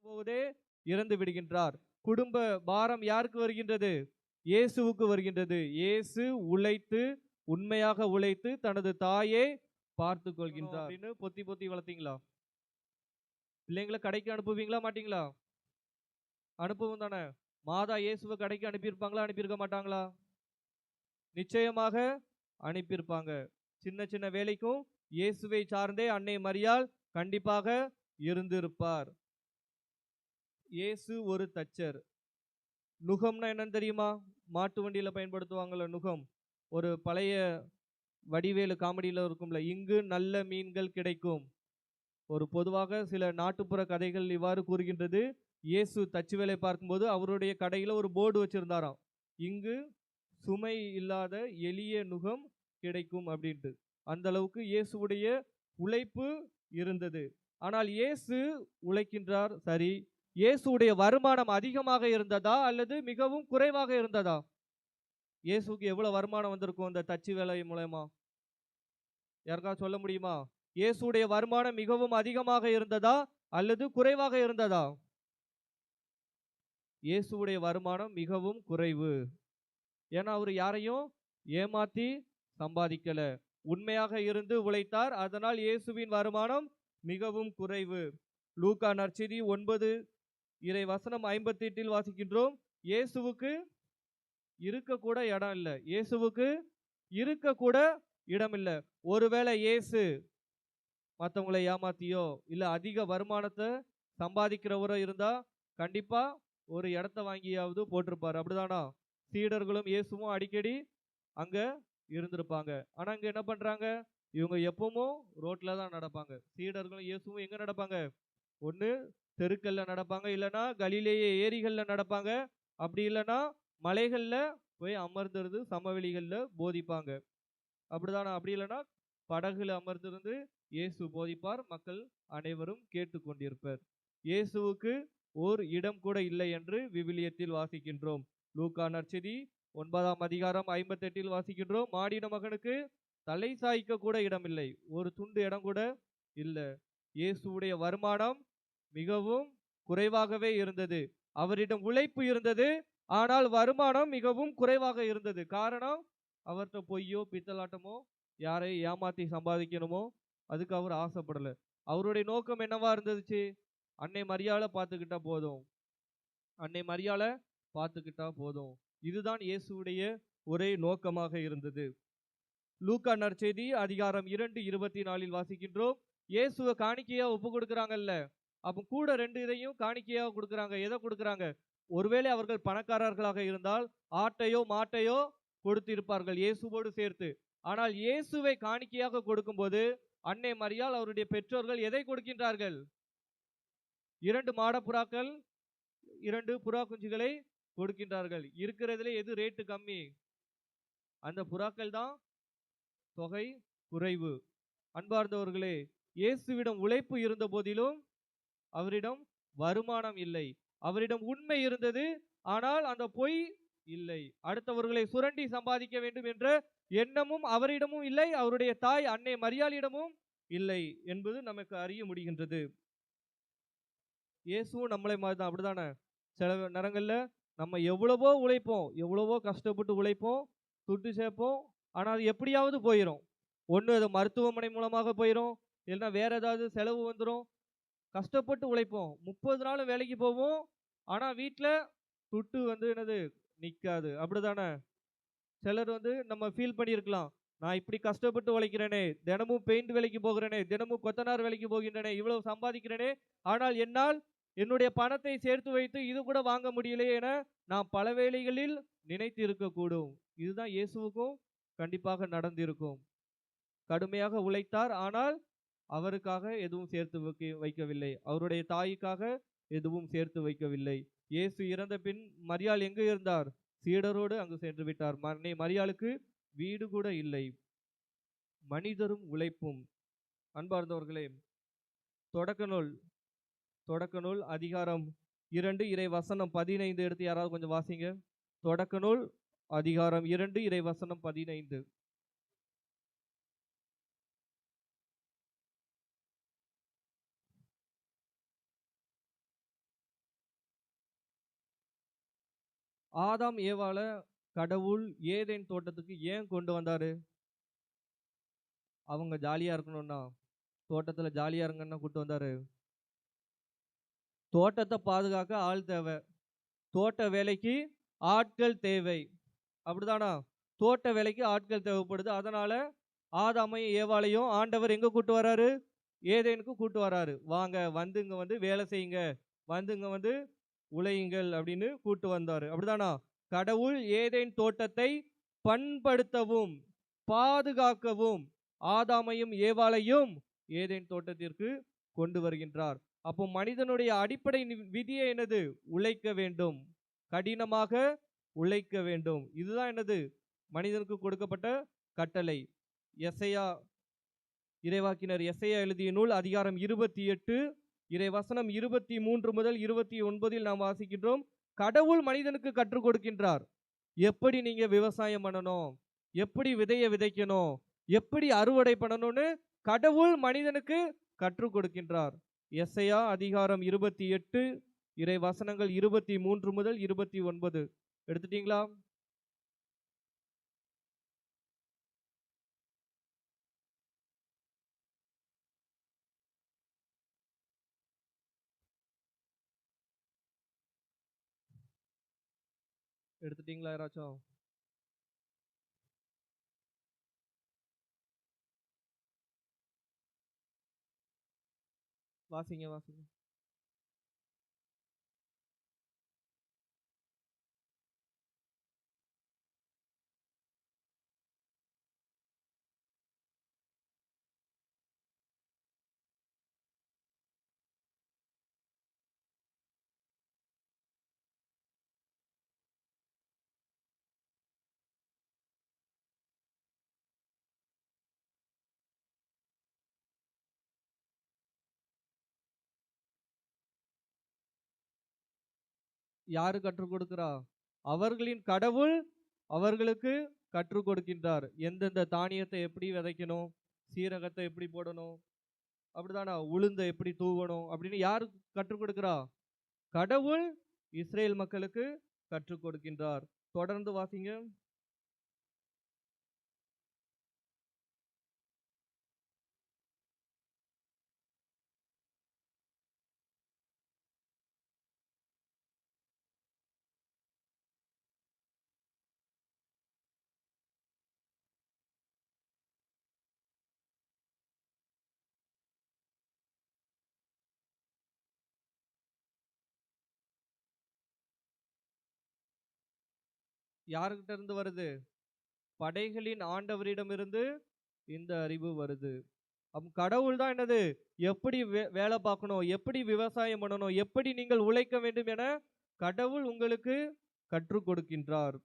போதே இறந்து விடுகின்றார். குடும்ப பாரம் யாருக்கு வருகின்றது? இயேசுவுக்கு வருகின்றது. இயேசு உழைத்து, உண்மையாக உழைத்து தனது தாயை பார்த்து கொள்கின்றார் அப்படின்னு பொத்தி பொத்தி வளர்த்தீங்களா? பிள்ளைங்களை கடைக்கு அனுப்புவீங்களா மாட்டீங்களா? அனுப்புவோம் தானே. மாதா இயேசுவை கடைக்கு அனுப்பியிருப்பாங்களா அனுப்பியிருக்க மாட்டாங்களா? நிச்சயமாக அனுப்பியிருப்பாங்க. சின்ன சின்ன வேலைக்கும் இயேசுவை சார்ந்தே அன்னை மரியாள் கண்டிப்பாக இருந்திருப்பார். இயேசு ஒரு தச்சர். நுகம்னா என்னன்னு தெரியுமா? மாட்டு வண்டியில பயன்படுத்துவாங்கல்ல நுகம். ஒரு பழைய வடிவேலு காமெடியில இருக்கும்ல, இங்கு நல்ல மீன்கள் கிடைக்கும். ஒரு பொதுவாக சில நாட்டுப்புற கதைகள் இவ்வாறு கூறுகின்றது. இயேசு தச்சு வேலை பார்க்கும்போது அவருடைய கடையில ஒரு போர்டு வச்சிருந்தாராம், இங்கு சுமை இல்லாத எளிய நுகம் கிடைக்கும் அப்படின்ட்டு. அந்த அளவுக்கு இயேசுவுடைய உழைப்பு இருந்தது. ஆனால் இயேசு உழைக்கின்றார் சரி, இயேசுடைய வருமானம் அதிகமாக இருந்ததா அல்லது மிகவும் குறைவாக இருந்ததா? இயேசுக்கு எவ்வளவு வருமானம் வந்திருக்கும் இந்த தச்சு வேலை மூலமா? யாருக்காவது சொல்ல முடியுமா? இயேசுடைய வருமானம் மிகவும் அதிகமாக இருந்ததா அல்லது குறைவாக இருந்ததா? இயேசுடைய வருமானம் மிகவும் குறைவு. ஏன்னா அவர் யாரையும் ஏமாத்தி சம்பாதிக்கல, உண்மையாக இருந்து உழைத்தார். அதனால் இயேசுவின் வருமானம் மிகவும் குறைவு. லூக்கா நற்செய்தி 9 இறை வசனம் 58 வாசிக்கின்றோம். இயேசுவுக்கு இருக்க கூட இடம் இல்லை. இயேசுவுக்கு இருக்க கூட இடம் இல்லை. ஒருவேளை இயேசு மற்றவங்களை ஏமாத்தியோ இல்ல அதிக வருமானத்தை சம்பாதிக்கிறவரோ இருந்தா கண்டிப்பா ஒரு இடத்த வாங்கியாவது போட்டிருப்பாரு. அப்படிதானா? சீடர்களும் இயேசுவும் அடிக்கடி அங்க இருந்திருப்பாங்க. ஆனா இங்க என்ன பண்றாங்க? இவங்க எப்பவும் ரோட்ல தான் நடப்பாங்க. சீடர்களும் இயேசுவும் எங்க நடப்பாங்க? ஒண்ணு தெருக்கல்ல நடப்பாங்க, இல்லைன்னா கலிலேய ஏரிகள்ல நடப்பாங்க, அப்படி இல்லைன்னா மலைகள்ல போய் அமர்ந்திருந்து சமவெளிகள்ல போதிப்பாங்க. அப்படிதானா? அப்படி இல்லைன்னா படகுல அமர்ந்திருந்து இயேசு போதிப்பார், மக்கள் அனைவரும் கேட்டுக்கொண்டிருப்பர். இயேசுவுக்கு ஓர் இடம் கூட இல்லை என்று விவிலியத்தில் வாசிக்கின்றோம். லூக்கா நற்செய்தி 9ஆம் அதிகாரம் 58 வாசிக்கின்றோம். மானிட மகனுக்கு தலை சாய்க்க கூட இடம் இல்லை, ஒரு துண்டு இடம் கூட இல்லை. இயேசுவுடைய வருமானம் மிகவும் குறைவாகவே இருந்தது. அவரிடம் உழைப்பு இருந்தது, ஆனால் வருமானம் மிகவும் குறைவாக இருந்தது. காரணம், அவர்கிட்ட பொய்யோ பித்தலாட்டமோ யாரை ஏமாத்தி சம்பாதிக்கணுமோ அதுக்கு அவர் ஆசைப்படல. அவருடைய நோக்கம் என்னவா இருந்துச்சு? அன்னை மரியாளை பார்த்துக்கிட்டா போதும், அன்னை மரியாளை பார்த்துக்கிட்டா போதும். இதுதான் இயேசுடைய ஒரே நோக்கமாக இருந்தது. லூக்கா நற்செய்தி அதிகாரம் 2:24 வாசிக்கின்றோம். இயேசுவை காணிக்கையா ஒப்பு கொடுக்குறாங்கல்ல, அப்ப கூட 2 இதையும் காணிக்கையா கொடுக்குறாங்க. எதை கொடுக்குறாங்க? ஒருவேளை அவர்கள் பணக்காரர்களாக இருந்தால் ஆட்டையோ மாட்டையோ கொடுத்திருப்பார்கள் இயேசுவோடு சேர்த்து. ஆனால் இயேசுவை காணிக்கையாக கொடுக்கும்போது அன்னை மரியாள் அவருடைய பெற்றோர்கள் எதை கொடுக்கின்றார்கள்? 2 மாடப்புறாக்கள், 2 புறா குஞ்சுகளை கொடுக்கின்றார்கள். இருக்கிறதுல எது ரேட்டு கம்மி? அந்த புறாக்கள் தான் தொகை குறைவு. அன்பார்ந்தவர்களே, இயேசுவிடம் உழைப்பு இருந்த போதிலும் அவரிடம் வருமானம் இல்லை. அவரிடம் உண்மை இருந்தது, ஆனால் அந்த பொய் இல்லை. அடுத்தவர்களை சுரண்டி சம்பாதிக்க வேண்டும் என்ற எண்ணமும் அவரிடமும் இல்லை, அவருடைய தாய் அன்னை மரியாளிடமும் இல்லை என்பது நமக்கு அறிய முடிகின்றது. இயேசுவும் நம்மளை மாதிரி தான், அப்படிதானே? சில நேரங்கள்ல நம்ம எவ்வளவோ உழைப்போம், எவ்வளவோ கஷ்டப்பட்டு உழைப்போம், துட்டு சேர்ப்போம், ஆனா அது எப்படியாவது போயிடும். ஒன்று அது மருத்துவமனை மூலமாக போயிடும், இல்லைன்னா வேற ஏதாவது செலவு வந்துடும். கஷ்டப்பட்டு உழைப்போம், 30 நாள் வேலைக்கு போவோம், ஆனா வீட்டில் துட்டு என்னது நிற்காது. அப்படிதானே? சிலர் நம்ம ஃபீல் பண்ணியிருக்கலாம், நான் இப்படி கஷ்டப்பட்டு உழைக்கிறேனே, தினமும் பெயிண்ட் வேலைக்கு போகிறேனே, தினமும் கொத்தனார் வேலைக்கு போகின்றனே, இவ்வளவு சம்பாதிக்கிறேனே, ஆனால் என்னால் என்னுடைய பணத்தை சேர்த்து வைத்து இது கூட வாங்க முடியலையே என நாம் பல வேளைகளில் நினைத்து இருக்கக்கூடும். இதுதான் இயேசுவுக்கும் கண்டிப்பாக நடந்திருக்கும். கடுமையாக உழைத்தார், ஆனால் அவருக்காக எதுவும் சேர்த்து வைக்கவில்லை. அவருடைய தாய்க்காக எதுவும் சேர்த்து வைக்கவில்லை. இயேசு இறந்த பின் மரியாள் எங்கு இருந்தார்? சீடரோடு அங்கு சென்று விட்டார். மரியாளுக்கு வீடு கூட இல்லை. மனிதரும் உழைப்பும். அன்பார்ந்தவர்களே, தொடக்க நூல் தொடக்க நூல் அதிகாரம் 2 இறை வசனம் 15 எடுத்து யாராவது கொஞ்சம் வாசிங்க. தொடக்க நூல் அதிகாரம் 2 இறை வசனம் 15. ஆதாம் ஏவாள கடவுள் ஏதேன் தோட்டத்துக்கு ஏன் கொண்டு வந்தாரு? அவங்க ஜாலியா இருக்கணும்னா, தோட்டத்துல ஜாலியா இருங்கன்னா கூட்டு வந்தாரு. தோட்டத்தை பாதுகாக்க ஆள் தேவை. தோட்ட வேலைக்கு ஆட்கள் தேவை. அப்படிதானா? தோட்ட வேலைக்கு ஆட்கள் தேவைப்படுது. அதனால ஆதாமையும் ஏவாளையும் ஆண்டவர் எங்க கூட்டு வராரு? ஏதேனுக்கு கூட்டு வராரு. வாங்க வந்து இங்க வந்து வேலை செய்யுங்க. வந்து இங்க வந்து உழையுங்கள் அப்படின்னு கூட்டு வந்தாரு. அப்படிதானா? கடவுள் ஏதேன் தோட்டத்தை பண்படுத்தவும் பாதுகாக்கவும் ஆதாமையும் ஏவாளையும் ஏதேன் தோட்டத்திற்கு கொண்டு வருகின்றார். அப்போ மனிதனுடைய அடிப்படை விதியே என்னது? உழைக்க வேண்டும். கடினமாக உழைக்க வேண்டும். இதுதான் என்னது? மனிதனுக்கு கொடுக்கப்பட்ட கட்டளை. எசையா இறைவாக்கினர் எசையா எழுதிய நூல் அதிகாரம் 28 இறைவசனம் 23 முதல் 29 நாம் வாசிக்கின்றோம். கடவுள் மனிதனுக்கு கற்றுக் கொடுக்கின்றார். எப்படி நீங்க விவசாயம் பண்ணணும், எப்படி விதையை விதைக்கணும், எப்படி அறுவடை பண்ணணும்னு கடவுள் மனிதனுக்கு கற்றுக் கொடுக்கின்றார். எசையா அதிகாரம் 28 இறை வசனங்கள் 23 முதல் 29 எடுத்துட்டீங்களா? எடுத்துட்டீங்களா யாராச்சும்? வாசிங்க வாசிங்க. யாரு கற்றுக் கொடுக்கிறா? அவர்களின் கடவுள் அவர்களுக்கு கற்றுக் கொடுக்கின்றார். எந்தெந்த தானியத்தை எப்படி விதைக்கணும், சீரகத்தை எப்படி போடணும், அப்படிதானா? உளுந்தை எப்படி தூவணும் அப்படின்னு யாரு கற்றுக் கொடுக்கிறா? கடவுள் இஸ்ரேல் மக்களுக்கு கற்றுக் கொடுக்கின்றார். தொடர்ந்து வாசிங்க. யாருகிட்ட இருந்து வருது? படைகளின் ஆண்டவரிடமிருந்து இந்த அறிவு வருது. கடவுள் தான் என்னது? எப்படி வேலை பார்க்கணும், எப்படி விவசாயம் பண்ணணும், எப்படி நீங்கள் உழைக்க வேண்டும் என கடவுள் உங்களுக்கு கற்றுக் கொடுக்கின்றார்.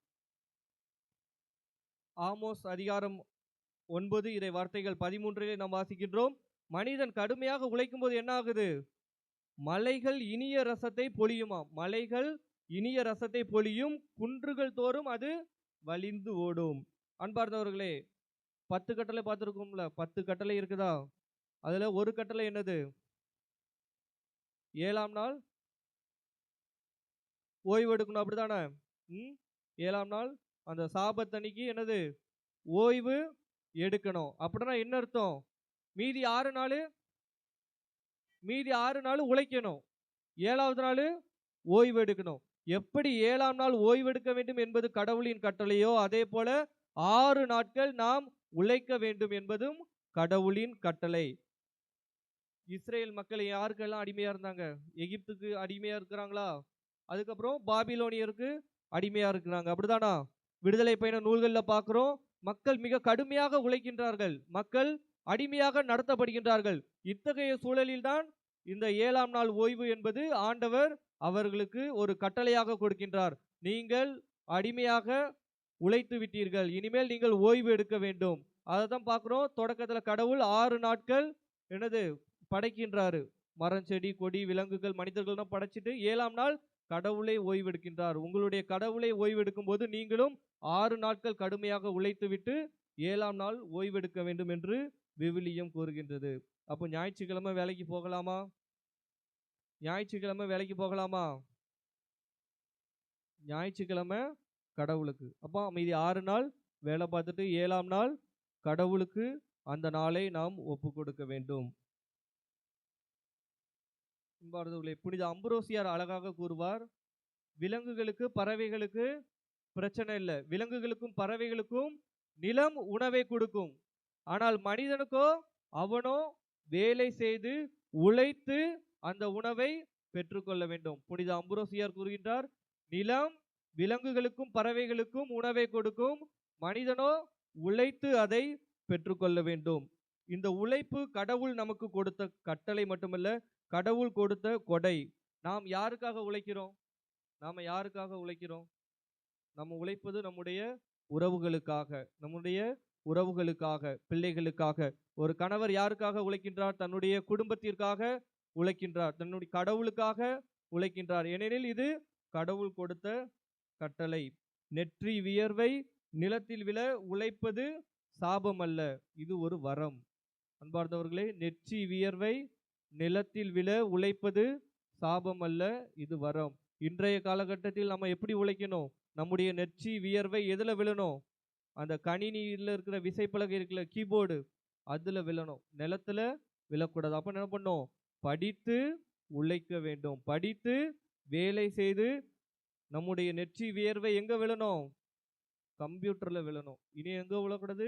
ஆமோஸ் அதிகாரம் 9 இறை வார்த்தைகள் 13 நாம் வாசிக்கின்றோம். மனிதன் கடுமையாக உழைக்கும் போது என்ன ஆகுது? மலைகள் இனிய ரசத்தை பொழியுமாம். மலைகள் இனிய ரசத்தை பொழியும், குன்றுகள் தோறும் அது வலிந்து ஓடும். அன்பார்ந்தவர்களே, 10 கட்டளை பார்த்திருக்கோம்ல? 10 கட்டளை இருக்குதா? அதுல ஒரு கட்டளை என்னது? 7ஆம் நாள் ஓய்வு எடுக்கணும். அப்படிதானே? 7ஆம் நாள் அந்த சாபத் அன்னைக்கு என்னது? ஓய்வு எடுக்கணும். அப்படின்னா என்ன அர்த்தம்? மீதி 6 நாள் உழைக்கணும். 7வது நாள் ஓய்வு எடுக்கணும். எப்படி 7ஆம் நாள் ஓய்வு எடுக்க வேண்டும் என்பது கடவுளின் கட்டளையோ, அதே போல 6 நாட்கள் நாம் உழைக்க வேண்டும் என்பதும் கடவுளின் கட்டளை. இஸ்ரேல் மக்கள் யாருக்கெல்லாம் அடிமையா இருந்தாங்க? எகிப்துக்கு அடிமையா இருக்கிறாங்களா? அதுக்கப்புறம் பாபிலோனியருக்கு அடிமையா இருக்கிறாங்க. அப்படிதானா? விடுதலை பயண நூல்கள்ல பார்க்கிறோம். மக்கள் மிக கடுமையாக உழைக்கின்றார்கள். மக்கள் அடிமையாக நடத்தப்படுகின்றார்கள். இத்தகைய சூழலில்தான் இந்த 7ஆம் நாள் ஓய்வு என்பது ஆண்டவர் அவர்களுக்கு ஒரு கட்டளையாக கொடுக்கின்றார். நீங்கள் அடிமையாக உழைத்து விட்டீர்கள், இனிமேல் நீங்கள் ஓய்வு எடுக்க வேண்டும். அதை தான் பார்க்கிறோம். தொடக்கத்துல கடவுள் 6 நாட்கள் என்னது படைக்கின்றாரு. மரம், செடி, கொடி, விலங்குகள், மனிதர்கள் தான் படைச்சிட்டு 7ஆம் நாள் கடவுளை ஓய்வெடுக்கின்றார். உங்களுடைய கடவுளை ஓய்வெடுக்கும் போது நீங்களும் 6 நாட்கள் கடுமையாக உழைத்துவிட்டு 7ஆம் நாள் ஓய்வெடுக்க வேண்டும் என்று விவிலியம் கூறுகின்றது. அப்போ ஞாயிற்றுக்கிழமை வேலைக்கு போகலாமா? ஞாயிற்றுக்கிழமை வேலைக்கு போகலாமா? ஞாயிற்றுக்கிழமை கடவுளுக்கு. அப்போ மீதி 6 நாள் வேலை பார்த்துட்டு 7ஆம் நாள் கடவுளுக்கு அந்த நாளை நாம் ஒப்பு கொடுக்க வேண்டும். அன்பார்ந்தவர்களே, புனித அம்புரோசியார் அழகாக கூறுவார், விலங்குகளுக்கு பறவைகளுக்கு பிரச்சனை இல்லை, விலங்குகளுக்கும் பறவைகளுக்கும் நிலம் உணவை கொடுக்கும். ஆனால் மனிதனுக்கோ அவனோ வேலை செய்து உழைத்து அந்த உணவை பெற்றுக்கொள்ள வேண்டும். புனித அம்புரோசியார் கூறுகின்றார், நிலம் விலங்குகளுக்கும் பறவைகளுக்கும் உணவை கொடுக்கும், மனிதனோ உழைத்து அதை பெற்றுக்கொள்ள வேண்டும். இந்த உழைப்பு கடவுள் நமக்கு கொடுத்த கட்டளை மட்டுமல்ல, கடவுள் கொடுத்த கொடை. நாம் யாருக்காக உழைக்கிறோம்? நாம யாருக்காக உழைக்கிறோம்? நம்ம உழைப்பது நம்முடைய உறவுகளுக்காக, நம்முடைய உறவுகளுக்காக, பிள்ளைகளுக்காக. ஒரு கணவர் யாருக்காக உழைக்கின்றார்? தன்னுடைய குடும்பத்திற்காக உழைக்கின்றார், தன்னுடைய கடவுளுக்காக உழைக்கின்றார். ஏனெனில் இது கடவுள் கொடுத்த கட்டளை. நெற்றி வியர்வை நிலத்தில் விழ உழைப்பது சாபம் அல்ல, இது ஒரு வரம். அன்பார்ந்தவர்களே, நெற்றி வியர்வை நிலத்தில் விழ உழைப்பது சாபம் அல்ல, இது வரம். இன்றைய காலகட்டத்தில் நம்ம எப்படி உழைக்கணும்? நம்முடைய நெற்றி வியர்வை எதுல விழணும்? அந்த கணினியில் இருக்கிற விசைப்பலகை இருக்குல்ல, கீபோர்டு, அதுல விழணும், நிலத்துல விழக்கூடாது. அப்ப என்ன பண்ணும்? படித்து உழைக்க வேண்டும். படித்து வேலை செய்து நம்முடைய நெற்றி வியர்வை எங்க விழணும்? கம்ப்யூட்டர்ல விழணும். இனி எங்க விழக்கூடாது?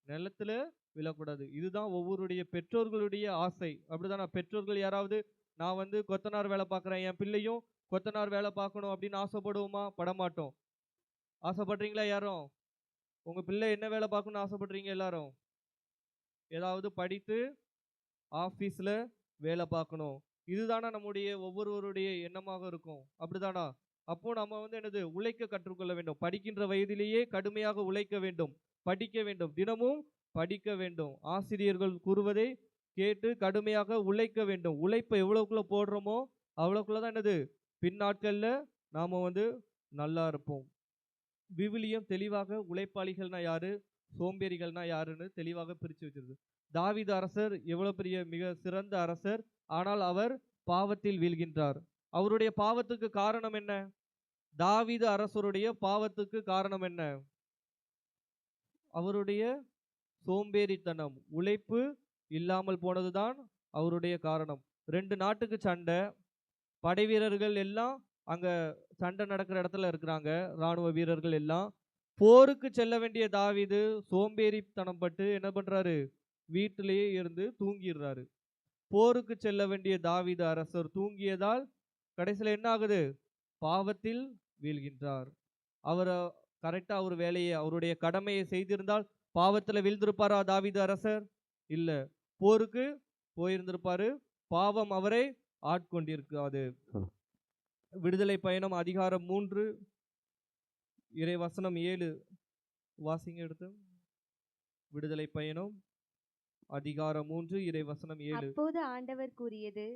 நிலத்துல விழக்கூடாது. இதுதான் ஒவ்வொருடைய பெற்றோர்களுடைய ஆசை. அப்படிதான். பெற்றோர்கள் யாராவது நான் கொத்தனார் வேலை பார்க்குறேன், என் பிள்ளையும் கொத்தனார் வேலை பார்க்கணும் அப்படின்னு ஆசைப்படுவோமா? படமாட்டோம். ஆசைப்படுறீங்களா யாரும்? உங்க பிள்ளை என்ன வேலை பார்க்கணும்னு ஆசைப்படுறீங்க எல்லாரும்? ஏதாவது படித்து ஆபீஸ்ல வேலை பார்க்கணும். இதுதானா நம்முடைய ஒவ்வொருவருடைய எண்ணமாக இருக்கும். அப்படிதானா? அப்போ நம்ம என்னது? உழைக்க கற்றுக்கொள்ள வேண்டும். படிக்கின்ற வயதிலேயே கடுமையாக உழைக்க வேண்டும், படிக்க வேண்டும், தினமும் படிக்க வேண்டும். ஆசிரியர்கள் கூறுவதை கேட்டு கடுமையாக உழைக்க வேண்டும். உழைப்பை எவ்வளவுக்குள்ள போடுறோமோ அவ்வளவுக்குள்ளதான் என்னது? பின்னாட்கள்ல நாம நல்லா இருப்போம். விவிலியம் தெளிவாக உழைப்பாளிகள்னா யாரு, சோம்பேறிகள்னா யாருன்னு தெளிவாக பிரிச்சு வச்சிருக்கு. தாவீது அரசர் எவ்வளவு பெரிய மிக சிறந்த அரசர், ஆனால் அவர் பாவத்தில் வீழ்கின்றார். அவருடைய பாவத்துக்கு காரணம் என்ன? தாவீது அரசருடைய பாவத்துக்கு காரணம் என்ன? அவருடைய சோம்பேறித்தனம், உழைப்பு இல்லாமல் போனதுதான் அவருடைய காரணம். 2 நாட்டுக்கு சண்டை, படை வீரர்கள் எல்லாம் அங்க சண்டை நடக்கிற இடத்துல இருக்கிறாங்க, ராணுவ வீரர்கள் எல்லாம். போருக்கு செல்ல வேண்டிய தாவீது சோம்பேறித்தனம் பட்டு என்ன பண்றாரு? வீட்டிலேயே இருந்து தூங்கிடுறாரு. போருக்கு செல்ல வேண்டிய தாவீது அரசர் தூங்கியதால் கடைசியில் என்ன ஆகுது? பாவத்தில் வீழ்கின்றார். அவர் கரெக்டா அவர் வேலையை, அவருடைய கடமையை செய்திருந்தால் பாவத்தில் வீழ்ந்திருப்பாரா தாவீது அரசர்? இல்ல, போருக்கு போயிருந்திருப்பாரு. பாவம் அவரை ஆட்கொண்டிருக்காது. விடுதலை பயணம் அதிகாரம் 3 இறை வசனம் 7 வாசிங்க எடுத்து. விடுதலை பயணம் அதிகாரம் 3 இறை வசனம் 7. அப்போது ஆண்டவர் கூறியது,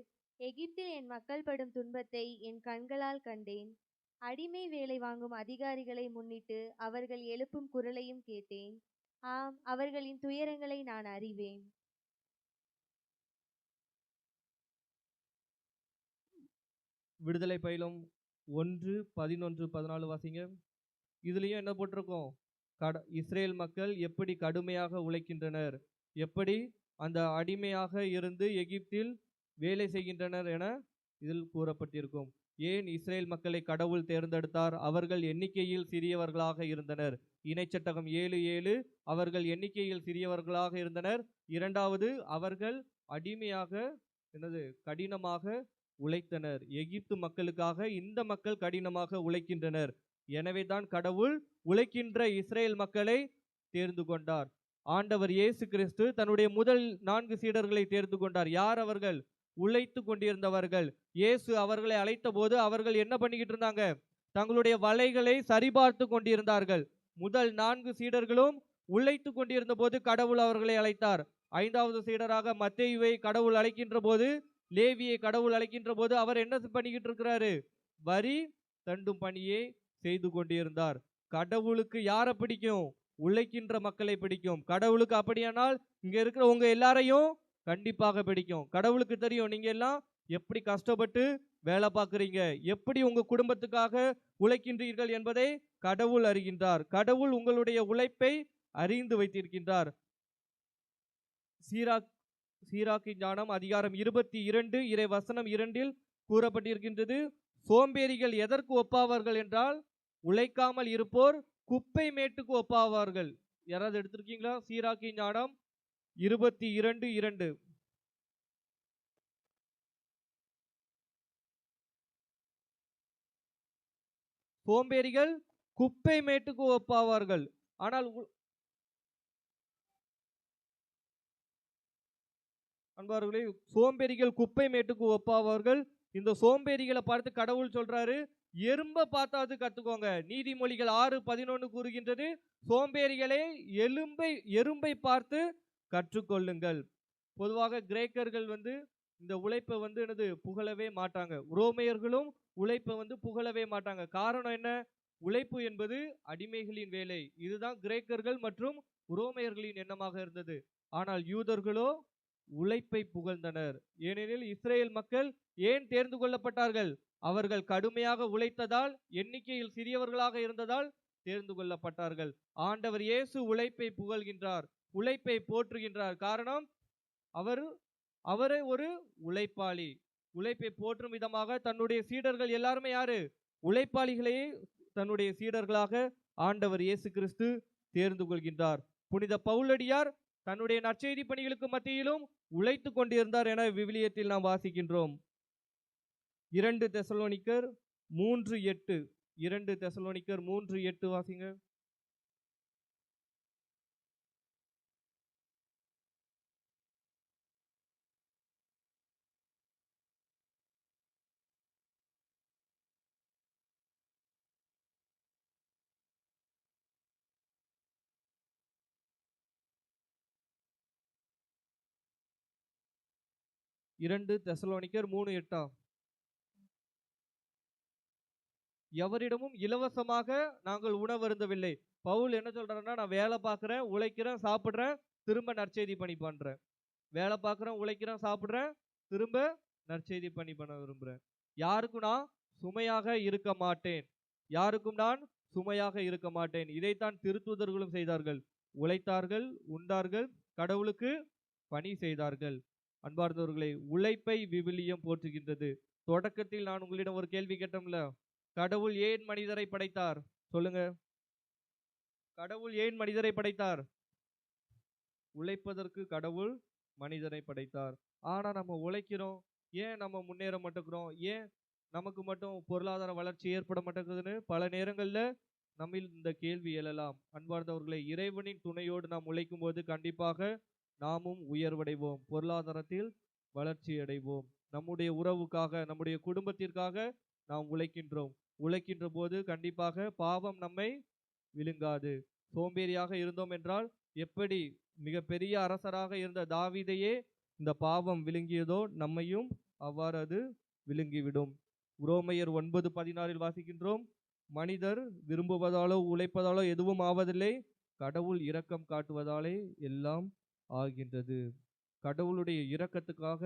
எகிப்தில் என் மக்கள் படும் துன்பத்தை என் கண்களால் கண்டேன். அடிமை வேலை வாங்கும் அதிகாரிகளை முன்னிட்டு அவர்கள் எழுப்பும் குரலையும் கேட்டேன். ஆம், அவர்களின் துயரங்களை நான் அறிவேன். விடுதலை பயணம் 1 11 14 வாசிங்க. இதுலயும் என்ன போட்டிருக்கோம்? இஸ்ரேல் மக்கள் எப்படி கடுமையாக உழைக்கின்றனர், எப்படி அந்த அடிமையாக இருந்து எகிப்தில் வேலை செய்கின்றனர் என இதில் கூறப்பட்டிருக்கும். ஏன் இஸ்ரேல் மக்களை கடவுள் தேர்ந்தெடுத்தார்? அவர்கள் எண்ணிக்கையில் சிறியவர்களாக இருந்தனர். இணைச்சட்டகம் 7:7 அவர்கள் எண்ணிக்கையில் சிறியவர்களாக இருந்தனர். 2வது, அவர்கள் அடிமையாக கடினமாக உழைத்தனர். எகிப்து மக்களுக்காக இந்த மக்கள் கடினமாக உழைக்கின்றனர். எனவே தான் கடவுள் உழைக்கின்ற இஸ்ரேல் மக்களை தேர்ந்து கொண்டார். ஆண்டவர் இயேசு கிறிஸ்து தன்னுடைய முதல் 4 சீடர்களை தேர்ந்து கொண்டார். யார் அவர்கள்? உழைத்து கொண்டிருந்தவர்கள். இயேசு அவர்களை அழைத்த போது அவர்கள் என்ன பண்ணிக்கிட்டு இருந்தாங்க? தங்களுடைய வலைகளை சரிபார்த்து கொண்டிருந்தார்கள். முதல் 4 சீடர்களும் உழைத்து கொண்டிருந்த போது கடவுள் அவர்களை அழைத்தார். 5வது சீடராக மத்தேயுவை கடவுள் அழைக்கின்ற போது, லேவியை கடவுள் அழைக்கின்ற போது அவர் என்ன பண்ணிக்கிட்டு இருக்கிறாரு? வரி தண்டும் பணியை செய்து கொண்டிருந்தார். கடவுளுக்கு யாரை பிடிக்கும்? உழைக்கின்ற மக்களை பிடிக்கும். கடவுளுக்கு அப்படியானால் இங்க இருக்கிற உங்க எல்லாரையும் கண்டிப்பாக பிடிக்கும். கடவுளுக்கு தெரியும் நீங்க எல்லாம் எப்படி கஷ்டப்பட்டு வேலை பார்க்குறீங்க, எப்படி உங்க குடும்பத்துக்காக உழைக்கின்றீர்கள் என்பதை கடவுள் அறிகின்றார். கடவுள் உங்களுடைய உழைப்பை அறிந்து வைத்திருக்கின்றார். சீராக் சீராக்கின் ஞானம் அதிகாரம் 22 இறை வசனம் 2 கூறப்பட்டிருக்கின்றது. சோம்பேறிகள் எதற்கு ஒப்பாவார்கள் என்றால், உழைக்காமல் இருப்போர் குப்பை மேட்டுக்கு ஒப்பாவார்கள். யாராவது எடுத்திருக்கீங்களா? சீராக்கின் ஞானம் 22:2. சோம்பேறிகள் குப்பை மேட்டுக்கு ஒப்பாவார்கள். ஆனால் அன்பார்களே, சோம்பேறிகள் குப்பை மேட்டுக்கு ஒப்பாவார்கள். இந்த சோம்பேறிகளை பார்த்து கடவுள் சொல்றாரு, எறும்ப பார்த்தாவது கத்துக்கோங்க. நீதிமொழிகள் 6:11 கூறுகின்றது, சோம்பேறிகளே எறும்பை பார்த்து கற்றுக்கொள்ளுங்கள். பொதுவாக கிரேக்கர்கள் இந்த உழைப்பை என்னது புகழவே மாட்டாங்க. ரோமையர்களும் உழைப்பை புகழவே மாட்டாங்க. காரணம் என்ன? உழைப்பு என்பது அடிமைகளின் வேலை. இதுதான் கிரேக்கர்கள் மற்றும் ரோமையர்களின் எண்ணமாக இருந்தது. ஆனால் யூதர்களோ உழைப்பை புகழ்ந்தனர். ஏனெனில் இஸ்ரேல் மக்கள் ஏன் தேர்ந்து கொள்ளப்பட்டார்கள்? அவர்கள் கடுமையாக உழைத்ததால், எண்ணிக்கையில் சிறியவர்களாக இருந்ததால் தேர்ந்து கொள்ளப்பட்டார்கள். ஆண்டவர் இயேசு உழைப்பை புகழ்கின்றார், உழைப்பை போற்றுகின்றார். காரணம், அவரே ஒரு உழைப்பாளி. உழைப்பை போற்றும் விதமாக தன்னுடைய சீடர்கள் எல்லாருமே யாரு? உழைப்பாளிகளையே தன்னுடைய சீடர்களாக ஆண்டவர் இயேசு கிறிஸ்து தேர்ந்து கொள்கின்றார். புனித பவுலடியார் தன்னுடைய நற்செய்தி பணிகளுக்கு மத்தியிலும் உழைத்து கொண்டிருந்தார் என விவிலியத்தில் நாம் வாசிக்கின்றோம். 2 தெசலோனிக்கர் 3:8. 2 தெசலோனிக்கர் 3:8 வாசிங்க. இரண்டு தெசலோனிக்கர் 3:8. எவரிடமும் இலவசமாக நாங்கள் உணவருந்தவில்லை. பவுல் என்ன சொல்றாருன்னா, நான் வேலை பார்க்கிறேன், உழைக்கிறேன், சாப்பிடுறேன், திரும்ப நற்செய்தி பணி பண்றேன். வேலை பார்க்கிறேன், உழைக்கிறேன், சாப்பிடுறேன், திரும்ப நற்செய்தி பணி பண்ண விரும்புறேன். யாருக்கும் நான் சுமையாக இருக்க மாட்டேன். யாருக்கும் நான் சுமையாக இருக்க மாட்டேன். இதைத்தான் திருத்தூதர்களும் செய்தார்கள். உழைத்தார்கள், உண்டார்கள், கடவுளுக்கு பணி செய்தார்கள். அன்பார்ந்தவர்களை, உழைப்பை விவிலியம் போற்றுகின்றது. தொடக்கத்தில் நான் உங்களிடம் ஒரு கேள்வி கேட்டோம்ல, கடவுள் ஏன் மனிதரை படைத்தார்? சொல்லுங்க. கடவுள் ஏன் மனிதரை படைத்தார்? உழைப்பதற்கு கடவுள் மனிதனை படைத்தார். ஆனா நம்ம உழைக்கிறோம், ஏன் நம்ம முன்னேற மாட்டேங்கிறோம்? ஏன் நமக்கு மட்டும் பொருளாதார வளர்ச்சி ஏற்பட மாட்டேங்குதுன்னு பல நேரங்கள்ல நம்மில் இந்த கேள்வி எழலாம். அன்பார்ந்தவர்களை, இறைவனின் துணையோடு நாம் உழைக்கும் போது கண்டிப்பாக நாமும் உயர்வடைவோம், பொருளாதாரத்தில் வளர்ச்சி அடைவோம். நம்முடைய உறவுக்காக, நம்முடைய குடும்பத்திற்காக நாம் உழைக்கின்ற போது கண்டிப்பாக பாவம் நம்மை விழுங்காது. சோம்பேறியாக இருந்தோம் என்றால், எப்படி மிகப்பெரிய அரசராக இருந்த தாவீதையே இந்த பாவம் விழுங்கியதோ, நம்மையும் அவ்வாறு அது விழுங்கிவிடும். ரோமையர் 9:16 வாசிக்கின்றோம், மனிதர் விரும்புவதாலோ உழைப்பதாலோ எதுவும் ஆவதில்லை, கடவுள் இரக்கம் காட்டுவதாலே எல்லாம் ஆகின்றது. கடவுளுடைய இரக்கத்துக்காக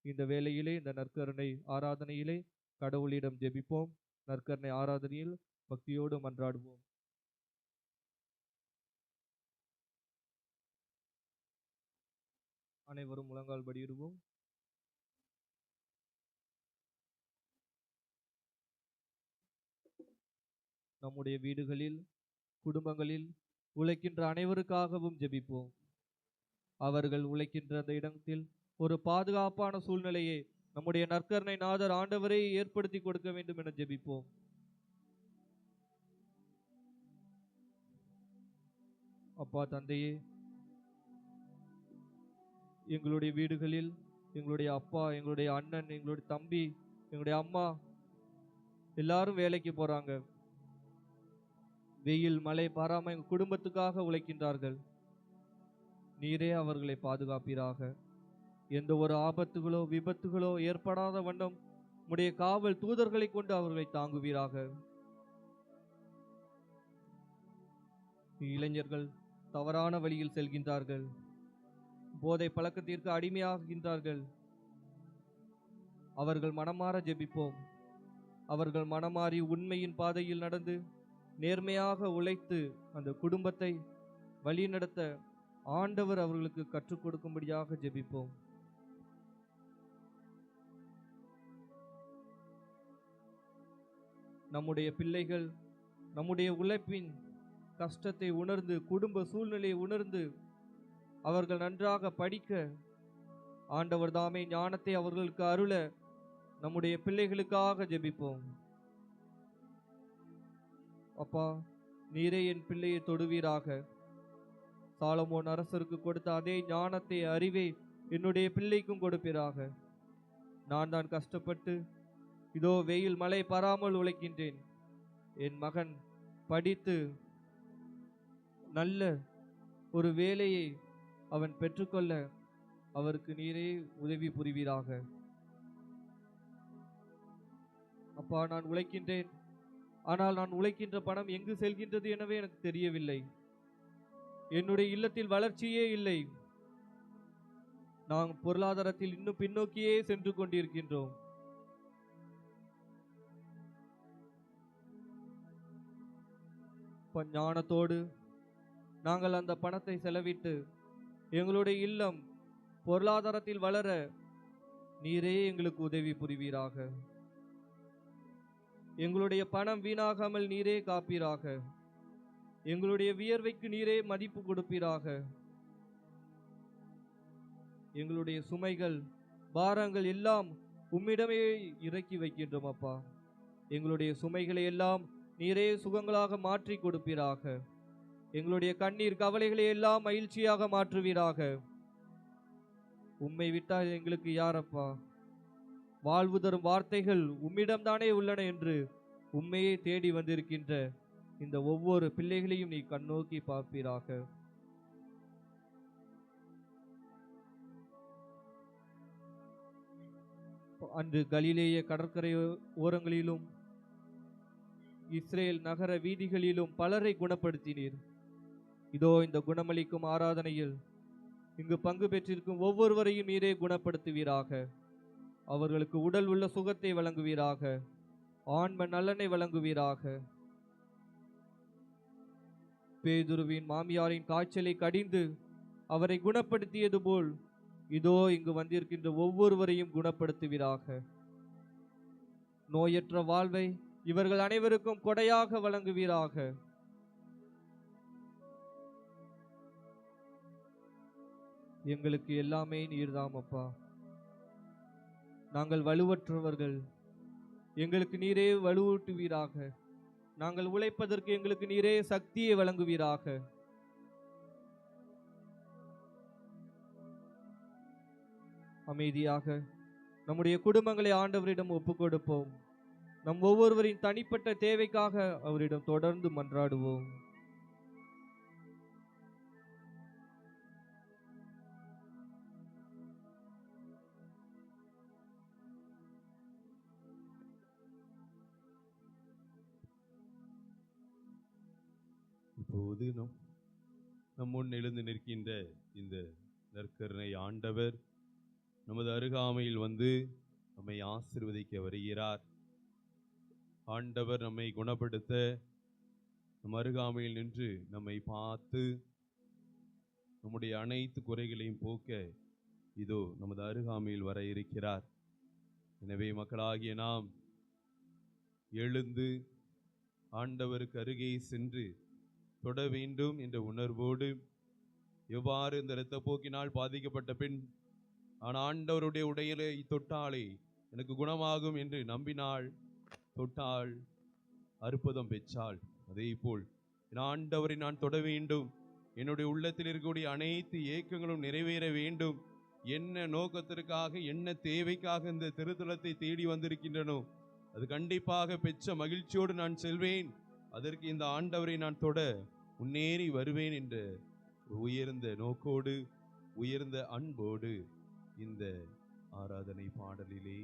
இந்த வேளையிலே, இந்த நற்கருணை ஆராதனையிலே கடவுளிடம் ஜெபிப்போம். நற்கருணை ஆராதனையில் பக்தியோடு மன்றாடுவோம். அனைவரும் முழங்கால் படியிடுவோம். நம்முடைய வீடுகளில், குடும்பங்களில் உழைக்கின்ற அனைவருக்காகவும் ஜெபிப்போம். அவர்கள் உழைக்கின்ற அந்த இடத்தில் ஒரு பாதுகாப்பான சூழ்நிலையை நம்முடைய நற்கருணை நாதர் ஆண்டவரை ஏற்படுத்தி கொடுக்க வேண்டும் என ஜெபிப்போம். அப்பா தந்தையே, எங்களுடைய வீடுகளில் எங்களுடைய அப்பா, எங்களுடைய அண்ணன், எங்களுடைய தம்பி, எங்களுடைய அம்மா எல்லாரும் வேலைக்கு போறாங்க. வெயில் மழை பாராம எங்கள் குடும்பத்துக்காக உழைக்கின்றார்கள். நீரே அவர்களை பாதுகாப்பீராக. எந்த ஒரு ஆபத்துகளோ விபத்துகளோ ஏற்படாத வண்ணம் உம்முடைய காவல் தூதர்களை கொண்டு அவர்களை தாங்குவீராக. இளைஞர்கள் தவறான வழியில் செல்கின்றார்கள், போதை பழக்கத்திற்கு அடிமையாகின்றார்கள். அவர்கள் மனமாற ஜெபிப்போம். அவர்கள் மனமாறி உண்மையின் பாதையில் நடந்து நேர்மையாக உழைத்து அந்த குடும்பத்தை வழிநடத்த ஆண்டவர் அவர்களுக்கு கற்றுக் கொடுக்கும்படியாக ஜெபிப்போம். நம்முடைய பிள்ளைகள் நம்முடைய உழைப்பின் கஷ்டத்தை உணர்ந்து, குடும்ப சூழ்நிலையை உணர்ந்து அவர்கள் நன்றாக படிக்க ஆண்டவர் தாமே ஞானத்தை அவர்களுக்கு அருள நம்முடைய பிள்ளைகளுக்காக ஜெபிப்போம். அப்பா, நீரே என் பிள்ளையை தொடுவீராக. சாலமோன் அரசருக்கு கொடுத்த அதே ஞானத்தை, அறிவை என்னுடைய பிள்ளைக்கும் கொடுப்பீராக. நான் தான் கஷ்டப்பட்டு இதோ வெயில் மழை பாராமல் உழைக்கின்றேன். என் மகன் படித்து நல்ல ஒரு வேலையை அவன் பெற்றுக்கொள்ள அவருக்கு நீரே உதவி புரிவீராக. அப்பா, நான் உழைக்கின்றேன், ஆனால் நான் உழைக்கின்ற பணம் எங்கு செல்கின்றது எனவே எனக்கு தெரியவில்லை. என்னுடைய இல்லத்தில் வளர்ச்சியே இல்லை. நாம் பொருளாதாரத்தில் இன்னும் பின்னோக்கியே சென்று கொண்டிருக்கின்றோம். ஞானத்தோடு நாங்கள் அந்த பணத்தை செலவிட்டு எங்களுடைய இல்லம் பொருளாதாரத்தில் வளர நீரே எங்களுக்கு உதவி புரிவீராக. எங்களுடைய பணம் வீணாகாமல் நீரே காப்பீராக. எங்களுடைய வியர்வைக்கு நீரே மதிப்பு கொடுப்பீராக. எங்களுடைய சுமைகள், பாரங்கள் எல்லாம் உம்மிடமே இறக்கி வைக்கின்றோம் அப்பா. எங்களுடைய சுமைகளை எல்லாம் நீரே சுகங்களாக மாற்றி கொடுப்பீராக. எங்களுடைய கண்ணீர் கவலைகளை எல்லாம் மகிழ்ச்சியாக மாற்றுவீராக. உம்மை விட்டால் எங்களுக்கு யாரப்பா? வாழ்வு தரும் வார்த்தைகள் உம்மிடம்தானே உள்ளன என்று உம்மையே தேடி வந்திருக்கின்ற இந்த ஒவ்வொரு பிள்ளைகளையும் நீ கண்ணோக்கி பார்ப்பீராக. அன்று கலிலேய கடற்கரை ஓரங்களிலும் இஸ்ரேல் நகர வீதிகளிலும் பலரை குணப்படுத்தினீர். இதோ இந்த குணமளிக்கும் ஆராதனையில் இங்கு பங்கு பெற்றிருக்கும் ஒவ்வொருவரையும் நீரே குணப்படுத்துவீராக. அவர்களுக்கு உடல் உள்ள சுகத்தை வழங்குவீராக. ஆன்ம நலனை வழங்குவீராக. பேதுருவின் மாமியாரின் காய்ச்சலை கடிந்து அவரை குணப்படுத்தியது போல் இதோ இங்கு வந்திருக்கின்ற ஒவ்வொருவரையும் குணப்படுத்துவீராக. நோயற்ற வாழ்வை இவர்கள் அனைவருக்கும் கொடையாக வழங்குவீராக. எங்களுக்கு எல்லாமே நீர்தாம் அப்பா. நாங்கள் வலுவற்றவர்கள், எங்களுக்கு நீரே வலுவூட்டுவீராக. நாங்கள் உழைப்பதற்கு எங்களுக்கு நீரே சக்தியை வழங்குவீராக. அமைதியாக நம்முடைய குடும்பங்களை ஆண்டவரிடம் ஒப்புக் கொடுப்போம். நம் ஒவ்வொருவரின் தனிப்பட்ட தேவைக்காக அவரிடம் தொடர்ந்து மன்றாடுவோம். இப்போது நம் முன் எழுந்து நிற்கின்ற இந்த நற்கருணை ஆண்டவர் நமது அருகாமையில் வந்து நம்மை ஆசீர்வதிக்க வருகிறார். ஆண்டவர் நம்மை குணப்படுத்த நம் அருகாமையில் நின்று நம்மை பார்த்து நம்முடைய அனைத்து குறைகளையும் போக்க இதோ நமது அருகாமையில் வர இருக்கிறார். எனவே மக்களாகிய நாம் எழுந்து ஆண்டவருக்கு அருகே சென்று தொட வேண்டும் என்ற உணர்வோடு, எவ்வாறு இந்த இரத்தப்போக்கினால் பாதிக்கப்பட்ட பெண் ஆண்டவருடைய உடையிலே தொட்டாலே எனக்கு குணமாகும் என்று நம்பினாள், தொட்டாள், அற்புதம் பெற்றாள். அதே போல் ஆண்டவரை நான் தொட வேண்டும், என்னுடைய உள்ளத்தில் இருக்கக்கூடிய அனைத்து ஏக்கங்களும் நிறைவேற வேண்டும், என்ன நோக்கத்திற்காக என்ன தேவைக்காக இந்த திருத்தலத்தை தேடி வந்திருக்கின்றனோ அது கண்டிப்பாக பெற்ற மகிழ்ச்சியோடு நான் செல்வேன். அதற்கு இந்த ஆண்டவரை நான் தொட முன்னேறி வருவேன் என்ற உயர்ந்த நோக்கோடு, உயர்ந்த அன்போடு இந்த ஆராதனை பாடலிலே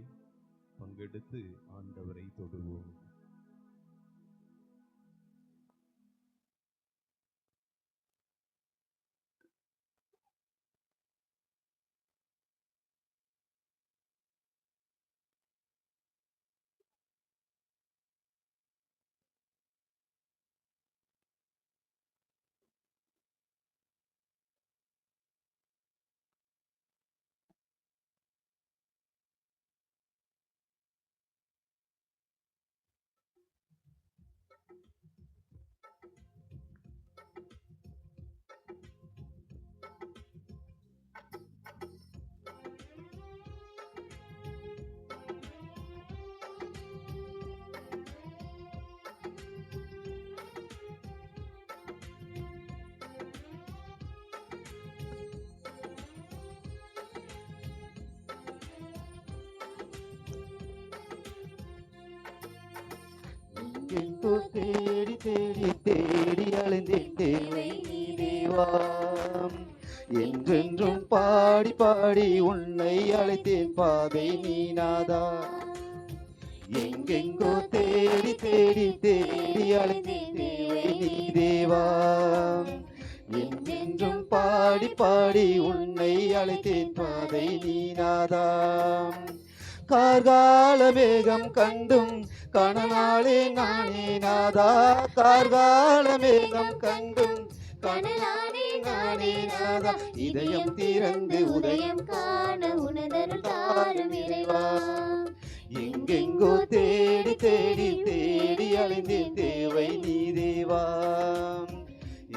பங்கெடுத்து ஆண்டவரை தொடுவோம். எங்கெங்கோ தேடி தேடி தேடி அலைந்தேன் தேவை நீ தேவா. என்றென்றும் பாடி பாடி உன்னை அழைத்தேன் பாதை நீ நாதா. எங்கெங்கோ தேடி தேடி தேடி அலைந்தேன் தேவை நீ தேவா. என்றென்றும் பாடி பாடி உன்னை அழைத்தேன் பாதை நீ நாதா. கார்கால மேகம் கண்டும் கணநாளே நானே நாதா. கார்கால மேகம் கண்டும் கணநாளே நானே நாதா. இதயம் திறந்து உதயம் காண உனதருள் தாரும் இறைவா. எங்கெங்கோ தேடி தேடி தேடி அலைந்தேன் தேவை நீ தேவா.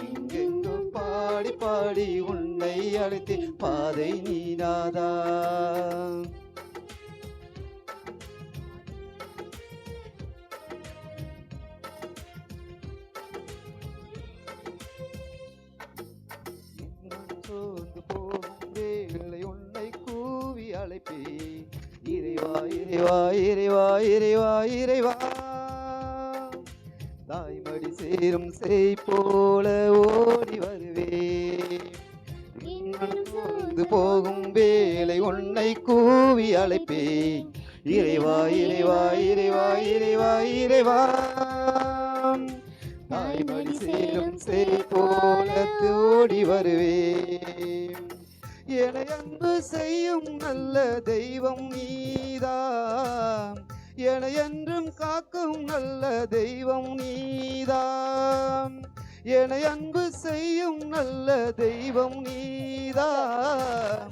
எங்கெங்கோ பாடி பாடி உன்னை அழைத்தேன் பாதை நீ நாதா. சோர்ந்து போகும் வேளை உன்னை கூவி அழைப்பே இறைவா இறைவா இறைவா இறைவா இறைவா. தாய்மடி சேரும் செய் போல ஓடி வருவேன். சோர்ந்து போகும் வேளை உன்னை கூவி அழைப்பே இறைவா இறைவா இறைவா இறைவா இறைவா. தாய்மடி சேரும் செய் போல ஓடி வருவேன். என்னை அன்பு செய்யும் நல்ல தெய்வம் நீதான். என்னை என்றும் காக்கும் நல்ல தெய்வம் நீதான். என்னை அன்பு செய்யும் நல்ல தெய்வம் நீதான்.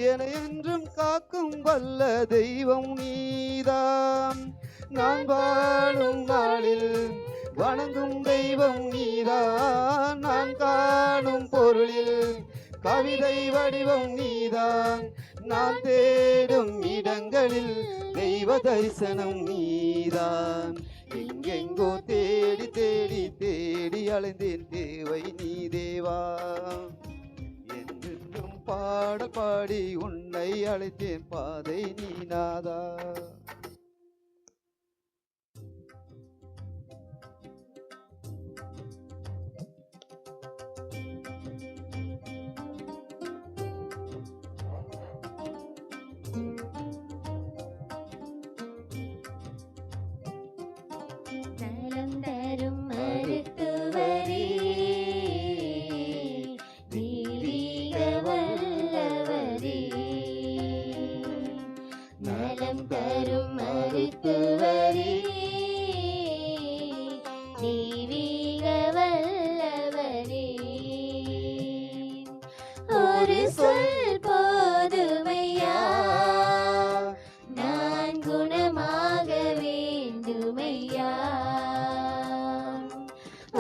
என்னை என்றும் காக்கும் வல்ல தெய்வம் நீதான். நான் வாழும் நாளில் வணங்கும் தெய்வம் நீதான். நான் காணும் பொருளில் கவிதை வடிவம் நீதான். நான் தேடும் இடங்களில் தெய்வ தரிசனம் நீதான். எங்கெங்கோ தேடி தேடி தேடி அலைந்தேன் தேவை நீ தேவா. என்றென்றும் பாடல் பாடி உன்னை அழைத்தேன் பாதை நீ நாதா. நலம் தரும் மருத்துவரே, தெய்வீக வல்லவரே. நலம் தரும் மருத்துவரே, தெய்வீக வல்லவரே. ஒரு சொல் போதுமையா, நான் குணமாக வேண்டுமையா.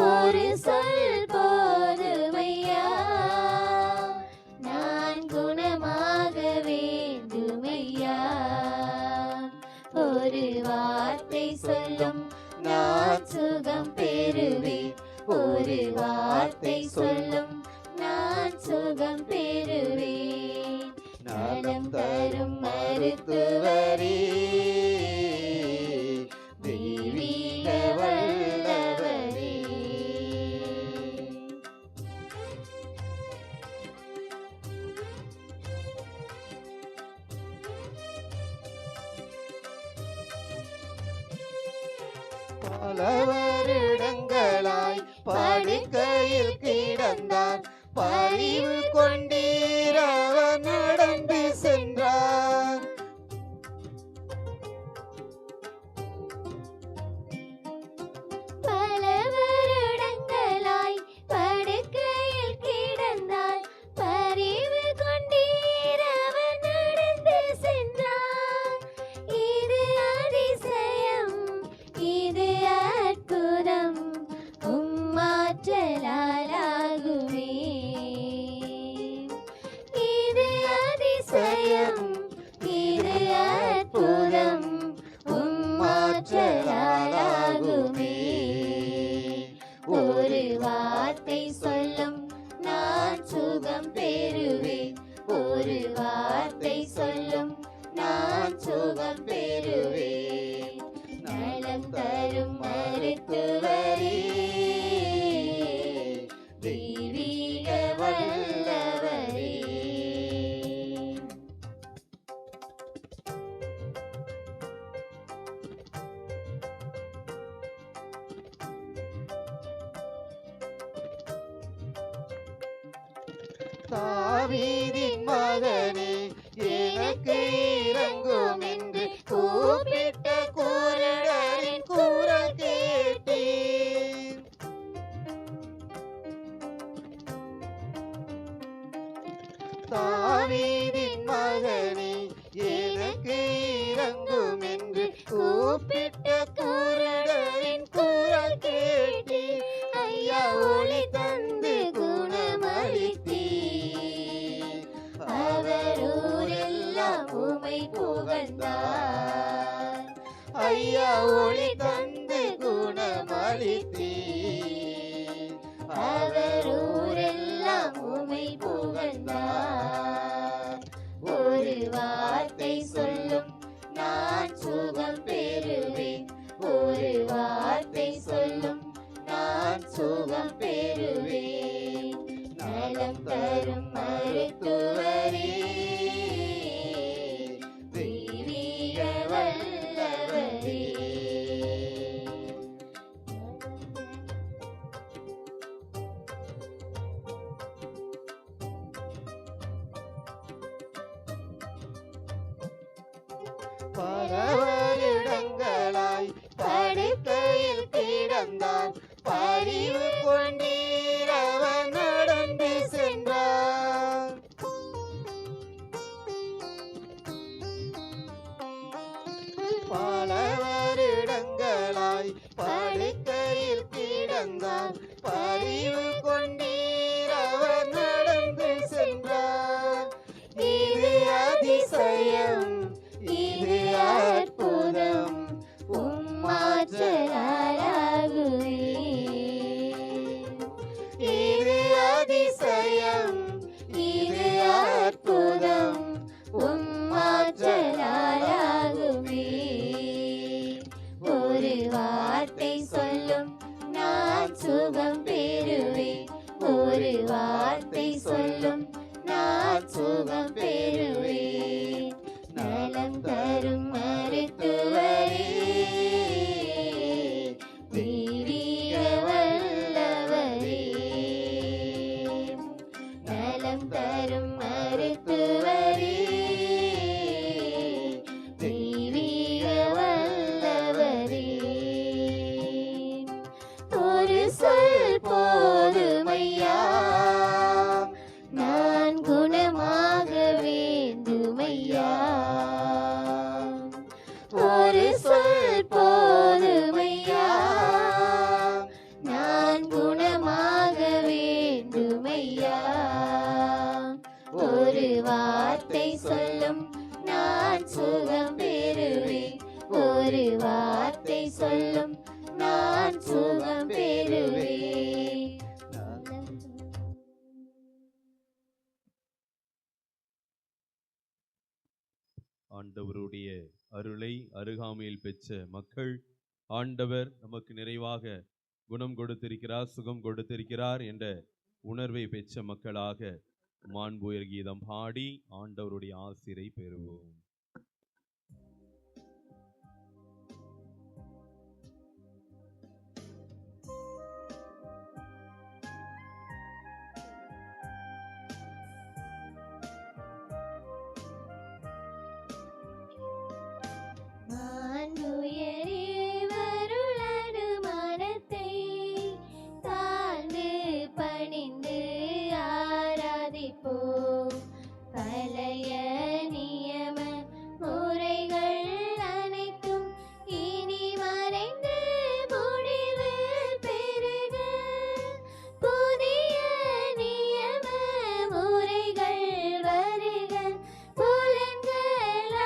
ஒரு சொல் போதுமையா, நான் குணமாக வேண்டுமையா. ஒரு வார்த்தை சொல்லும் நான் சுகம் பெறுவேன். ஒரு வார்த்தை சொல்லும் நான் சுகம் பெறுவேன். நலம் தரும் மருத்துவரே, தெய்வீக வல்லவரே. பல வருடங்களாய் படுக்கையில் கிடந்தார். பரிவு கொண்டீர் அவர் நடந்து சென்றார். பல வருடங்களாய் படுக்கையில் கிடந்தார். பரிவு கொண்டீர் அவர் நடந்து சென்றார். இது அதிசயம், இது அற்புதம், உம்மாற்றலாலாகுமே. இது அதிசயம், இது அற்புதம், உம்மாற்றலாலாகுமே. ஒரு வார்த்தை சொல்லும் நான் சுகம் பெறுவேன். ஒரு வார்த்தை சொல்லும் நான் சுகம் பெறுவேன். நலம் தரும் மருத்துவரே, தெய்வீக வல்லவரே. தாவீதின் மகனே எனக்கு இறங்கும் என்று கூப்பிட்ட குருடரின் குரல் கேட்டேன். தாவீதின் மகனே எனக்கு இறங்கும் என்று கூப்பிட்ட குருடரின் குரல் கேட்டேன். ஐயா ஒளி தந்து குணமளித்தீர், அவர் ஊரெல்லாம் உமை புகழ்ந்தார். ஐயா ஒளி தந்து குணமளித்தீர், அவர் ஊரெல்லாம் உமை புகழ்ந்தார். ஒரு வார்த்தை சொல்லும் நான் சுகம் பெறுவேன், ஒரு வார்த்தை சொல்லும் நான் சுகம் பெறுவேன். நலம் தரும் மருத்துவரே, தெய்வீக வல்லவரே. பல வருடங்களாய் படுக்கையில் கிடந்தார், பரிவு கொண்டீர் அவர் நடந்து சென்றார். பல வருடங்களாய் படுக்கையில் கிடந்தார், பரிவு கொண்டீர் அவர் நடந்து சென்றார். இது அதிசயம், இது அற்புதம், உம்மாற்றலாகுமே. இது அதிசயம், இது அற்புதம், உம்மாற்றலாகுமே. ஒரு வார்த்தை சொல்லும் நான் சுகம் பெறுவேன், ஒரு வார்த்தை சொல்லும் நான் சுகம் பெறுவேன். நலம் தரும் மருத்துவரே, தெய்வீக வல்லவரே. நலம் தரும் மருத்துவரே, தெய்வீக வல்லவரே. ஒரு சொல் போதுமையா, நான் குணமாக வேண்டுமையா. ஒரு சொல் போதுமையா, நான் குணமாக வேண்டுமையா. ஒரு வார்த்தை சொல்லும் நான் சுகம் பெறுவேன், ஒரு வார்த்தை சொல்லும் நான் சுகம் பெறுவேன். ஆண்டவருடைய அருளை அருகாமையில் பெற்ற மக்கள், ஆண்டவர் நமக்கு நிறைவாக குணம் கொடுத்திருக்கிறார், சுகம் கொடுத்திருக்கிறார் என்ற உணர்வை பெற்ற மக்களாக மாண்புயர் கீதம் பாடி ஆண்டவருடைய ஆசிரை பெறுவோம். பணிந்து ஆராதிப்போம். பழைய நியம முறைகள் அனைத்தும் இனி மறைந்து முடிவு பெறுக. புதிய நியம முறைகள் வருக. புலன்களாலே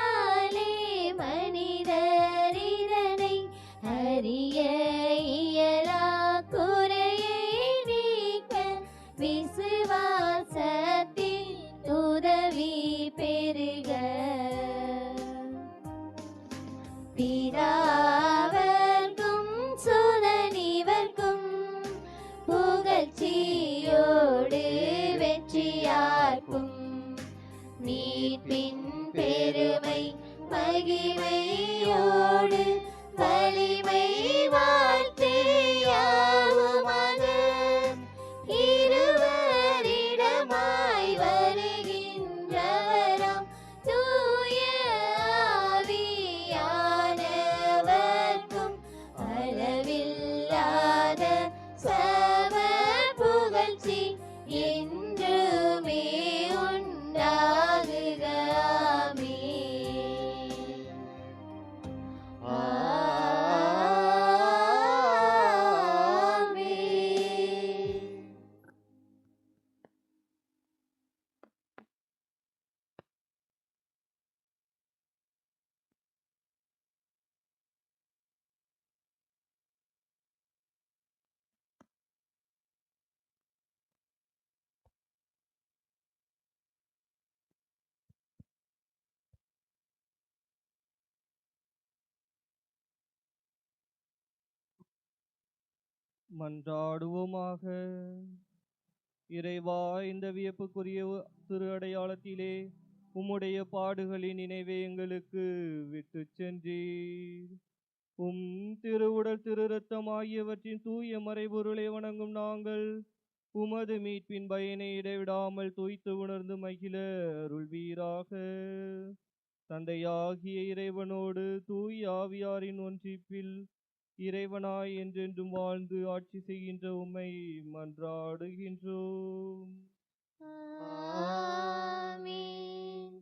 மனிதர் இதனை அறிய இயலா. குறையை நீக்க விசுவாசத்தில் உதவி பெறுக. பிதாவே யார்க்கும் மீட்பின் பெருமை மகிமையோடு வலிமை வாழ்த்து யாவுமது இருவரிடமாய் வருகின்றவராம் தூய ஆவியானவர்க்கும் அளவில்லாத சம புகழ்ச்சி என்றுமே உண்டாகுக. ஆமென். மன்றாடுவோமாக. இறைவா, இந்த வியப்புக்குரிய திரு அடையாளத்திலே உம்முடைய பாடுகளின் நினைவை எங்களுக்கு விட்டு சென்றீர். உம் திருவுடல் திரு ரத்தம் ஆகியவற்றின் தூய மறைபொருளை வணங்கும் நாங்கள் உமது மீட்பின் பயனை இடைவிடாமல் தூய்த்து உணர்ந்து மகிழ அருள்வீராக. தந்தையாகிய இறைவனோடு தூய் ஆவியாரின் ஒன்றிப்பில் இறைவனாய் என்றென்றும் வாழ்ந்து ஆட்சி செய்கின்ற உம்மை மன்றாடுகின்றோம். ஆமென்.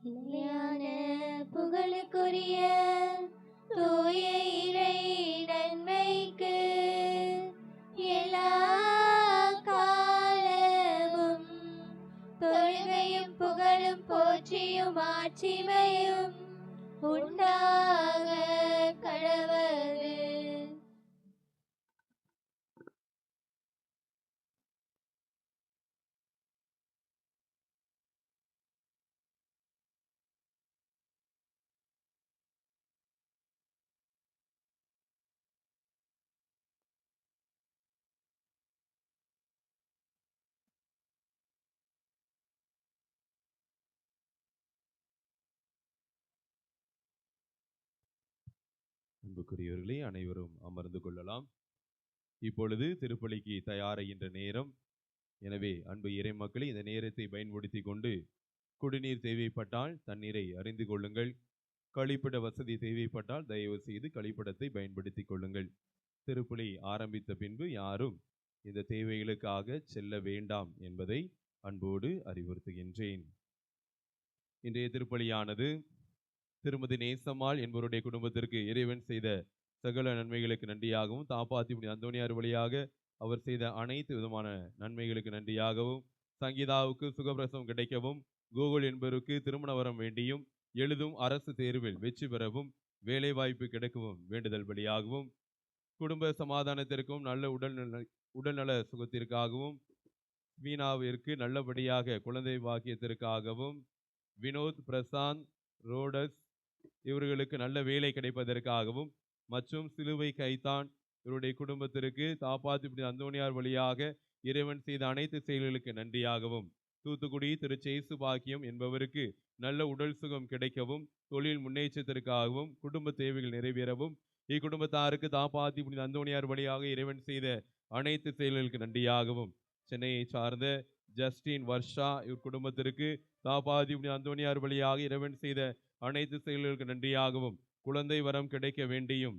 நிலையான புகழுக்குரிய தூய இறை நன்மைக்கு எல்லா காலமும் தொழுகையும் புகழும் போற்றியும் ஆட்சிமையும் உண்டாக கடவது. அன்புக்குரியவர்களே, அனைவரும் அமர்ந்து கொள்ளலாம். இப்பொழுது திருப்பலிக்கு தயாராகின்ற நேரம். எனவே அன்பு இறை மக்களை இந்த நேரத்தை பயன்படுத்தி கொண்டு குடிநீர் தேவைப்பட்டால் தண்ணீரை அறிந்து கொள்ளுங்கள். கழிப்பிட வசதி தேவைப்பட்டால் தயவு செய்து கழிப்பிடத்தை பயன்படுத்தி கொள்ளுங்கள். திருப்பலி ஆரம்பித்த பின்பு யாரும் இந்த தேவைகளுக்காக செல்ல வேண்டாம் என்பதை அன்போடு அறிவுறுத்துகின்றேன். இன்றைய திருப்பலியானது திருமதி நேசம்மாள் என்பவருடைய குடும்பத்திற்கு இறைவன் செய்த சகல நன்மைகளுக்கு நன்றியாகவும், தாப்பாத்தி புனித அந்தோணியார் வழியாக அவர் செய்த அனைத்து விதமான நன்மைகளுக்கு நன்றியாகவும், சங்கீதாவுக்கு சுகப்பிரசவம் கிடைக்கவும், கூகுள் என்பவருக்கு திருமண வரம் வேண்டியும், எழுதும் அரசு தேர்வில் வெற்றி பெறவும், வேலை வாய்ப்பு கிடைக்கவும் வேண்டுதல் பலியாகவும், குடும்ப சமாதானத்திற்கும் நல்ல உடல்நல சுகத்திற்காகவும், வீணாவிற்கு நல்லபடியாக குழந்தை பாக்கியத்திற்காகவும், வினோத், பிரசாந்த், ரோடஸ் இவர்களுக்கு நல்ல வேலை கிடைப்பதற்காகவும், மற்றும் சிலுவை கைத்தான் இவருடைய குடும்பத்திற்கு தாப்பாத்தி அந்தோணியார் வழியாக இறைவன் செய்த அனைத்து செயல்களுக்கு நன்றியாகவும், தூத்துக்குடி திரு சேசு பாக்கியம் என்பவருக்கு நல்ல உடல் சுகம் கிடைக்கவும், தொழில் முன்னேற்றத்திற்காகவும், குடும்ப தேவைகள் நிறைவேறவும், இக்குடும்பத்தாருக்கு தாப்பாத்தி புனித அந்தோணியார் வழியாக இறைவன் செய்த அனைத்து செயல்களுக்கு நன்றியாகவும், சென்னையை சார்ந்த ஜஸ்டின் வர்ஷா இவர் குடும்பத்திற்கு தாப்பாத்தி புனித அந்தோணியார் வழியாக இறைவன் செய்த அனைத்து செயல்களுக்கு நன்றியாகவும், குழந்தை வரம் கிடைக்க வேண்டியும்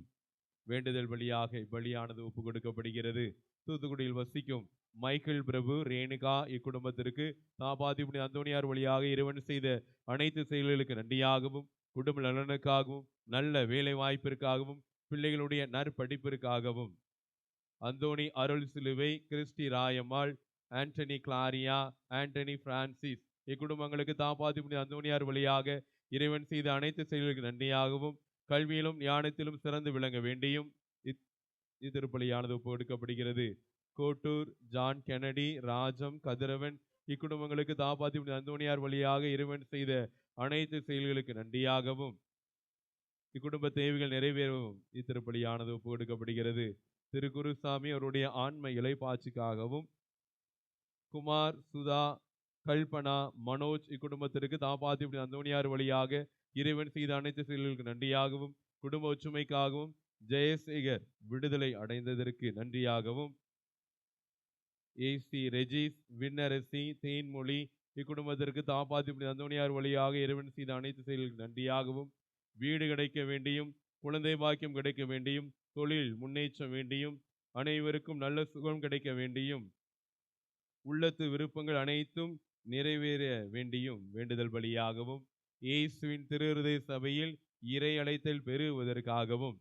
வேண்டுதல் வழியாக இப்பலியானது ஒப்பு கொடுக்கப்படுகிறது. தூத்துக்குடியில் வசிக்கும் மைக்கேல் பிரபு, ரேணுகா இக்குடும்பத்திற்கு தாப்பாத்தி புனித அந்தோணியார் வழியாக இறைவன் செய்த அனைத்து செயல்களுக்கு நன்றியாகவும், குடும்ப நலனுக்காகவும், நல்ல வேலை வாய்ப்பிற்காகவும், பிள்ளைகளுடைய நற்படிப்பிற்காகவும், அந்தோணி அருள் சிலுவை, கிறிஸ்டி ராயம்மாள், ஆண்டனி கிளாரியா, ஆண்டனி பிரான்சிஸ் இக்குடும்பங்களுக்கு தாப்பாத்தி புனித அந்தோணியார் வழியாக இறைவன் செய்த அனைத்து செயல்களுக்கு நன்றியாகவும், கல்வியிலும் ஞானத்திலும் சிறந்து விளங்க வேண்டியும் இத்திருப்பலியானது ஒப்பு கொடுக்கப்படுகிறது. கோட்டூர் ஜான் கெனடி, ராஜம், கதிரவன் இக்குடும்பங்களுக்கு தாப்பாத்தி புனித அந்தோணியார் வழியாக இறைவன் செய்த அனைத்து செயல்களுக்கு நன்றியாகவும், இக்குடும்ப தேவைகள் நிறைவேறவும் இத்திருப்பலியானது ஒப்பு கொடுக்கப்படுகிறது. திரு குருசாமி அவருடைய ஆன்ம இலைப்பாட்சிக்காகவும், குமார், சுதா, கல்பனா, மனோஜ் இக்குடும்பத்திற்கு தாப்பாத்தி புனித அந்தோணியார் வழியாக இறைவன் செய்த அனைத்து செயல்களுக்கு நன்றியாகவும், குடும்ப ஒற்றுமைக்காகவும், ஜெயசேகர் விடுதலை அடைந்ததற்கு நன்றியாகவும், ஏசி ரெஜிஸ், விண்ணரசி, தேன்மொழி இக்குடும்பத்திற்கு தாப்பாத்தி புனித அந்தோணியார் வழியாக இறைவன் செய்த அனைத்து செயல்களுக்கு நன்றியாகவும், வீடு கிடைக்க வேண்டியும், குழந்தை பாக்கியம் கிடைக்க வேண்டியும், தொழில் முன்னேற்றம் வேண்டியும், அனைவருக்கும் நல்ல சுகம் கிடைக்க வேண்டியும், உள்ளத்து விருப்பங்கள் அனைத்தும் நிறைவேற வேண்டியும் வேண்டுதல் பலியாகவும், இயேசுவின் திருஹிருதய சபையில் இறை அழைத்தல் பெறுவதற்காகவும்,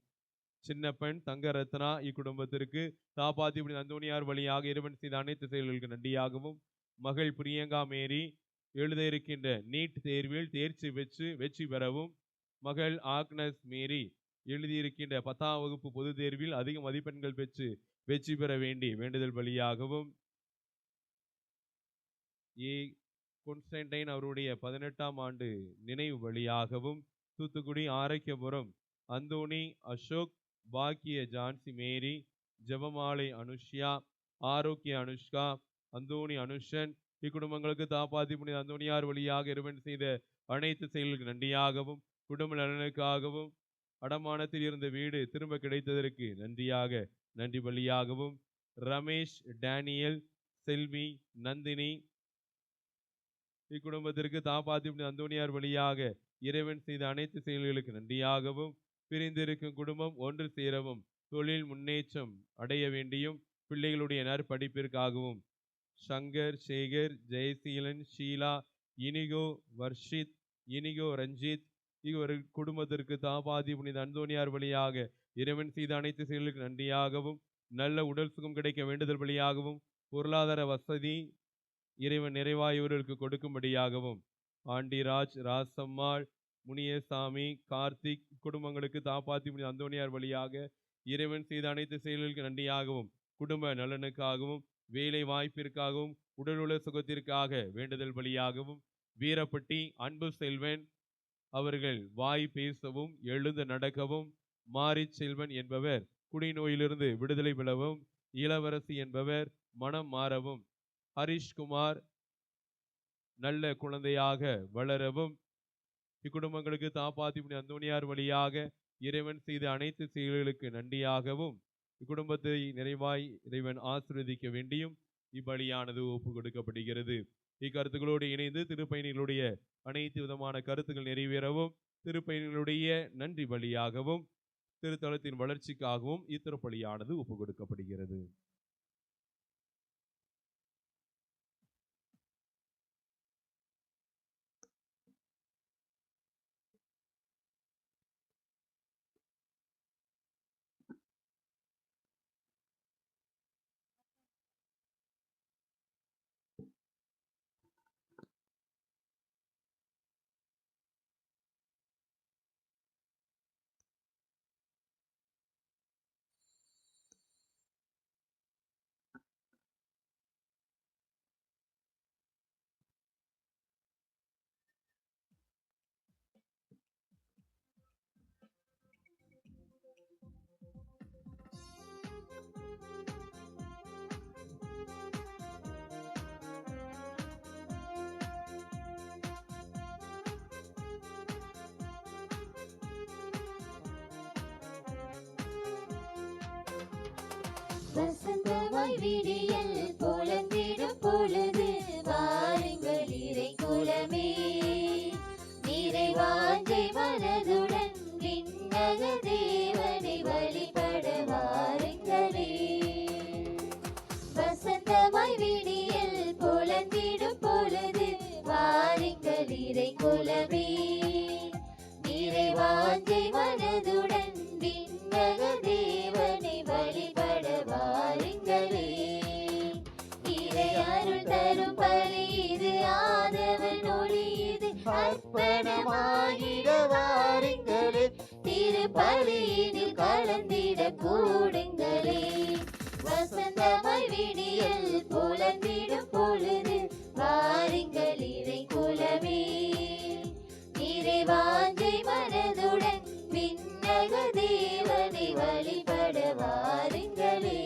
சின்னப்பன், தங்கரத்னா இக்குடும்பத்திற்கு தாப்பாத்தி புனித அந்தோணியார் வழியாக இறைவன் செய்த அனைத்து செயல்களுக்கு நன்றியாகவும், மகள் பிரியங்கா மேரி எழுத இருக்கின்ற நீட் தேர்வில் தேர்ச்சி பெற்று வெற்றி பெறவும், மகள் ஆக்னஸ் மேரி எழுதியிருக்கின்ற 10ஆம் வகுப்பு பொது தேர்வில் அதிக மதிப்பெண்கள் பெற்று வெற்றி பெற வேண்டி வேண்டுதல் பலியாகவும், கொன்ஸ்டன்டைன் அவருடைய 18ஆம் ஆண்டு நினைவு பலியாகவும், தூத்துக்குடி ஆரோக்கியபுரம் அந்தோணி அசோக், பாக்கிய ஜான்சி மேரி, ஜெபமாலை அனுஷ்யா, ஆரோக்கிய அனுஷ்கா, அந்தோணி அனுஷன் இக்குடும்பங்களுக்கு தாப்பாத்தி புனித அந்தோணியார் வழியாக இறைவன் செய்த அனைத்து செயல்களுக்கு நன்றியாகவும், குடும்ப நலனுக்காகவும், அடமானத்தில் இருந்த வீடு திரும்ப கிடைத்ததற்கு நன்றியாக நன்றி பலியாகவும், ரமேஷ், டேனியல், செல்வி, நந்தினி இக்குடும்பத்திற்கு தாப்பாத்தி புனித அந்தோணியார் வழியாக இறைவன் செய்த அனைத்து செயல்களுக்கு நன்றியாகவும், பிரிந்திருக்கும் குடும்பம் ஒன்று சேரவும், தொழில் முன்னேற்றம் அடைய வேண்டியும், பிள்ளைகளுடைய நற்படிப்பிற்காகவும், சங்கர், சேகர், ஜெயசீலன், ஷீலா, இனிகோ, வர்ஷித், இனிகோ, ரஞ்சித் இவர் குடும்பத்திற்கு தாப்பாத்தி புனித அந்தோணியார் வழியாக இறைவன் செய்த அனைத்து செயல்களுக்கு நன்றியாகவும், நல்ல உடல் சுகம் கிடைக்க வேண்டுதல் வழியாகவும், பொருளாதார வசதி இறைவன் நிறைவாய் இவர்களுக்கு கொடுக்கும்படியாகவும், ஆண்டிராஜ், ராசம்மாள், முனியசாமி, கார்த்திக் குடும்பங்களுக்கு தாப்பாத்தி புனித அந்தோணியார் வழியாக இறைவன் செய்த அனைத்து செயல்களுக்கு நன்றியாகவும், குடும்ப நலனுக்காகவும், வேலை வாய்ப்பிற்காகவும், உடலுள்ள சுகத்திற்காக வேண்டுதல் பலியாகவும், வீரப்பட்டி அன்பு செல்வன் அவர்கள் வாய் பேசவும் எழுந்து நடக்கவும், மாரி செல்வன் என்பவர் குடிநோயிலிருந்து விடுதலை பெறவும், இளவரசி என்பவர் மனம் மாறவும், ஹரிஷ்குமார் நல்ல குழந்தையாக வளரவும், இக்குடும்பங்களுக்கு தாப்பாத்தி புனித அந்தோணியார் வழியாக இறைவன் செய்த அனைத்து செயல்களுக்கு நன்றியாகவும், இக்குடும்பத்தை நிறைவாய் இறைவன் ஆசீர்வதிக்க வேண்டியும் இப்பலியானது ஒப்பு கொடுக்கப்படுகிறது. இக்கருத்துக்களோடு இணைந்து திருப்பயணிகளுடைய அனைத்து விதமான கருத்துக்கள் நிறைவேறவும், திருப்பயணிகளுடைய நன்றி பலியாகவும், திருத்தலத்தின் வளர்ச்சிக்காகவும் இத்திருப்பலியானது ஒப்பு கொடுக்கப்படுகிறது. வசந்தமாய் விடியல் புலம்பிடும் பொழுது வாருங்கள் இறை குலமே, நிறைவாஞ்சை மனதுடன் விண்ணக தேவனை வழிபட வாருங்களே. வசந்தமாய் விடியல் புலம்பிடும் பொழுது வாருங்கள் இறை குலமே, நிறைவாஞ்சை மனதுடன் விண்ணக தேவனை வழிபட வாருங்களே. இறை அருள் தரும் பலி இது, ஆதவன் ஒளி இது, அர்ப்பணமாகிட வாருங்களே. திருப்பலியினில் கலந்திட கூடுங்களே. வசந்தமாய் விடியல் புலம்பிடும் பொழுது வாருங்கள் இறை குலமே, நிறைவாஞ்சை மனதுடன் விண்ணக தேவனை வழிபட வாருங்களே.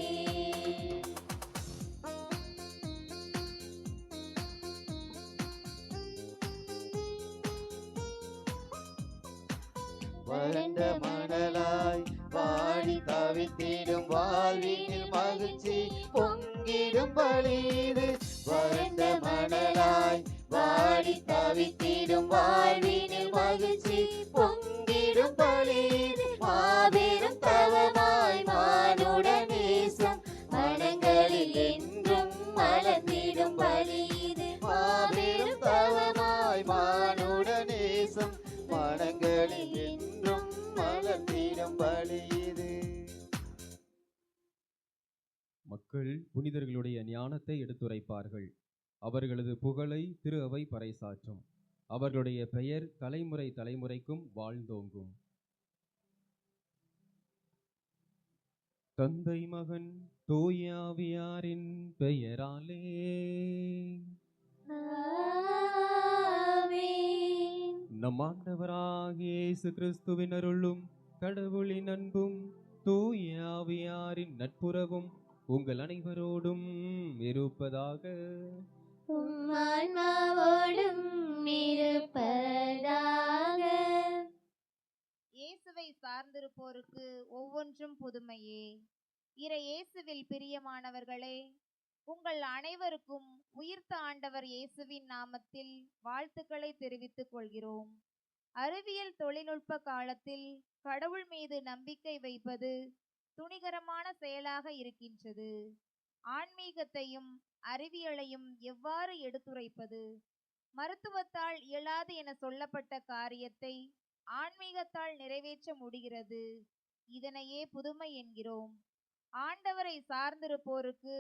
வறண்ட மணலாய் வாடி தவித்திடும் வாழ்வினில் மகிழ்ச்சி பொங்கிடும் பலிது. வறண்ட மணலாய் வாடி தவித்திடும் வாழ்வினில் மகிழ்ச்சி பொங்கிடும் பலிது. மாபெரும் தவமாய் மானுட நேசம் மனங்களில் என்றும் மலர்ந்திடும் பலிது. மாபெரும் தவமாய் மானுட நேசம் மனங்களில் என்றும் மலர்ந்திடும் பலிது. மக்கள் புனிதர்களுடைய ஞானத்தை எடுத்துரைப்பார்கள். அவர்களது புகழை திரு அவை பறைசாற்றும். அவர்களுடைய பெயர் தலைமுறை தலைமுறைக்கும் வாழ்ந்தோங்கும். தந்தை மகன் தூய ஆவியாரின் பெயராலே ஆமென். நம் ஆண்டவராகிய இயேசு கிறிஸ்துவின் அருளும் கடவுளின் அன்பும் தூய ஆவியாரின் நட்புறவும் உங்கள் அனைவரோடும் இருப்பதாக. உம் ஆன்மாவோடும் இருப்பதாக. இயேசுவை சார்ந்திருப்போருக்கு ஒவ்வொன்றும் புதுமையே. இறை இயேசுவில் பிரியமானவர்களே, உங்கள் அனைவருக்கும் உயிர்த்த ஆண்டவர் இயேசுவின் நாமத்தில் வாழ்த்துக்களை தெரிவித்துக் கொள்கிறோம். அறிவியல் தொழில்நுட்ப காலத்தில் கடவுள் மீது நம்பிக்கை வைப்பது துணிகரமான செயலாக இருக்கின்றது. ஆன்மீகத்தையும் அறிவியலையும் எவ்வாறு எடுத்துரைப்பது? மருத்துவத்தால் இயலாது என சொல்லப்பட்ட காரியத்தை ஆன்மீகத்தால் நிறைவேற்ற முடிகிறது. இதனையே புதுமை என்கிறோம். ஆண்டவரை சார்ந்திருப்போருக்கு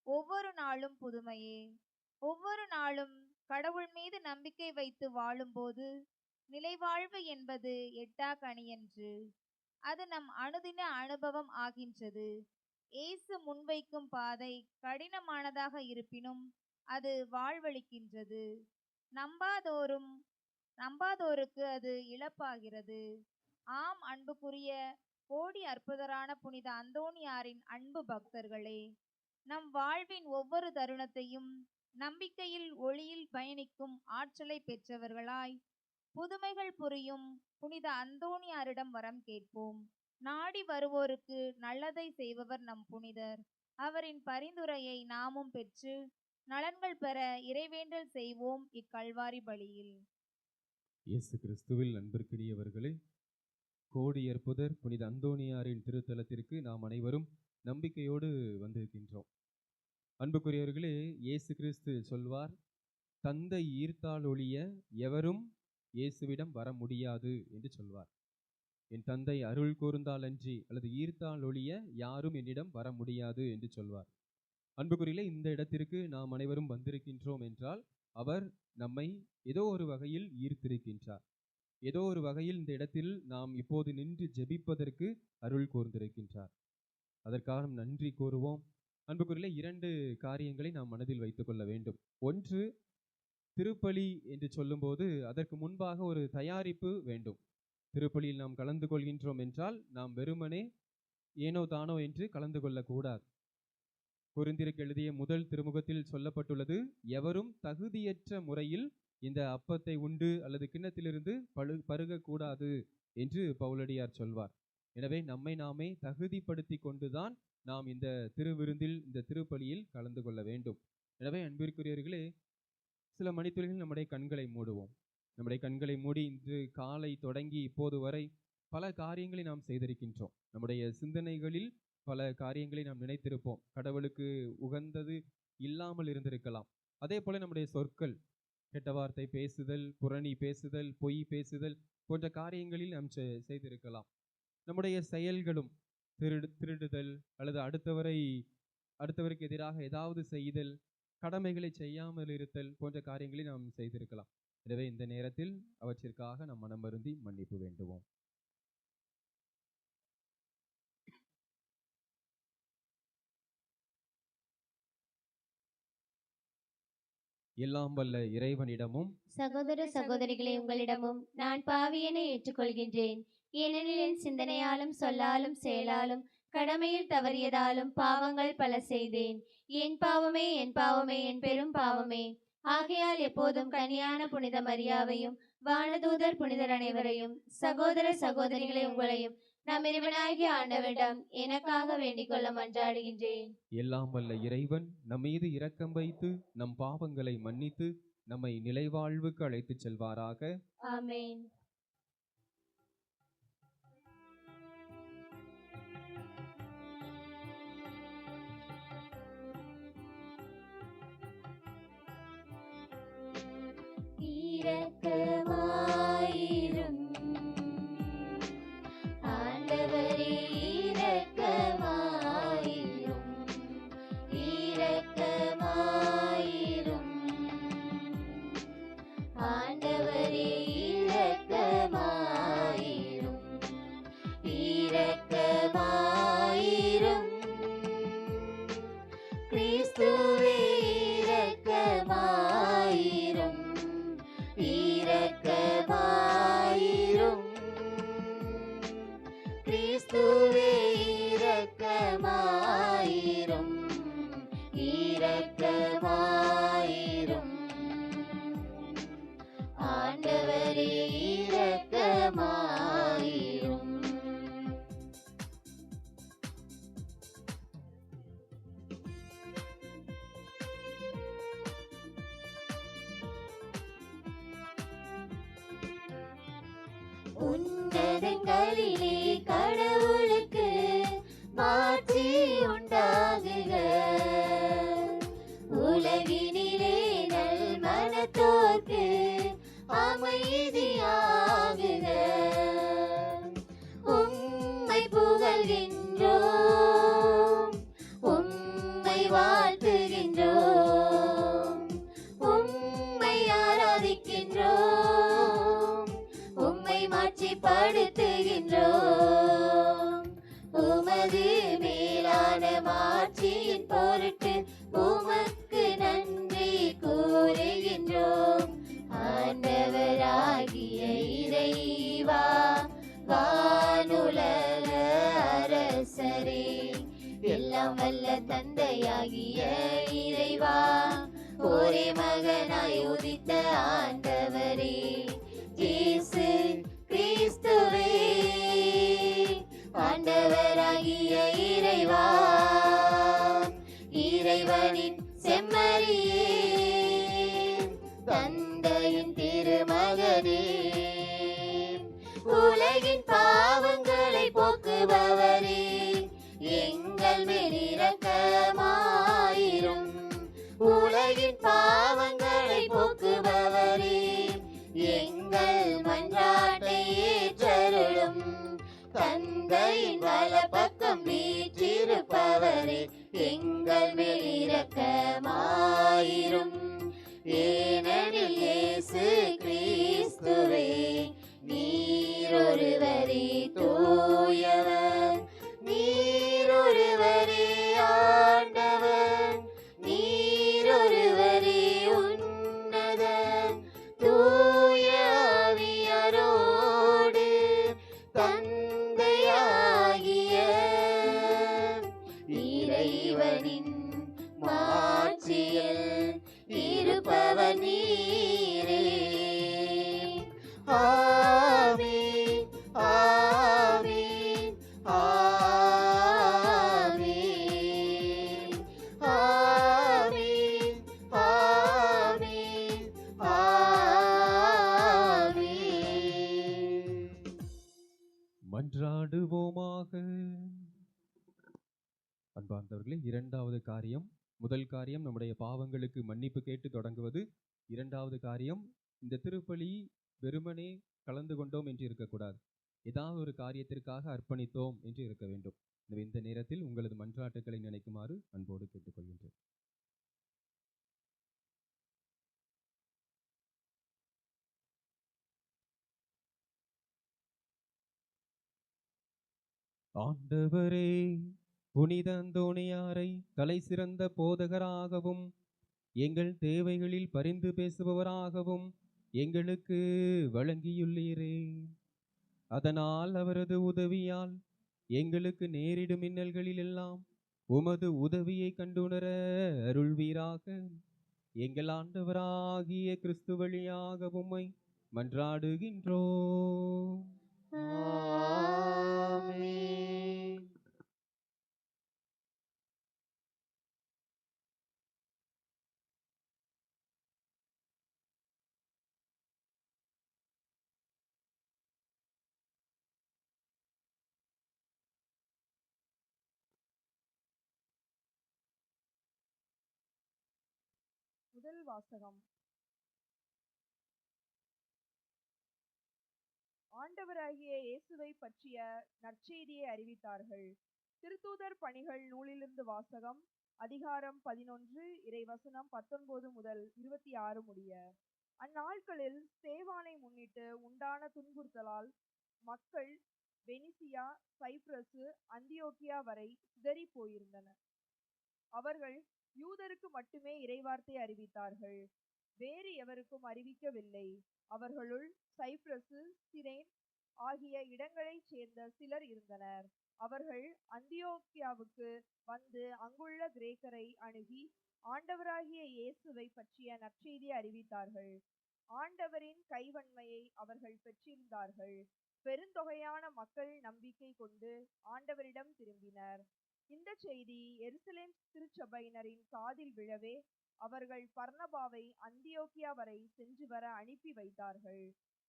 ஒவ்வொரு நாளும் புதுமையே. ஒவ்வொரு நாளும் கடவுள் மீது நம்பிக்கை வைத்து வாழும்போது நிலைவாழ்வு என்பது எட்டா கனியன்று. அது நம் அனுதின அனுபவம் ஆகின்றது. இயேசு முன்வைக்கும் பாதை கடினமானதாக இருப்பினும் அது வாழ்வளிக்கின்றது. நம்பாதோருக்கு அது இழப்பாகிறது. ஆம் அன்புக்குரிய கோடி அற்புதரான புனித அந்தோணியாரின் அன்பு பக்தர்களே, நம் வாழ்வின் ஒவ்வொரு தருணத்தையும் நம்பிக்கையில் ஒளியில் பயணிக்கும் ஆற்றலை பெற்றவர்களாய் புதுமைகள் புரியும் புனித அந்தோணியாரிடம் வரம் கேட்போம். நாடி வருவோருக்கு நல்லதை செய்பவர் நம் புனிதர். அவரின் பரிந்துரையை நாமும் பெற்று நலன்கள் பெற இறைவேண்டல் செய்வோம் இக்கல்வாரி பலியில். இயேசு கிறிஸ்துவில் அன்பிற்குரியவர்களே, கோடி அற்புதர் புனித அந்தோணியாரின் திருத்தலத்திற்கு நாம் அனைவரும் நம்பிக்கையோடு வந்திருக்கின்றோம். அன்புக்குரியவர்களே, இயேசு கிறிஸ்து சொல்வார், தந்தை ஈர்த்தால் ஒழிய எவரும் இயேசுவிடம் வர முடியாது என்று சொல்வார். என் தந்தை அருள் கூர்ந்தால் அன்றி அல்லது ஈர்த்தால் ஒழிய யாரும் என்னிடம் வர முடியாது என்று சொல்வார். அன்புக்குரியவர்களே, இந்த இடத்திற்கு நாம் அனைவரும் வந்திருக்கின்றோம் என்றால் அவர் நம்மை ஏதோ ஒரு வகையில் ஈர்த்திருக்கின்றார். ஏதோ ஒரு வகையில் இந்த இடத்தில் நாம் இப்போது நின்று ஜெபிப்பதற்கு அருள் கூர்ந்திருக்கின்றார். அதற்காக நன்றி கூறுவோம். அன்புக்குரியவர்களே, 2 காரியங்களை நாம் மனதில் வைத்துக் கொள்ள வேண்டும். ஒன்று, திருப்பலி என்று சொல்லும்போது அதற்கு முன்பாக ஒரு தயாரிப்பு வேண்டும். திருப்பலியில் நாம் கலந்து கொள்கின்றோம் என்றால் நாம் வெறுமனே ஏனோ தானோ என்று கலந்து கொள்ளக்கூடாது. கொரிந்தியருக்கு எழுதிய முதல் திருமுகத்தில் சொல்லப்பட்டுள்ளது, எவரும் தகுதியற்ற முறையில் இந்த அப்பத்தை உண்டு அல்லது கிண்ணத்திலிருந்து பருகக்கூடாது என்று பவுலடியார் சொல்வார். எனவே நம்மை நாமே தகுதிப்படுத்தி கொண்டுதான் நாம் இந்த திருவிருந்தில், இந்த திருப்பலியில் கலந்து கொள்ள வேண்டும். எனவே அன்பிற்குரியவர்களே, சில மணித்துளிகள் நம்முடைய கண்களை மூடுவோம். நம்முடைய கண்களை மூடி இன்று காலை தொடங்கி இப்போது வரை பல காரியங்களை நாம் செய்திருக்கின்றோம். நம்முடைய சிந்தனைகளில் பல காரியங்களை நாம் நினைத்திருப்போம். கடவுளுக்கு உகந்தது இல்லாமல் இருந்திருக்கலாம். அதே போல நம்முடைய சொற்கள், கெட்ட வார்த்தை பேசுதல், புரணி பேசுதல், பொய் பேசுதல் போன்ற காரியங்களில் நாம் செய்திருக்கலாம். நம்முடைய செயல்களும் திருடுதல் அல்லது அடுத்தவருக்கு எதிராக ஏதாவது செய்தல், கடமைகளை செய்யாமல் இருத்தல் போன்ற காரியங்களை நாம் செய்திருக்கலாம். எனவே இந்த நேரத்தில் அவற்றிற்காக நாம் மனம் வருந்தி மன்னிப்பு வேண்டுவோம். எல்லாம் வல்ல இறைவனிடமும் சகோதர சகோதரிகளே, உங்களிடமும் நான் பாவியனை ஏற்றுக்கொள்கின்றேன். ஏனெனில் என் சிந்தனையாலும் சொல்லாலும் செயலாலும் கடமையில் தவறியதாலும் பாவங்கள் பல செய்தேன். என் பாவமே, என் பாவமே, என் பெரும் பாவமே. ஆகையால் எப்போதும் கன்னியான புனித மரியாவையும் வானதூதர் புனிதர் அனைவரையும், சகோதர சகோதரிகளை உங்களையும் நம் இறைவனாகிய ஆண்டவரிடம் எனக்காக வேண்டிக் கொள்ள மன்றாடுகின்றேன். எல்லாம் வல்ல இறைவன் நம் மீது இரக்கம் வைத்து நம் பாவங்களை மன்னித்து நம்மை நிலைவாழ்வுக்கு அழைத்துச் செல்வாராக. ஆமென். இரக்கமாயிரும் ஆண்டவரே, இரக்கமாயிரும், இரக்கமாயிரும் ஆண்டவரே, இரக்கமாயிரும், இரக்கமாயிரும் கிறிஸ்துவே, இரக்கமாயிரும், இரக்கமாயிரும் கிறிஸ்துவே, இரக்கமாயிரும், இரக்கமாயிரும் ஆண்டவரே, இரக்கமாயிரும். உன்னதங்களிலே கடவுளுக்கு மாட்சி உண்டாகுக. உலகினிலே நல் மனத்தோர்க்கு அமைதியாகுக. உம்மை புகழ்கின்றோம், உம்மை வாழ்த்துகின்றோம், உம்மை ஆராதிக்கின்றோம், உம்மை மாட்சிப்படுத்துகின்றோம். உமது மேலான மாட்சியின் பொருட்டு உமக்கு நன்றி கூறுகின்றோம். ஆண்டவராகிய இறைவா, வானுலக அரசரே, எல்லாம் வல்ல தந்தையாகிய இறைவா, ஒரே மகனாய் உதித்த ஆண்டவரே இயேசு கிறிஸ்துவே, ஆண்டவராகிய இறைவா, இறைவனின் செம்மறியே, தந்தையின் திருமகனே, உலகின் பாவங்களை போக்குபவரே, எங்கள் மேல் இரக்கமாயிரும். உலகின் பாவங்களை போக்குபவரே, எங்கள் மன்றாட்டை ஏற்றருளும். தந்தையின் வலப்பக்கம் வீற்றிருப்பவரே, எங்கள் மேல் இரக்கமாயிரும். ஏனெனில் இயேசு கிறிஸ்துவே, நீரொருவரே தூயவர், நீரொருவரே ஆண்டவர், நீரொருவரே உன்னதர், தூய ஆவியாரோடு தந்தையாகிய இறைவனின் மாட்சி பிரியமானவர்களே, இரண்டாவது காரியம், முதல் காரியம் நம்முடைய பாவங்களுக்கு மன்னிப்பு கேட்டு தொடங்குவது. இரண்டாவது காரியம், இந்த திருப்பலி வெறுமனே கலந்து கொண்டோம் என்று இருக்கக்கூடாது, ஏதாவது ஒரு காரியத்திற்காக அர்ப்பணித்தோம் என்று இருக்க வேண்டும். எனவே இந்த நேரத்தில் உங்களது மன்றாட்டுக்களை நினைக்குமாறு அன்போடு கேட்டுக்கொள்கின்றேன். ஆண்டவரே, புனித அந்தோணியாரை தலை சிறந்த போதகராகவும் எங்கள் தேவைகளில் பரிந்து பேசுபவராகவும் எங்களுக்கு வழங்கியுள்ளீரே. அதனால் அவரது உதவியால் எங்களுக்கு நேரிடும் இன்னல்களில் எல்லாம் உமது உதவியை கண்டுணர அருள்வீராக. எங்கள் ஆண்டவராகிய கிறிஸ்து வழியாக உம்மை மன்றாடுகின்றோம். ஆமென். முதல் வாசகம். ஆண்டவராகிய இயேசுவை பற்றிய நற்செய்தியை அறிவித்தார்கள். திருத்தூதர் பணிகள் நூலிலிருந்து வாசகம். அதிகாரம் 11, இறைவசனம் 19 முதல் 26 முடிய. அந்நாட்களில் ஸ்தேவானை முன்னிட்டு உண்டான துன்புறுத்தலால் மக்கள் பெனிசியா, சைப்ரசு, அந்தியோக்கியா வரை சிதறி போயிருந்தனர். அவர்கள் யூதருக்கு மட்டுமே இறைவார்த்தை அறிவித்தார்கள், வேறு எவருக்கும் அறிவிக்கவில்லை. அவர்களுள் சைப்ரசு, சிரேன் ஆகிய இடங்களைச் சேர்ந்த சிலர் இருந்தனர். அவர்கள் அந்தியோக்கியாவுக்கு வந்து அங்குள்ள கிரேக்கரை அணுகி ஆண்டவராகிய இயேசுவை பற்றிய நற்செய்தியை அறிவித்தார்கள். ஆண்டவரின் கைவன்மையை அவர்கள் பெற்றிருந்தார்கள். பெருந்தொகையான மக்கள் நம்பிக்கை கொண்டு ஆண்டவரிடம் திரும்பினர். இந்த செய்தி எருசலேம் திருச்சபையினரின் காதில் விழவே அவர்கள் பர்னபாவை அந்தியோக்கியா வரை சென்று வர அனுப்பி வைத்தார்கள்.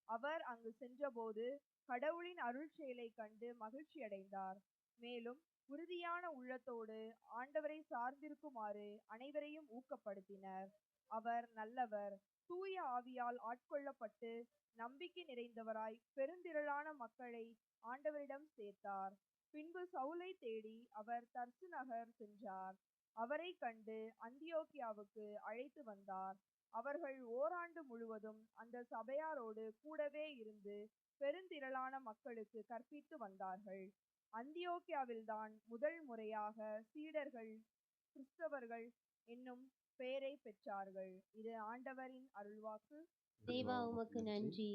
அவர் அங்கு சென்றபோது கடவுளின் அருள் செயலை கண்டு மகிழ்ச்சி அடைந்தார். மேலும் உறுதியான உள்ளத்தோடு ஆண்டவரை சார்ந்திருக்குமாறு அனைவரையும் ஊக்கப்படுத்தினர். அவர் நல்லவர், தூய ஆவியால் ஆட்கொள்ளப்பட்டு நம்பிக்கை நிறைந்தவராய் பெருந்திரளான மக்களை ஆண்டவரிடம் சேர்த்தார். பின்பு சவுலை தேடி அவர் தர்சு நகர் சென்றார். அவரை கண்டு அந்தியோக்கியாவுக்கு அழைத்து வந்தார். அவர்கள் ஓராண்டு முழுவதும் அந்த சபையாரோடு கூடவே இருந்து பெருந்திரளான மக்களுக்கு கற்பித்து வந்தார்கள். அந்தியோக்கியாவில்தான் முதல் முறையாக சீடர்கள் கிறிஸ்தவர்கள் என்னும் பெயரை பெற்றார்கள். இது ஆண்டவரின் அருள்வாக்கு. தேவா உமக்கு நன்றி.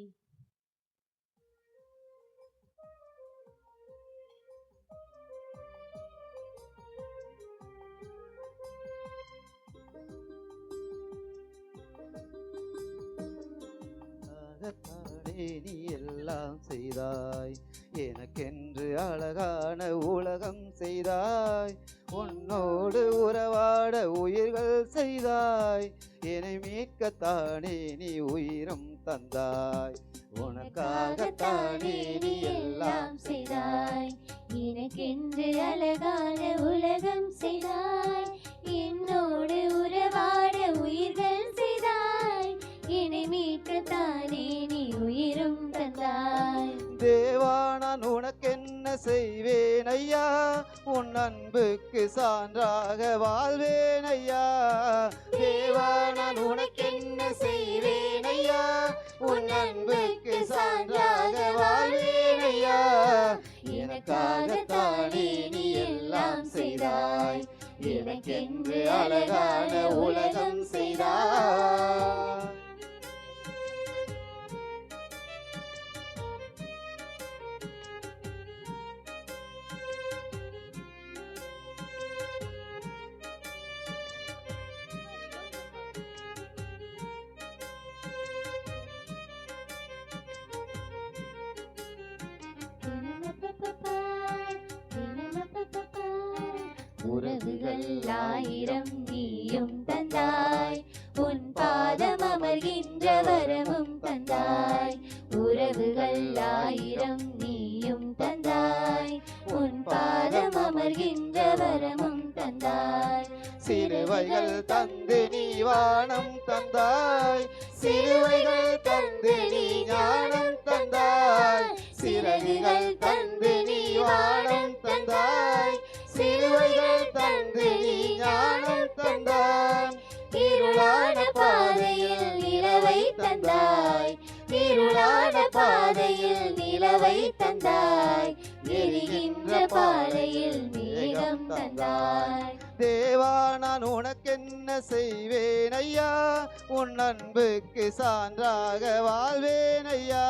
தானே நீ எல்லாம் செய்தாய், எனக்கென்று அழகான உலகம் செய்தாய். உன்னோடு உறவாட உயிர்கள் செய்தாய், என்னை மீட்கத்தானே நீ உயிரும் தந்தாய். உனக்காகத்தானே நீ எல்லாம் செய்தாய், எனக்கென்று அழகான உலகம் செய்தாய். என்னோடு உறவாட உயிர்கள் செய்தாய், என்னை மீட்கத்தானே நீ உயிரும் தந்தாய். தேவா, நான் உனக்கென்ன செய்வேன் ஐயா, உன் அன்புக்கு சான்றாக வாழ்வேன் ஐயா. தேவா, நான் உனக்கென்ன செய்வேன் ஐயா, உன் அன்புக்கு சான்றாக வாழ்வேன் ஐயா. எனக்காகத்தானே நீ எல்லாம் செய்தாய், எனக்கென்று அழகான உலகம் செய்தாய். உறவுகள் ஆயிரம் நீயும் தந்தாய், உன் பாதம் அமர்கின்ற வரமும் தந்தாய். உறவுகள் ஆயிரம் நீயும் தந்தாய், உன் பாதம் அமர்கின்ற வரமும் தந்தாய். சிலுவைகள் தந்து நீ வானம் தந்தாய், சிலுவைகள் தந்து நீ ஞானம் தந்தாய், சிறகுகள் தந்து நீ வானம் தந்தாய், சிலுவைகள் தந்து நீ ஞானம் தந்தாய். இருளான பாதையில் நிலவை தந்தாய், இருளான பாதையில் நிலவை தந்தாய், எரிகின்ற பாதையில் மேகம் தந்தாய். தேவா நான் உனக்கென்ன செய்வேன் ஐயா, உன் அன்புக்கு சான்றாக வாழ்வேன் ஐயா.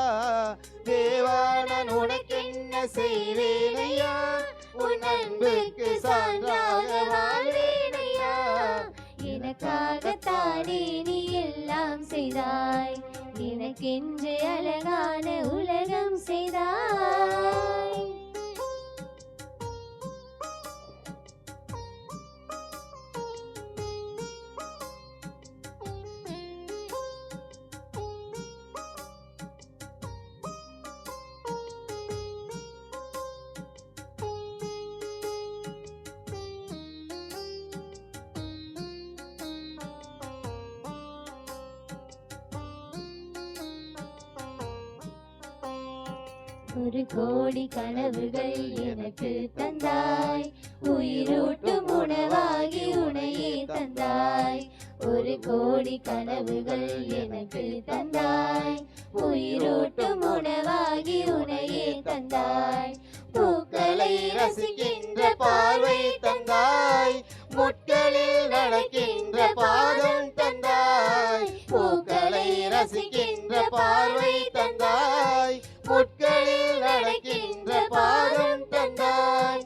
தேவா நான் உனக்கென்ன செய்வேன் ஐயா, உன் அன்புக்கு சான்றாக வாழ்வேன் ஐயா. எனக்காகத்தானே நீ எல்லாம் செய்தாய், எனக்கென்று அழகான உலகம் செய்தாய். ஒரு கோடி கனவுகள் எனக்கு தந்தாய், உயிரூட்டும் உணவாகி உனையே தந்தாய். ஒரு கோடி கனவுகள் எனக்கு தந்தாய், உயிரூட்டும் உணவாகி உனையே தந்தாய். பூக்களை ரசிக்கின்ற பார்வை தந்தாய், முட்களில் நடக்கின்ற பாதம் தந்தாய். பூக்களை ரசிக்கின்ற பார்வை தந்தாய், முட்களில் நடக்கின்ற பாதம் தந்தாய்.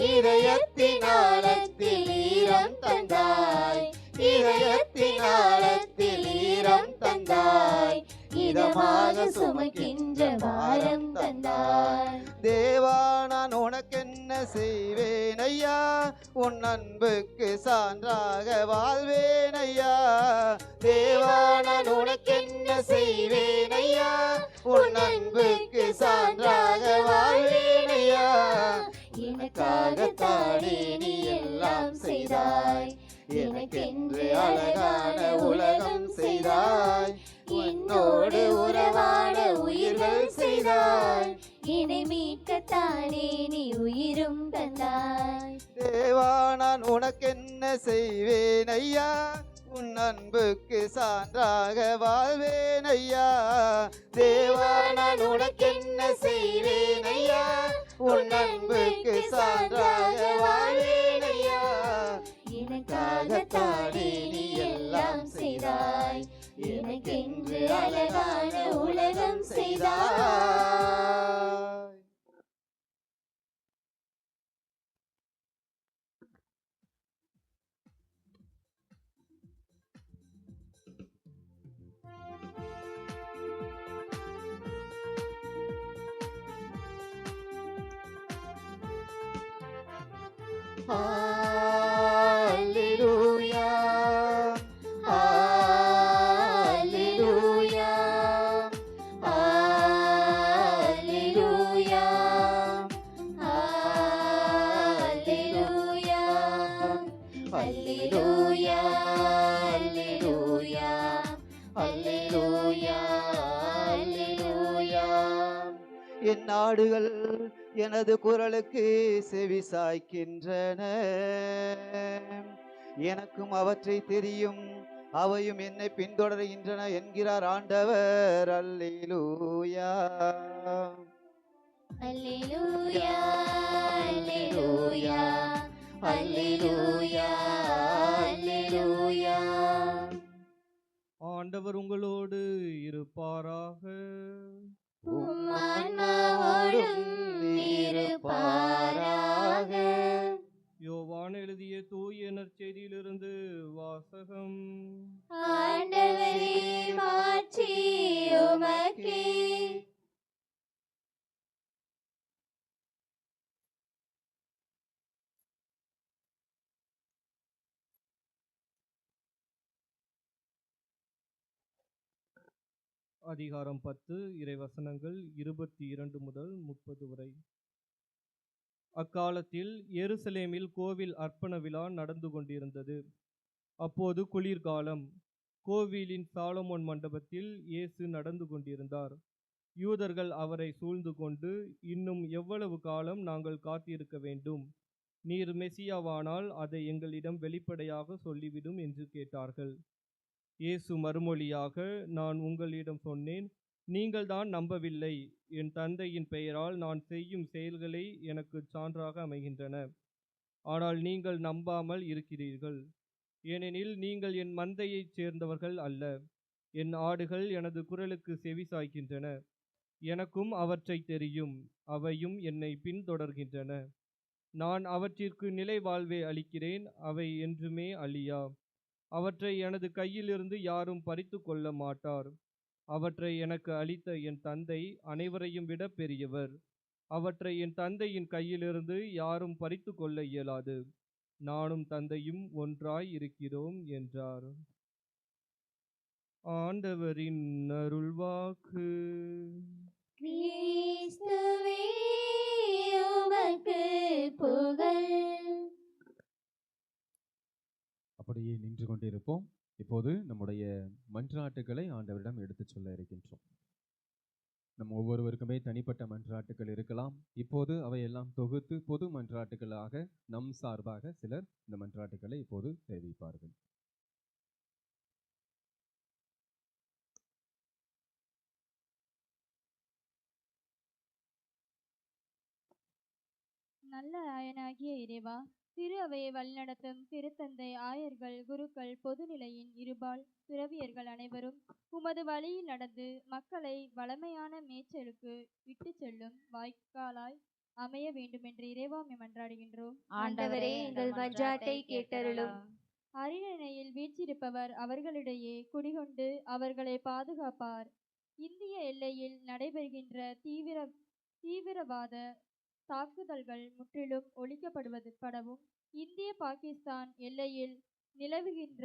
இதயத்தின் ஆழத்தில் ஈரம் தந்தாய், இதயத்தின் ஆழத்தில் ஈரம் தந்தாய். இதமாக சுமக்கின்ற பாரம் தந்தாய். தேவா நான் உனக்கென்ன செய்வேன் ஐயா, உன் அன்புக்கு சான்றாக வாழ்வேன் ஐயா. தேவா நான் உனக்கென்ன செய்வேன் ஐயா, உன் அன்புக்கு சான்றாக வாழ்வேன் ஐயா. எனக்காகத்தானே நீ எல்லாம் செய்தாய், எனக்கென்று அழகான உலகம் செய்தாய். என்னோடு உறவாட உயிர்கள் செய்தாய், என்னை மீட்கத்தானே நீ உயிரும் தந்தாய். தேவா நான் உனக்கென்ன செய்வேன் ஐயா, உன் அன்புக்கு சான்றாக வாழ்வேன் ஐயா. தேவா நான் உனக்கென்ன செய்வேன் ஐயா, உன் அன்புக்கு சான்றாக வாழ்வேன் ஐயா. எனக்காகத்தானே நீ எல்லாம் செய்தாய், எனக்கென்று அழகான உலகம் செய்தாய். Hallelujah, Hallelujah, Hallelujah, Hallelujah, Hallelujah, Hallelujah, Hallelujah. என் நாடுகள் எனது குரலுக்கு செவி சாய்க்கின்றன, எனக்கும் அவற்றை தெரியும், அவையும் என்னை பின்தொடர்கின்றன என்கிறார் ஆண்டவர். அல்லேலூயா, அல்லேலூயா, அல்லேலூயா, அல்லேலூயா, அல்லேலூயா. ஆண்டவர் உங்களோடு இருப்பாராக. உம் ஆன்மாவோடும் இருப்பாராக. யோவான் எழுதிய தூய நற்செய்தியிலிருந்து வாசகம். ஆண்டவரே மாட்சி உமக்கே. அதிகாரம் 10 இறைவசனங்கள் 22 முதல் 30 வரை. அக்காலத்தில் எருசலேமில் கோவில் அர்ப்பண விழா நடந்து கொண்டிருந்தது. அப்போது குளிர்காலம். கோவிலின் சாலமோன் மண்டபத்தில் இயேசு நடந்து கொண்டிருந்தார். யூதர்கள் அவரை சூழ்ந்து கொண்டு, இன்னும் எவ்வளவு காலம் நாங்கள் காத்திருக்க வேண்டும்? நீர் மெசியாவானால் அதை எங்களிடம் வெளிப்படையாக சொல்லிவிடும் என்று கேட்டார்கள். இயேசு மறுமொழியாக, நான் உங்களிடம் சொன்னேன், நீங்கள் தான் நம்பவில்லை. என் தந்தையின் பெயரால் நான் செய்யும் செயல்களே எனக்கு சான்றாக அமைகின்றன. ஆனால் நீங்கள் நம்பாமல் இருக்கிறீர்கள். ஏனெனில் நீங்கள் என் மந்தையைச் சேர்ந்தவர்கள் அல்ல. என் ஆடுகள் எனது குரலுக்கு செவி சாய்க்கின்றன. எனக்கும் அவற்றை தெரியும், அவையும் என்னை பின்தொடர்கின்றன. நான் அவற்றிற்கு நிலை வாழ்வை அளிக்கிறேன், அவை என்றுமே அழியா. அவற்றை எனது கையிலிருந்து யாரும் பறித்து கொள்ள மாட்டார். அவற்றை எனக்கு அளித்த என் தந்தை அனைவரையும் விட பெரியவர். அவற்றை என் தந்தையின் கையிலிருந்து யாரும் பறித்து கொள்ள இயலாது. நானும் தந்தையும் ஒன்றாய் இருக்கிறோம் என்றார். ஆண்டவரின் அருள்வாக்கு. கிறிஸ்துவே உமக்கு புகழ். அப்படியே நின்று கொண்டிருப்போம். இப்போது நம்முடைய மன்றாட்டுகளை ஆண்டவரிடம் எடுத்துச் சொல்ல இருக்கின்றோம். நம் ஒவ்வொருவருக்குமே தனிப்பட்ட மன்றாட்டுகள் இருக்கலாம். இப்போது அவையெல்லாம் தொகுத்து பொது மன்றாட்டுகளாக நம் சார்பாக சிலர் இந்த மன்றாட்டுகளை இப்போது தெரிவிப்பார்கள். நல்ல ஆயனாகிய இறைவா, திரு அவையை வழிநடத்தும் திருத்தந்தை, ஆயர்கள், குருக்கள், பொதுநிலையின் இருபால் துறவியர்கள் அனைவரும் உமது வழியில் நடந்து மக்களை வளமையான மேய்ச்சலுக்கு விட்டு செல்லும் வாய்க்காலாய் அமைய வேண்டுமென்று இறைவாமை மன்றாடுகின்றோம். ஆண்டவரே, எங்கள் மன்றாட்டை கேட்டருளும். அரியணையில் வீற்றிருப்பவர் அவர்களிடையே குடிகொண்டு அவர்களை பாதுகாப்பார். இந்திய எல்லையில் நடைபெறுகின்ற தீவிரவாத தாக்குதல்கள் முற்றிலும் ஒழிக்கப்படுவதுபடவும், இந்திய பாகிஸ்தான் எல்லையில் நிலவுகின்ற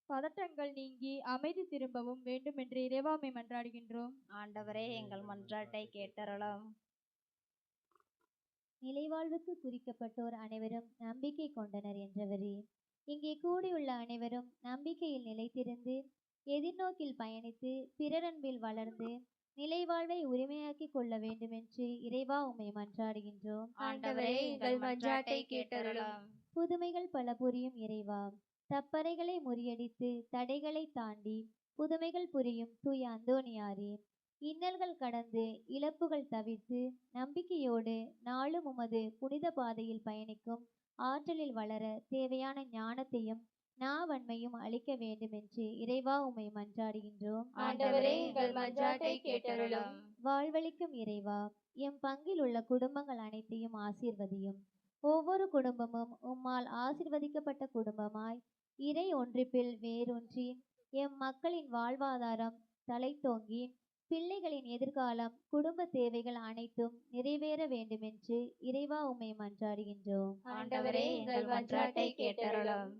பதட்டங்கள் நீங்கி அமைதி திரும்பவும் வேண்டுமென்று இறைவாமை மன்றாடுகின்றோம். ஆண்டவரே, எங்கள் மன்றாட்டை கேட்டருளும். நிலைவாழ்வுக்கு குறிக்கப்பட்டோர் அனைவரும் நம்பிக்கை கொண்டனர் என்றவரே, இங்கே கூடியுள்ள அனைவரும் நம்பிக்கையில் நிலைத்திருந்து எதிர்நோக்கில் பயணித்து பிறரன்பில் வளர்ந்து நிலைவாழ்வை உரிமையாக்கிக் கொள்ள வேண்டுமென்று இறைவா உம்மை மன்றாடுகின்றோம். ஆண்டவரே, எங்கள் மன்றாட்டை கேட்டருளும். புதுமைகள் பல புரியும் இறைவா, தப்பறைகளை முறியடித்து தடைகளை தாண்டி புதுமைகள் புரியும் தூய அந்தோணியாரே, இன்னல்கள் கடந்து இழப்புகள் தவிர்த்து நம்பிக்கையோடு நாளும் உமது புனித பாதையில் பயணிக்கும் ஆற்றலில் வளர தேவையான ஞானத்தையும் நாவன்மையும் அளிக்க வேண்டுமென்று இறைவா உம்மை மன்றாடுகின்றோம். ஆண்டவரே, எங்கள் மன்றாட்டை கேட்டருளும். வாழ்வளிக்கும் இறைவா, எம் பங்கில் உள்ள குடும்பங்கள் அனைத்தையும் ஆசீர்வதியும். ஒவ்வொரு குடும்பமும் உம்மால் ஆசீர்வதிக்கப்பட்ட குடும்பமாய் இறை ஒன்றிப்பில் வேரூன்றி எம் மக்களின் வாழ்வாதாரம் தலைத்தோங்கி பிள்ளைகளின் எதிர்காலம் குடும்ப தேவைகள் அனைத்தும் நிறைவேற வேண்டுமென்று இறைவா உம்மை மன்றாடுகின்றோம். ஆண்டவரே, எங்கள் மன்றாட்டை கேட்டருளும்.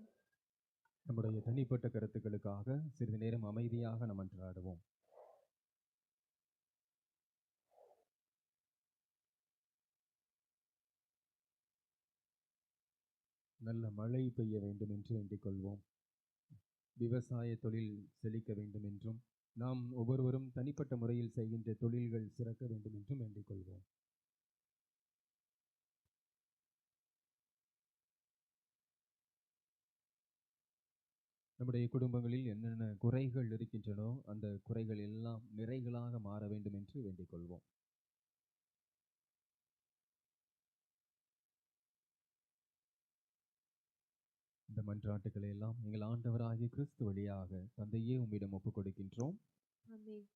நம்முடைய தனிப்பட்ட கருத்துக்களுக்காக சிறிது நேரம் அமைதியாக நாம் மன்றாடுவோம். நல்ல மழை பெய்ய வேண்டும் என்று வேண்டிக் கொள்வோம். விவசாய தொழில் செழிக்க வேண்டும் என்றும், நாம் ஒவ்வொருவரும் தனிப்பட்ட முறையில் செய்கின்ற தொழில்கள் சிறக்க வேண்டும் என்றும் வேண்டிக் கொள்வோம். நம்முடைய குடும்பங்களில் என்னென்ன குறைகள் இருக்கின்றனோ அந்த குறைகள் எல்லாம் நிறைகளாக மாற வேண்டும் என்று வேண்டிக் கொள்வோம். இந்த மன்றாட்டுக்களை எல்லாம் எங்கள் ஆண்டவராகிய கிறிஸ்து வழியாக தந்தையே உம்மிடம் ஒப்புக் கொடுக்கின்றோம். ஆமென்.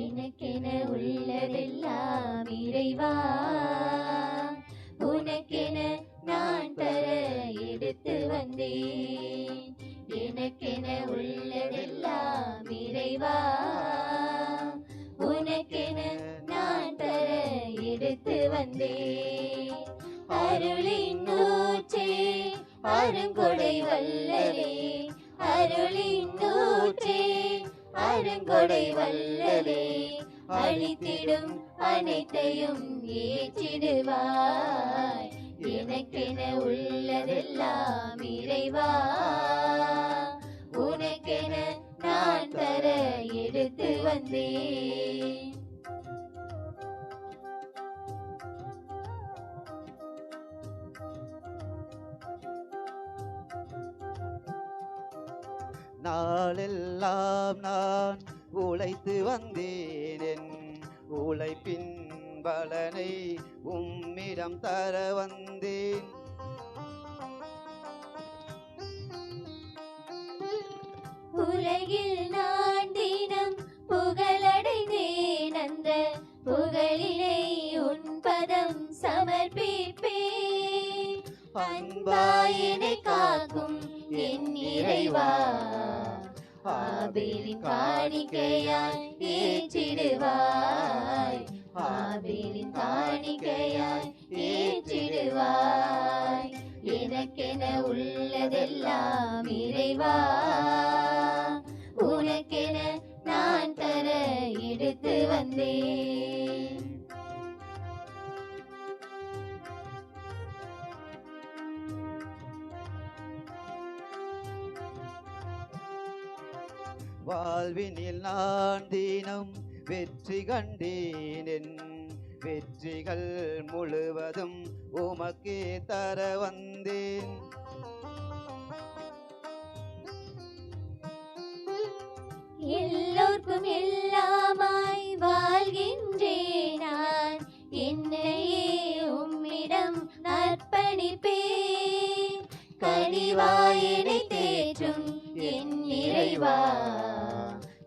எனக்கென உள்ளதெல்லாம் இறைவா, உனக்கென நான் தர எடுத்து வந்தேன். எனக்கென உள்ளதெல்லாம் இறைவா, உனக்கென நான் அருங்கொடை வள்ளலே அருளின் ஊற்றே அருங்கொடை வள்ளலே அளித்திடும் அனைத்தையும் ஏற்றிடுவாய் எனக்கென உள்ளதெல்லாம் இறைவா உனக்கென நான் தர எடுத்து வந்தேன். நாளெல்லாம் நான் உழைத்து வந்தேன் என் உழைப்பின் பலனை உம்மிடம் தர வந்தேன். உலகில் நான் தினம் புகழடைந்தேன் அந்த புகழினை உன் பதம் சமர்ப்பிப்பேன். அன்பாயினை காக்கும் என் இறைவா ஆபேலின் காணிக்கையாய் ஏற்றிடுவாய் ஆபேலின் காணிக்கையாய் ஏற்றிடுவாய் எனக்கென உள்ளதெல்லாம் இறைவா உனக்கென நான் தர எடுத்து வந்தேன். வாழ்வினில் நான் தினம் வெற்றி கண்டேன் என் வெற்றிகள் முழுவதும் உமக்கே தர வந்தேன். எல்லோர்க்கும் எல்லாமாய் வாழ்கின்றேன் நான் என்னையே உம்மிடம் அர்ப்பணிப்பேன். கனிவாயினை தேற்றும் என் இறைவா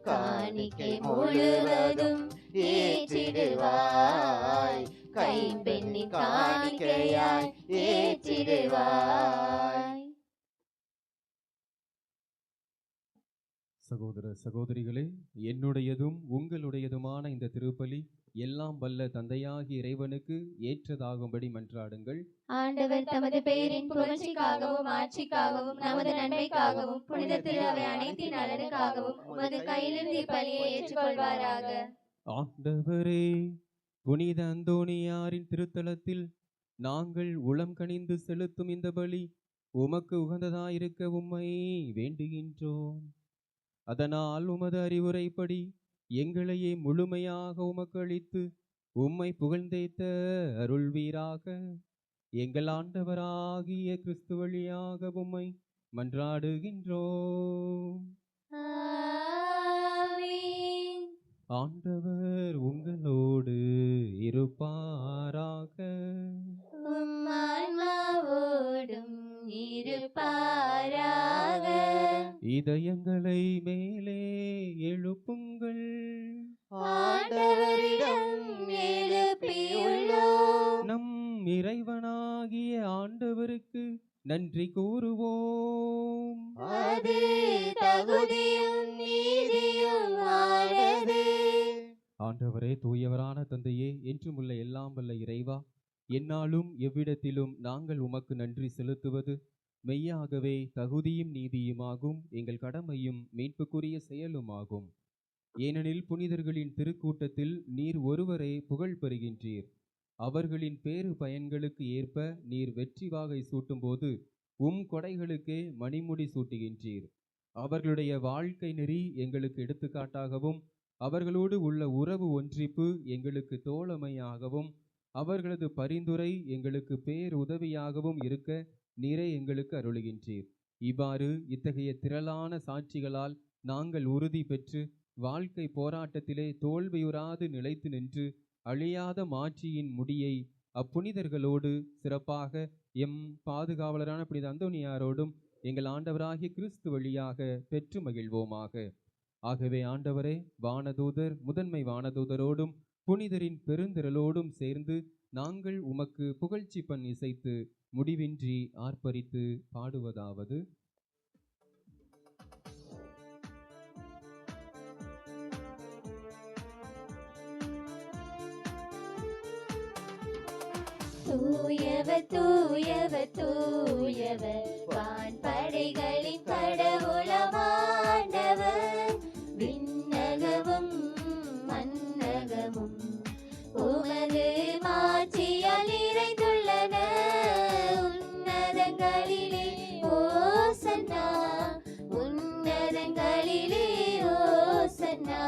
காணிக்கை முழுவதும் ஏற்றிடுவாய் கைம்பெண்ணின் காணிக்கையாய் ஏற்றிடுவாய். சகோதர சகோதரிகளே, என்னுடையதும் உங்களுடையதுமான இந்த திருப்பலி எல்லாம் வல்ல தந்தையாகிய இறைவனுக்கு ஏற்றதாகும்படி மன்றாடுங்கள். ஆண்டவர் தமது பெயரின் புகழ்ச்சிக்காகவும் ஆட்சிக்காகவும் நமது நன்மைக்காகவும் புனித திரு அவை அனைத்தின் நலனுக்காகவும் உமது கையிலிருந்து இப்பலியை ஏற்றுக்கொள்வாராக. ஆண்டவரே, புனித அந்தோணியாரின் திருத்தலத்தில் நாங்கள் உளம் கனிந்து செலுத்தும் இந்த பலி உமக்கு உகந்ததாயிருக்க உம்மை வேண்டுகின்றோம். அதனால் உமது அறிவுரைப்படி எங்களையே முழுமையாக உமக்கு அளித்து உம்மை புகழ்ந்தேத்த அருள்வீராக. எங்கள் ஆண்டவராகிய கிறிஸ்து வழியாக உம்மை மன்றாடுகின்றோம். ஆமென். ஆண்டவர் உங்களோடு இருப்பாராக. உம் ஆன்மாவோடும் இருப்பாராக. இதயங்களை மேலே எழுப்புங்கள். ஆண்டவரிடம் எழுப்பியுள்ளோம். நம் இறைவனாகிய ஆண்டவருக்கு நன்றி கூறுவோம். அது தகுதியும் நீதியுமானதே. ஆண்டவரே, தூயவரான தந்தையே, என்றுமுள்ள எல்லாம் வல்ல இறைவா, எந்நாளும் எவ்விடத்திலும் நாங்கள் உமக்கு நன்றி செலுத்துவது மெய்யாகவே தகுதியும் நீதியுமாகும், எங்கள் கடமையும் மீட்புக்குரிய செயலுமாகும். ஏனெனில் புனிதர்களின் திருக்கூட்டத்தில் நீர் ஒருவரே புகழ் பெறுகின்றீர். அவர்களின் பேறு பயன்களுக்கு ஏற்ப நீர் வெற்றி வாகை சூட்டும்போது உம் கொடைகளுக்கே மணிமுடி சூட்டுகின்றீர். அவர்களுடைய வாழ்க்கை நெறி எங்களுக்கு எடுத்துக்காட்டாகவும் அவர்களோடு உள்ள உறவு ஒன்றிப்பு எங்களுக்கு தோழமையாகவும் அவர்களது பரிந்துரை எங்களுக்கு பேருதவியாகவும் இருக்க நீரே எங்களுக்கு அருளுகின்றீர். இவ்வாறு இத்தகைய திரளான சாட்சிகளால் நாங்கள் உறுதி பெற்று வாழ்க்கை போராட்டத்திலே தோல்வியுறாது நிலைத்து நின்று அழியாத மாட்சியின் முடியை அப்புனிதர்களோடு சிறப்பாக எம் பாதுகாவலரான புனித அந்தோணியாரோடும் எங்கள் ஆண்டவராகிய கிறிஸ்து வழியாக பெற்று மகிழ்வோமாக. ஆகவே ஆண்டவரே, வானதூதர் முதன்மை வானதூதரோடும் புனிதரின் பெருந்திரளோடும் சேர்ந்து நாங்கள் உமக்கு புகழ்ச்சி பண் இசைத்து முடிவின்றி ஆர்ப்பரித்து பாடுவதாவது: தூயவர் தூயவர் தூயவர் வான்படைகளின் கடவுளமாண்டவர். விண்ணகமும் மன்னகமும் உமது மாட்சியால் நிறைந்துள்ளன. உன்னதங்களிலே ஓசன்னா, உன்னதங்களிலே ஓசன்னா,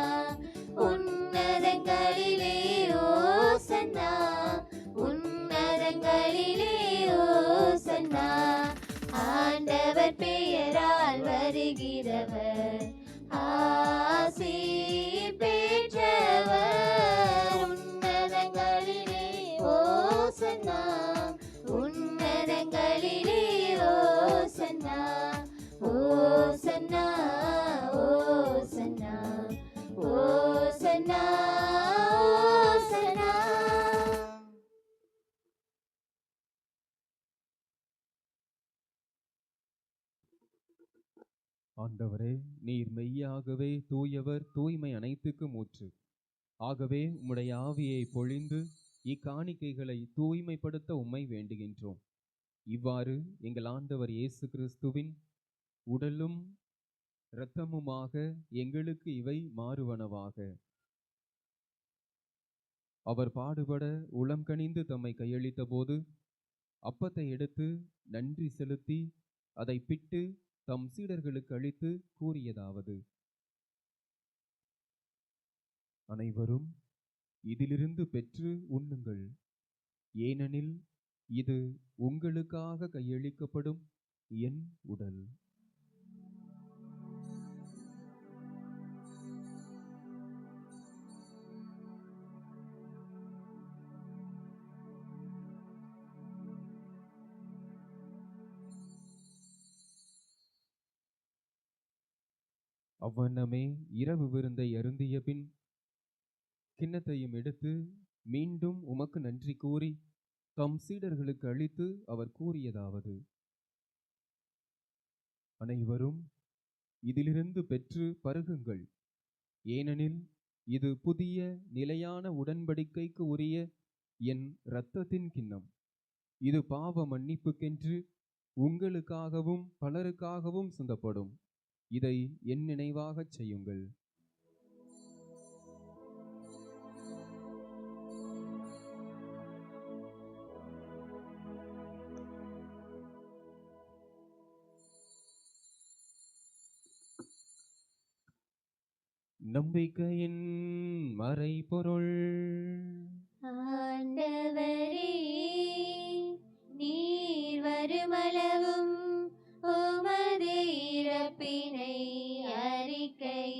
உன்னதங்களிலே ஓசன்னா, உன்னதங்களிலே ஓசன்னா. ஆண்டவர் பெயரால் வருகிறவர் ஆசி பெற்றவர். உன்னதங்களிலே ஓசன்னா, உன்னதங்களிலே ஓசன்னா, ஓசன்னா, ஓசன்னா, ஓசன்னா, ஓசன்னா. ஆண்டவரே, நீர் மெய்யாகவே தூயவர், தூய்மை அனைத்துக்கும் ஊற்று. ஆகவே உம்முடைய ஆவியை பொழிந்து இக்காணிக்கைகளை தூய்மைப்படுத்த உம்மை வேண்டுகின்றோம். இவ்வாறு எங்கள் ஆண்டவர் இயேசு கிறிஸ்துவின் உடலும் இரத்தமுமாக எங்களுக்கு இவை மாறுவனவாக. அவர் பாடுபட உளம் கனிந்து தம்மை கையளித்த போது அப்பத்தை எடுத்து நன்றி செலுத்தி அதை பிட்டு தம் சீடர்களுக்கு அளித்து கூறியதாவது: அனைவரும் இதிலிருந்து பெற்று உண்ணுங்கள், ஏனெனில் இது உங்களுக்காக கையளிக்கப்படும் என் உடல். அவ்வண்ணமே இரவு விருந்தை அருந்திய பின் கிண்ணத்தையும் எடுத்து மீண்டும் உமக்கு நன்றி கூறி தம் சீடர்களுக்கு அளித்து அவர் கூறியதாவது: அனைவரும் இதிலிருந்து பெற்று பருகுங்கள், ஏனெனில் இது புதிய நிலையான உடன்படிக்கைக்கு உரிய என் இரத்தத்தின் கிண்ணம். இது பாவ மன்னிப்புக்கென்று உங்களுக்காகவும் பலருக்காகவும் சிந்தப்படும். இதை என் நினைவாகச் செய்யுங்கள். நம்பிக்கையின் மறைபொருள். ஆண்டவரே, நீர் வருமளவும் உமது இறப்பினை அறிக்கையிடுகின்றோம்,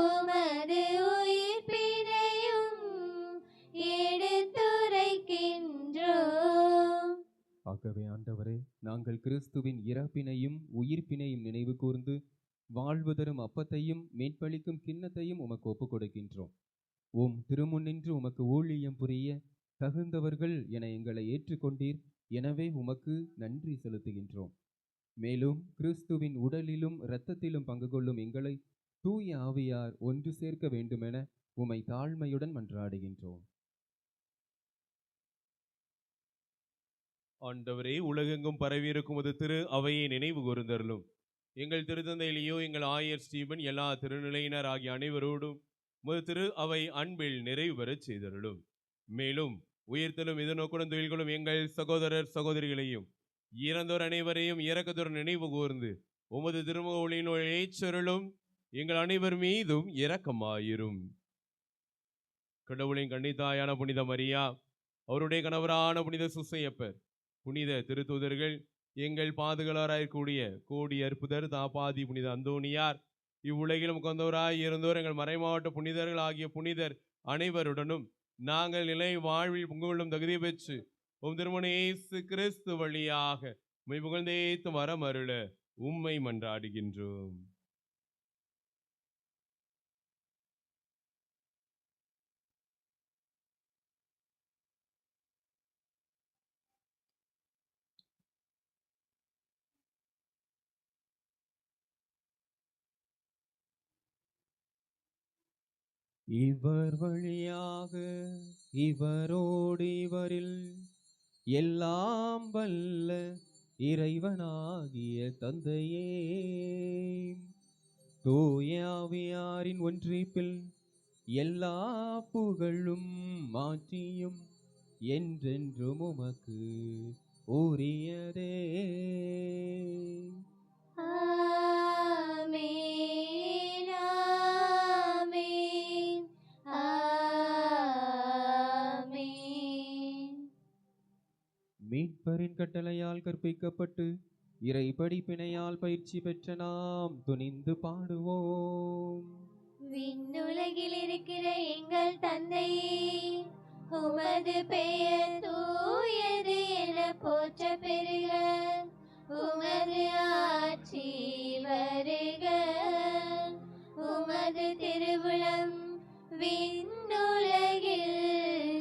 உமது உயிர்ப்பினையும் எடுத்துரைக்கின்றோம். ஆகவே ஆண்டவரே, நாங்கள் கிறிஸ்துவின் இறப்பினையும் உயிர்ப்பினையும் நினைவு கூர்ந்து வாழ்வு தரும் அப்பத்தையும் மீட்பளிக்கும் கிண்ணத்தையும் உமக்கு ஒப்புக் கொடுக்கின்றோம். திருமுன்னின்று உமக்கு ஊழியம் புரிய தகுந்தவர்கள் என எங்களை ஏற்றுக்கொண்டீர். எனவே உமக்கு நன்றி செலுத்துகின்றோம். மேலும் கிறிஸ்துவின் உடலிலும் இரத்தத்திலும் பங்கு கொள்ளும் எங்களை தூய ஆவியார் ஒன்று சேர்க்க வேண்டுமென உமை தாழ்மையுடன் மன்றாடுகின்றோம். ஆண்டவரே, உலகெங்கும் பரவியிருக்கும் ஒரு திரு அவையை நினைவு கூர்ந்தருளும். எங்கள் திருத்தந்தையிலேயோ எங்கள் ஆயர் ஸ்டீபன் எல்லா திருநிலையினர் ஆகிய அனைவரோடும் திரு அவை அன்பில் நிறைவு பெறச் செய்தருளும். மேலும் உயிர்த்தலும் இதனோக்குடன் தொழில்களும் எங்கள் சகோதரர் சகோதரிகளையும் இறந்தோர் அனைவரையும் இரக்கத்துடன் நினைவு கூர்ந்து உமது திருமுக ஒளியினுள் ஏற்றருளும். எங்கள் அனைவர் மீதும் இரக்கமாயிரும். கடவுளின் கன்னித்தாயான புனித மரியா, அவருடைய கணவரான புனித சுசையப்பர், புனித திருத்தூதர்கள், எங்கள் பாதுகாவலராயிருக்கூடிய கோடி அற்புதர் தாப்பாதி புனித அந்தோணியார், இவ்வுலகிலும் கொண்டவராய் இருந்தோர் எங்கள் மறைமாவட்ட புனிதர்கள் ஆகிய புனிதர் அனைவருடனும் நாங்கள் நிலை வாழ்வில் புகழும் தகுதி பெற்று திருமண இயேசு கிறிஸ்து வழியாக உம்மை புகழ்ந்தேத்து வரமருள உம்மை மன்றாடுகின்றோம். இவர் வழியாக இவரோடு இவரில் எல்லாம் வல்ல இறைவனாகிய தந்தையே, தூய ஆவியாரின் ஒன்றிப்பில் எல்லா புகழும் மாற்றியும் என்றென்றும் உமக்கு உரியதே. ஆமென், ஆமென், ஆமென். மீட்பரின் கட்டளையால் கற்பிக்கப்பட்டு இறை படிப்பினையால் பயிற்சி பெற்ற நாம் துணிந்து பாடுவோம். விண்ணுலகில் இருக்கிற எங்கள் தந்தையே, உமது பெயர் தூயது என போற்ற பெறுக. உமது ஆட்சி வருக. உமது திருவுளம் விண்ணுலகில்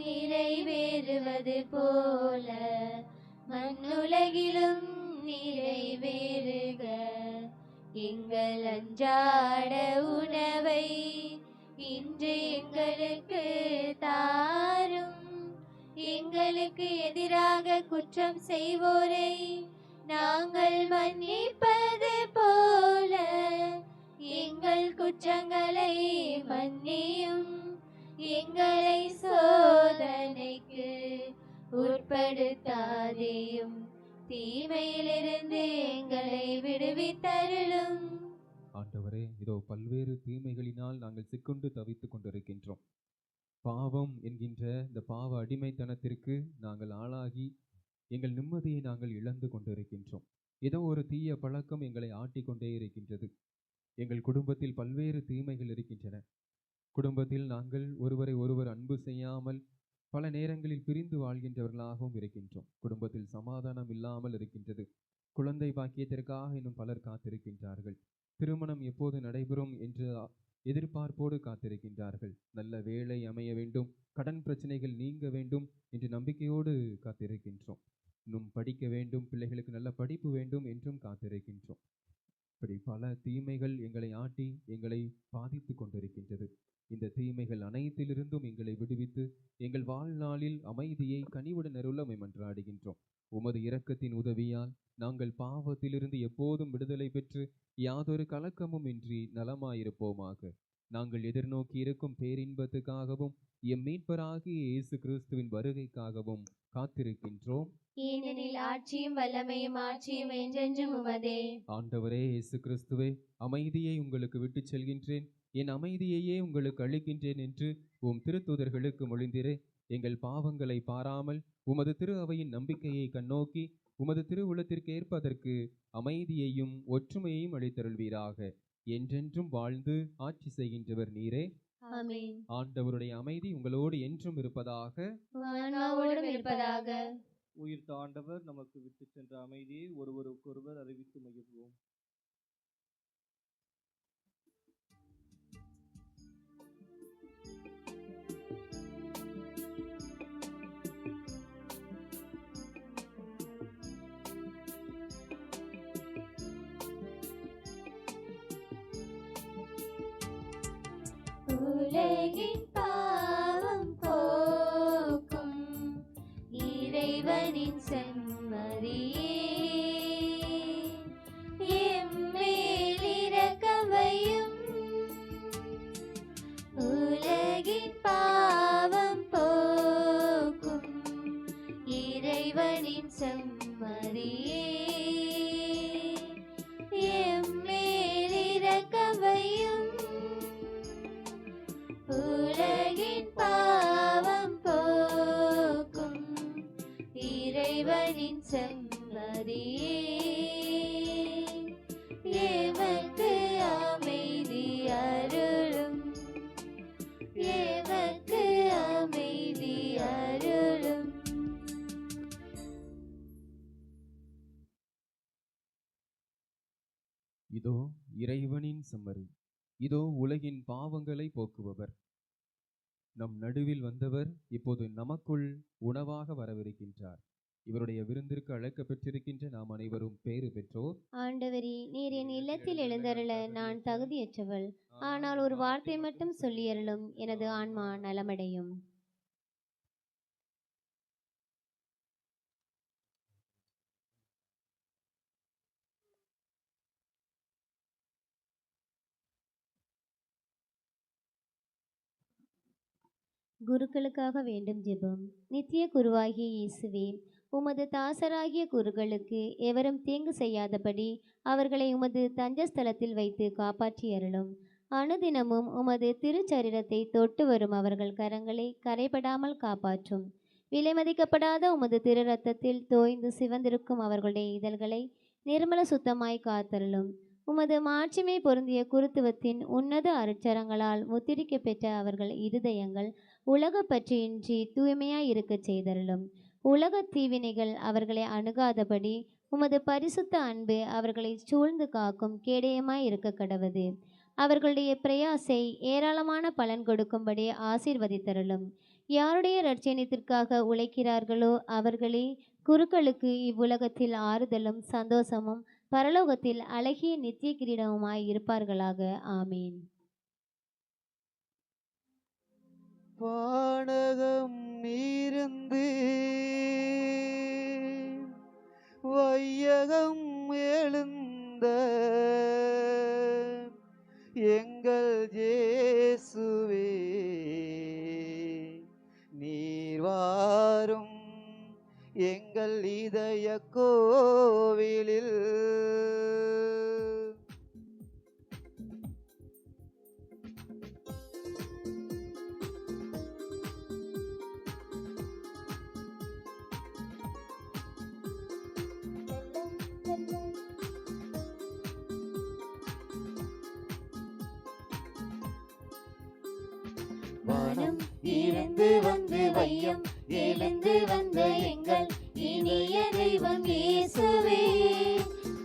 நிறைவேறுவது போல மண்ணுலகிலும் நிறைவேறுக. எங்கள் அன்றாட உணவை இன்று எங்களுக்கு தாரும். எங்களுக்கு எதிராக குற்றம் செய்வோரை நாங்கள் மன்னிப்பது போல எங்கள் குற்றங்களை மன்னியும். எங்களை சோதனைக்கு உட்படுத்தாதேயும், தீமையிலிருந்து எங்களை விடுவித்தருளும். ஆண்டவரே, இதோ பல்வேறு தீமைகளினால் நாங்கள் சிக்குண்டு தவித்துக் கொண்டிருக்கின்றோம். பாவம் என்கின்ற இந்த பாவ அடிமைத்தனத்திற்கு நாங்கள் ஆளாகி எங்கள் நிம்மதியை நாங்கள் இழந்து கொண்டிருக்கின்றோம். ஏதோ ஒரு தீய பழக்கம் எங்களை ஆட்டிக்கொண்டே இருக்கின்றது. எங்கள் குடும்பத்தில் பல்வேறு தீமைகள் இருக்கின்றன. குடும்பத்தில் நாங்கள் ஒருவரை ஒருவர் அன்பு செய்யாமல் பல நேரங்களில் பிரிந்து வாழ்கின்றவர்களாகவும் இருக்கின்றோம். குடும்பத்தில் சமாதானம் இல்லாமல் இருக்கின்றது. குழந்தை பாக்கியத்திற்காக இன்னும் பலர் காத்திருக்கின்றார்கள். திருமணம் எப்போது நடைபெறும் என்று எதிர்பார்ப்போடு காத்திருக்கின்றார்கள். நல்ல வேலை அமைய வேண்டும், கடன் பிரச்சனைகள் நீங்க வேண்டும் என்று நம்பிக்கையோடு காத்திருக்கின்றோம். இன்னும் படிக்க வேண்டும், பிள்ளைகளுக்கு நல்ல படிப்பு வேண்டும் என்றும் காத்திருக்கின்றோம். இப்படி பல தீமைகள் எங்களை ஆட்டி எங்களை பாதித்து கொண்டிருக்கின்றது. இந்த தீமைகள் அனைத்திலிருந்தும் எங்களை விடுவித்து எங்கள் வாழ்நாளில் அமைதியை கனிவுடன் அருள மன்றாடுகின்றோம். உமது இரக்கத்தின் உதவியால் நாங்கள் பாவத்திலிருந்து எப்போதும் விடுதலை பெற்று யாதொரு கலக்கமும் இன்றி நலமாயிருப்போமாக. நாங்கள் எதிர்நோக்கி இருக்கும் பேரின்பத்துக்காகவும் எம் மீட்பராகிய இயேசு கிறிஸ்துவின் வருகைக்காகவும் காத்திருக்கின்றோம். ஏனெனில் ஆட்சியும் வல்லமையும் ஆட்சியும் என்றென்றும் உமதே. ஆண்டவரே இயேசு கிறிஸ்துவே, அமைதியை உங்களுக்கு விட்டுச் செல்கின்றேன், என் அமைதியையே உங்களுக்கு அளிக்கின்றேன் என்று உம் திருத்தூதர்களுக்கு மொழிந்திரே. எங்கள் பாவங்களை பாராமல் உமது திரு அவையின் நம்பிக்கையை கண்ணோக்கி உமது திருவுளத்திற்கு ஏற்பதற்கு அமைதியையும் ஒற்றுமையையும் அளித்தருள்வீராக. என்றென்றும் வாழ்ந்து ஆட்சி செய்கின்றவர் நீரே. ஆமென். ஆண்டவருடைய அமைதி உங்களோடு என்றும் இருப்பதாக. ஆன்மாவோடும் இருப்பதாக. உயிர்த்த ஆண்டவர் நமக்கு விட்டு சென்ற அமைதியை ஒருவருக்கொருவர் அறிவித்து மகிழ்வோம். உலகின் பாவம் போக்கும் இறைவனின் செம்மறியே, எம்மேல் இரக்கமையும். உலகின் பாவம் போக்கும் இறைவனின் செம்மறியே, எம்மேல் இரக்கமையும். உலகின் பாவம் போக்கும் இறைவனின் செம்மறியே, எமக்கு அமைதி அருளும், எமக்கு அமைதி அருளும். இதோ இறைவனின் செம்மறி, இதோ உலகின் பாவங்களை போக்குபவர். நம் நடுவில் வந்தவர் இப்போது நமக்குள் உணவாக வரவிருக்கின்றார். இவருடைய விருந்திற்கு அழைக்க பெற்றிருக்கின்ற நாம் அனைவரும் பேறு பெற்றோர். ஆண்டவரே, நீர் என் இல்லத்தில் எழுந்தருள நான் தகுதியற்றவள். ஆனால் ஒரு வார்த்தை மட்டும் சொல்லியருளும், எனது ஆன்மா நலமடையும். குருக்களுக்காக வேண்டும் ஜெபம். நித்திய குருவாகிய இயேசுவே, உமது தாசராகிய குருக்களுக்கு எவரும் தீங்கு செய்யாதபடி அவர்களை உமது தஞ்சஸ்தலத்தில் வைத்து காப்பாற்றி அருளும். அனுதினமும் உமது திருச்சரீரத்தை தொட்டு வரும் அவர்கள் கரங்களை கரைபடாமல் காப்பாற்றும். விலைமதிக்கப்படாத உமது திரு ரத்தத்தில் தோய்ந்து சிவந்திருக்கும் அவர்களுடைய இதழ்களை நிர்மல சுத்தமாய் காத்தருளும். உமது மாட்சிமை பொருந்திய குருத்துவத்தின் உன்னத அருட்சரங்களால் முத்திரிக்க பெற்ற அவர்கள் இருதயங்கள் உலக பற்றியின்றி தூய்மையாய் இருக்கச் செய்தருளும். உலக தீவினைகள் அவர்களை அணுகாதபடி உமது பரிசுத்த அன்பு அவர்களை சூழ்ந்து காக்கும் கேடயமாய் இருக்க கடவது. அவர்களுடைய பிரயாசை ஏராளமான பலன் கொடுக்கும்படி ஆசீர்வதித்தருளும். யாருடைய இரட்சணியத்திற்காக உழைக்கிறார்களோ அவர்களே குருக்களுக்கு இவ்வுலகத்தில் ஆறுதலும் சந்தோஷமும் பரலோகத்தில் அழகிய நித்திய கிரீடமுமாய் இருப்பார்களாக. ஆமீன். வானகம் இருந்து வையகம் எழுந்த எங்கள் இயேசுவே, நீர் வாரும் எங்கள் இதய கோவிலில். வானம் இருந்து வந்து வையம் எழுந்து வந்த எங்கள் இனிய தெய்வம் இயேசுவே,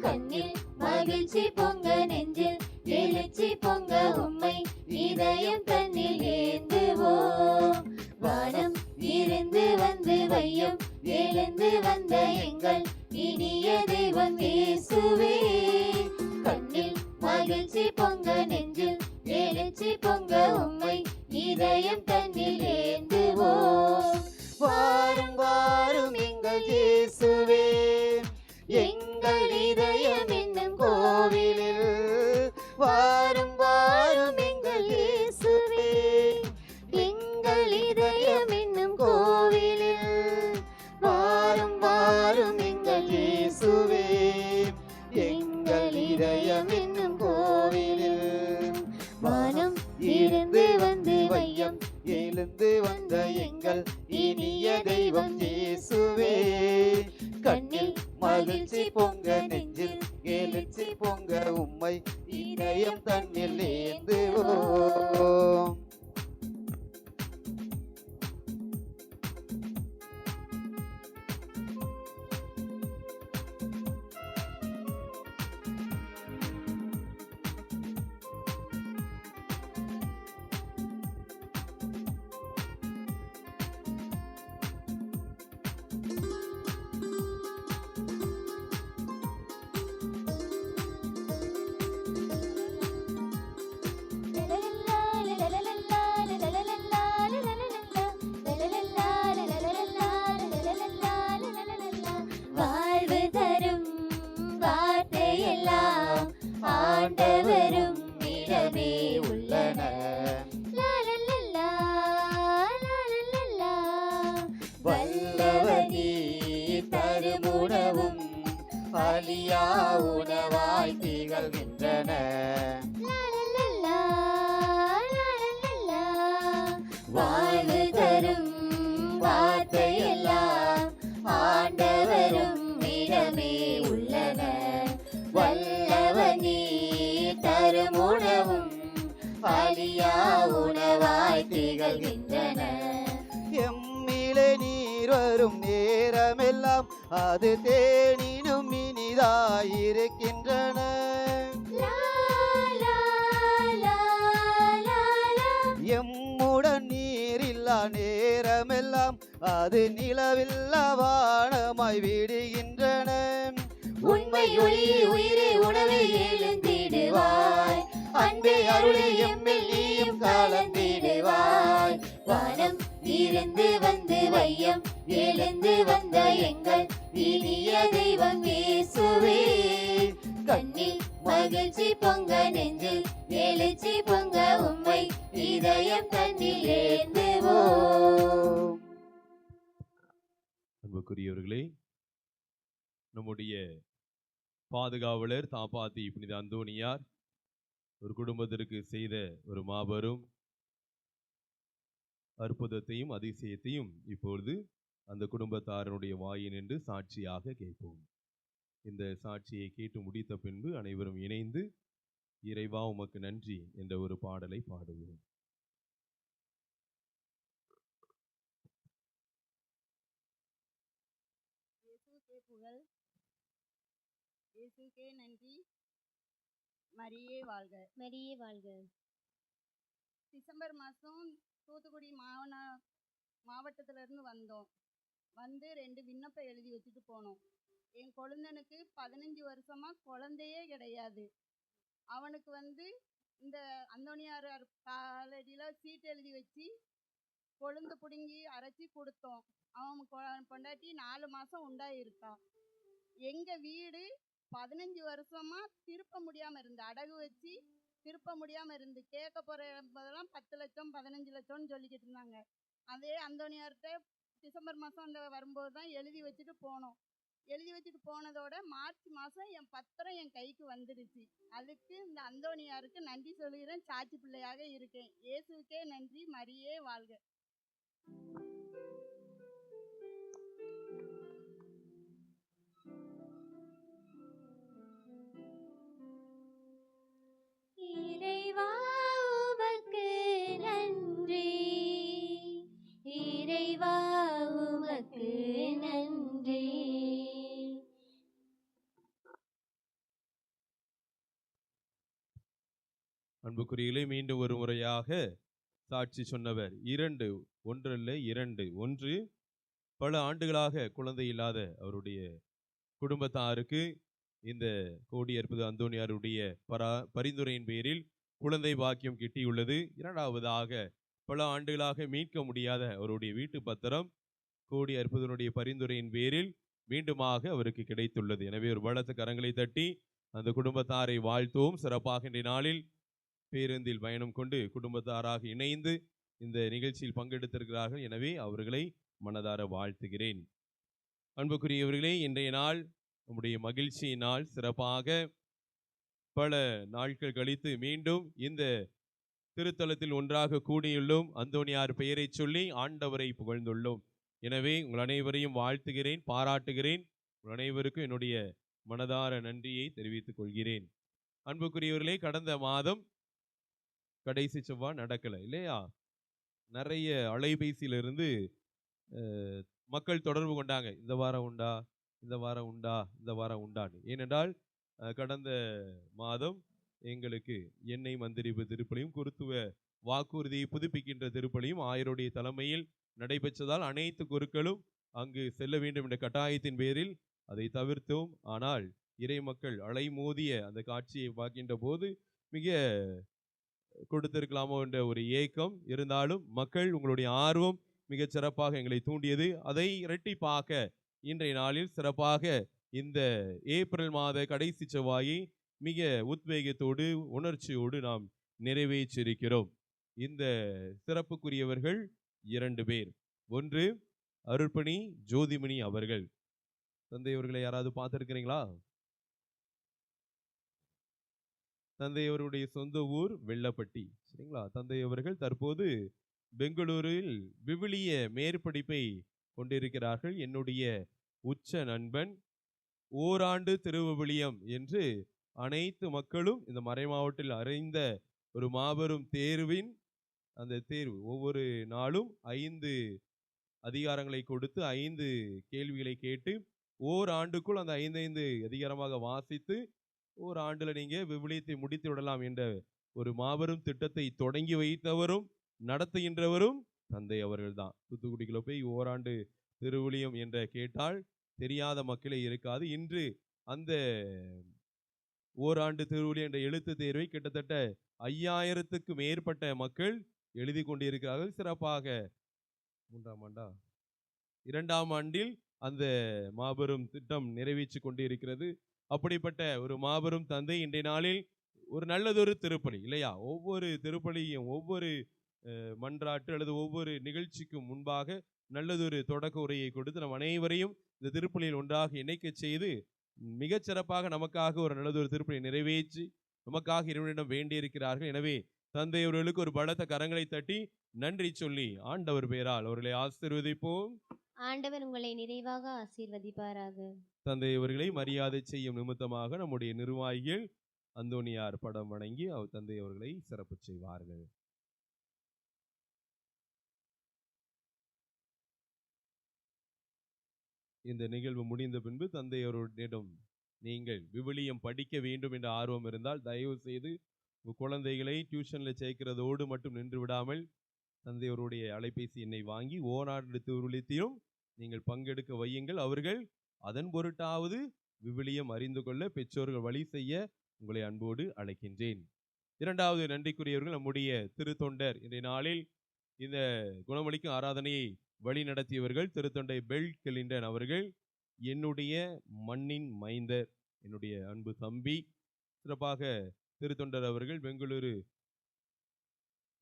கண்ணில் மகிழ்ச்சி பொங்க நெஞ்சில் எழுச்சி பொங்க உம்மை இதயம் தன்னில் ஏந்துவோம். வானம் இருந்து வந்து வையம் எழுந்து வந்த எங்கள் இனிய தெய்வம் இயேசுவே, கண்ணில் மகிழ்ச்சி பொங்க நெஞ்சில் எழுச்சி பொங்க உம்மை இதயம் தன்னில் ஏந்துவோம். வாரும் வாரும் எங்கள் இயேசுவே, எங்கள் இதயம் என்னும் கோவிலில். வாரும் வாரும் எங்கள் இயேசுவே, எங்கள் இதயம் என்னும் கோவிலில். வாரும் வாரும் எங்கள் இயேசுவே, எங்கள் இதயம் என்னும் கோவிலில். வானம் இருந்து வந்து வையம் எழுந்து வந்த எங்கள் இனிய தெய்வம் இயேசுவே, கண்ணில் மகிழ்ச்சி பொங்க நெஞ்சில் எழுச்சி பொங்க உம்மை இதயம் தன்னில் ஏந்துவோம். வாழ்வு தரும் வார்த்தையெல்லாம் ஆண்டவரும் இடமே உள்ளன. வல்லவர் நீர் தரும் உணவும் அழியா உணவாய் திகழ்கின்றன. வாழ்வு தரும் வார்த்தையெல்லாம் ஆண்டவரும் இடமே உள்ளன. வல்லவர் நீர் தரும் உணவும் அழியா உணவாய் திகழ்கின்றன. எம்மிலே நீர் வரும் நேரமெல்லாம் அது தேனினும் இனிதாயிருக்கின்றன. எம்முடன் நீர் இல்லா நேரமெல்லாம் அது நிலவில்லா வானமாய் விடுகின்றன. உண்மை ஒளியே உயிரே உணவே எழுந்திடுவாய், அன்பே அருளே எம்மில் நீயும் கலந்திடுவாய். வானம் இருந்து வந்து வையம் எழுந்து வந்த எங்கள் இனிய தெய்வம் இயேசுவே. கண்ணில் மகிழ்ச்சி பொங்க நெஞ்சில் எழுச்சி பொங்க உம்மை இதயம் தன்னில் ஏந்துவோம். அன்புக்குரியவர்களே, நம்முடைய பாதுகாவலர் தாப்பாத்தி புனித அந்தோணியார் ஒரு குடும்பத்திற்கு செய்த ஒரு மாபெரும் அற்புதத்தையும் அதிசயத்தையும் இப்பொழுது அந்த குடும்பத்தாரனுடைய வாயினின்று சாட்சியாக கேட்போம். இந்த சாட்சியை கேட்டு முடித்த பின்பு அனைவரும் இணைந்து இறைவா உமக்கு நன்றி என்ற ஒரு பாடலை பாடுவோம். இயேசுக்கே புகழ், இயேசுக்கே நன்றி, மரியே வாழ்க. மரியே வாழ்க. டிசம்பர் மாதம் தூத்துக்குடி மாவட்டத்திலேருந்து வந்தோம். வந்து 2 விண்ணப்பம் எழுதி வச்சுட்டு போனோம். என் கொழுந்தனுக்கு 15 வருஷமாக குழந்தையே கிடையாது. அவனுக்கு இந்த அந்தோணியார் காலடியில் சீட்டு எழுதி வச்சு கொழுந்து பிடுங்கி அரைச்சி கொடுத்தோம். அவன் பொண்டாட்டி 4 மாதம் உண்டாயிருக்கா. எங்கள் வீடு 15 வருஷமாக திருப்ப முடியாமல் இருந்து, அடகு வச்சு திருப்ப முடியாமல் இருந்து, கேட்க போகிற போதெல்லாம் 10 லட்சம் 15 லட்சம்னு சொல்லிக்கிட்டு இருந்தாங்க. அதே அந்தோணியார்கிட்ட டிசம்பர் மாதம் அந்த வரும்போது தான் எழுதி வச்சுட்டு போனோம். எழுதி வச்சுட்டு போனதோட மார்ச் மாதம் என் பத்திரம் என் கைக்கு வந்துடுச்சு. அதுக்கு இந்த அந்தோணியாருக்கு நன்றி சொல்கிறேன், சாட்சி பிள்ளையாக இருக்கேன். இயேசுக்கே நன்றி, மரியே வாழ்க. இறைவா உமக்கு நன்றி, இறைவா உமக்கு நன்றி. அன்புக்குரியர்களே, மீண்டும் ஒரு முறையாக சாட்சி சொன்னவர் ஒன்றல்ல இரண்டு. ஒன்று, பல ஆண்டுகளாக குழந்தை இல்லாத அவருடைய குடும்பத்தாருக்கு இந்த கோடி அற்புத அந்தோணியாருடைய பரிந்துரையின் பேரில் குழந்தை பாக்கியம் கிட்டியுள்ளது. இரண்டாவதாக, பல ஆண்டுகளாக மீட்க முடியாத அவருடைய வீட்டு பத்திரம் கோடி அற்புதனுடைய பரிந்துரையின் பேரில் மீண்டுமாக அவருக்கு கிடைத்துள்ளது. எனவே ஒரு பலத்த கரங்களை தட்டி அந்த குடும்பத்தாரை வாழ்த்துவோம். சிறப்பாக இன்றைய நாளில் பேருந்தில் பயணம் கொண்டு குடும்பத்தாராக இணைந்து இந்த நிகழ்ச்சியில் பங்கெடுத்திருக்கிறார்கள். எனவே அவர்களை மனதார வாழ்த்துகிறேன். அன்புக்குரியவர்களே, இன்றைய நாள் நம்முடைய மகிழ்ச்சி நாள். சிறப்பாக பல நாட்கள் கழித்து மீண்டும் இந்த திருத்தலத்தில் ஒன்றாக கூடியுள்ளோம். அந்தோணியார் பெயரை சொல்லி ஆண்டவரை புகழ்ந்துள்ளோம். எனவே உங்கள் அனைவரையும் வாழ்த்துகிறேன், பாராட்டுகிறேன். உங்கள் அனைவருக்கும் என்னுடைய மனதார நன்றியை தெரிவித்துக் கொள்கிறேன். அன்புக்குரியவர்களே, கடந்த மாதம் கடைசி செவ்வாய் நடக்கலை இல்லையா? நிறைய அலைபேசியிலிருந்து மக்கள் தொடர்பு கொண்டாங்க. இந்த வாரம் உண்டா, இந்த வாரம் உண்டா, இந்த வாரம் உண்டான்னு. ஏனென்றால் கடந்த மாதம் எங்களுக்கு எண்ணெய் மந்திரிப்பு திருப்பலியும் குருத்துவ வாக்குறுதியை புதுப்பிக்கின்ற திருப்பலியும் ஆயருடைய தலைமையில் நடைபெற்றதால் அனைத்து குருக்களும் அங்கு செல்ல வேண்டும் என்ற கட்டாயத்தின் பேரில் அதை தவிர்த்தோம். ஆனால் இறை மக்கள் அலைமோதிய அந்த காட்சியை பார்க்கின்ற போது மிக கொடுத்திருக்கலாமோ என்ற ஒரு ஏக்கம் இருந்தாலும் மக்கள் உங்களுடைய ஆர்வம் மிகச் சிறப்பாக எங்களை தூண்டியது. அதை இரட்டிப்பாக்க இன்றைய நாளில் சிறப்பாக இந்த ஏப்ரல் மாத கடைசி செவ்வாயை மிக உத்வேகத்தோடு உணர்ச்சியோடு நாம் நிறைவேற்றியிருக்கிறோம். இந்த சிறப்புக்குரியவர்கள் 2 பேர். ஒன்று, அருட்பணி ஜோதிமணி அவர்கள். தந்தையவர்களை யாராவது பார்த்திருக்கிறீங்களா? தந்தையவருடைய சொந்த ஊர் வெள்ளப்பட்டி, சரிங்களா? தந்தையவர்கள் தற்போது பெங்களூரில் விவிலிய மேற்படிப்பை கொண்டிருக்கிறார்கள். என்னுடைய உச்ச நண்பன். ஓராண்டு திருவிவிலியம் என்று அனைத்து மக்களும் இந்த மறைமாவட்டத்தில் அறிந்த ஒரு மாபெரும் தேர்வின் அந்த தேர்வு ஒவ்வொரு நாளும் 5 அதிகாரங்களை கொடுத்து 5 கேள்விகளை கேட்டு ஓராண்டுக்குள் அந்த 5 அதிகாரமாக வாசித்து ஓராண்டுல நீங்க விவிலியத்தை முடித்து விடலாம் என்ற ஒரு மாபெரும் திட்டத்தை தொடங்கி வைத்தவரும் நடத்துகின்றவரும் தந்தை அவர்கள் தான். தூத்துக்குடிக்குள்ள போய் ஓராண்டு திருவிழியம் என்ற கேட்டால் தெரியாத மக்களே இருக்காது. இன்று அந்த ஓராண்டு திருவிழியம் என்ற எழுத்து தேர்வை கிட்டத்தட்ட 5000க்கு மேற்பட்ட மக்கள் எழுதி கொண்டிருக்கிறார்கள். சிறப்பாக 3ஆம் ஆண்டா 2ஆம் ஆண்டில் அந்த மாபெரும் திட்டம் நிறைவேற்றி கொண்டிருக்கிறது. அப்படிப்பட்ட ஒரு மாபெரும் தந்தை இன்றைய நாளில் ஒரு நல்லதொரு திருப்பலி இல்லையா, ஒவ்வொரு திருப்பலியும் ஒவ்வொரு மன்றாட்டு அல்லது ஒவ்வொரு நிகழ்ச்சிக்கும் முன்பாக நல்லதொரு தொடக்க உரையை கொடுத்து நம் அனைவரையும் இந்த திருப்பலியில் ஒன்றாக இணைக்க செய்து மிகச் சிறப்பாக நமக்காக ஒரு நல்லதொரு திருப்பலியை நிறைவேற்றி நமக்காக இறைவனிடம் வேண்டியிருக்கிறார்கள். எனவே தந்தை அவர்களுக்கு ஒரு பலத்த கரங்களை தட்டி நன்றி சொல்லி ஆண்டவர் பெயரால் அவர்களை ஆசீர்வதிப்போம். ஆண்டவர் உங்களை நிறைவாக ஆசீர்வதிப்பாராக. தந்தை அவர்களை மரியாதை செய்யும் நிமித்தமாக நம்முடைய நிர்வாகிகள் அந்தோனியார் படம் வணங்கி அவர் தந்தை அவர்களை சிறப்பு செய்வார்கள். இந்த நிகழ்வு முடிந்த பின்பு தந்தை அவர்களிடம் நீங்கள் விவிலியம் படிக்க வேண்டும் என்ற ஆர்வம் இருந்தால் தயவு செய்து உங்கள் குழந்தைகளை டியூஷனில் சேர்க்கிறதோடு மட்டும் நின்று விடாமல் தந்தையவருடைய அலைபேசி எண்ணை வாங்கி ஓராண்டு திருவிழியத்திலும் நீங்கள் பங்கெடுக்க வையுங்கள். அவர்கள் அதன் பொருட்டாவது விவிலியம் அறிந்து கொள்ள பெற்றோர்கள் வழி செய்ய உங்களை அன்போடு அழைக்கின்றேன். இரண்டாவது நன்றிக்குரியவர்கள் நம்முடைய திருத்தொண்டர். இன்றைய நாளில் இந்த குணமளிக்கும் ஆராதனையை வழி நடத்தியவர்கள் திருத்தொண்டை பெல் கிளிண்டன் அவர்கள், என்னுடைய மண்ணின் மைந்தர், என்னுடைய அன்பு தம்பி. சிறப்பாக திருத்தொண்டர் அவர்கள் பெங்களூரு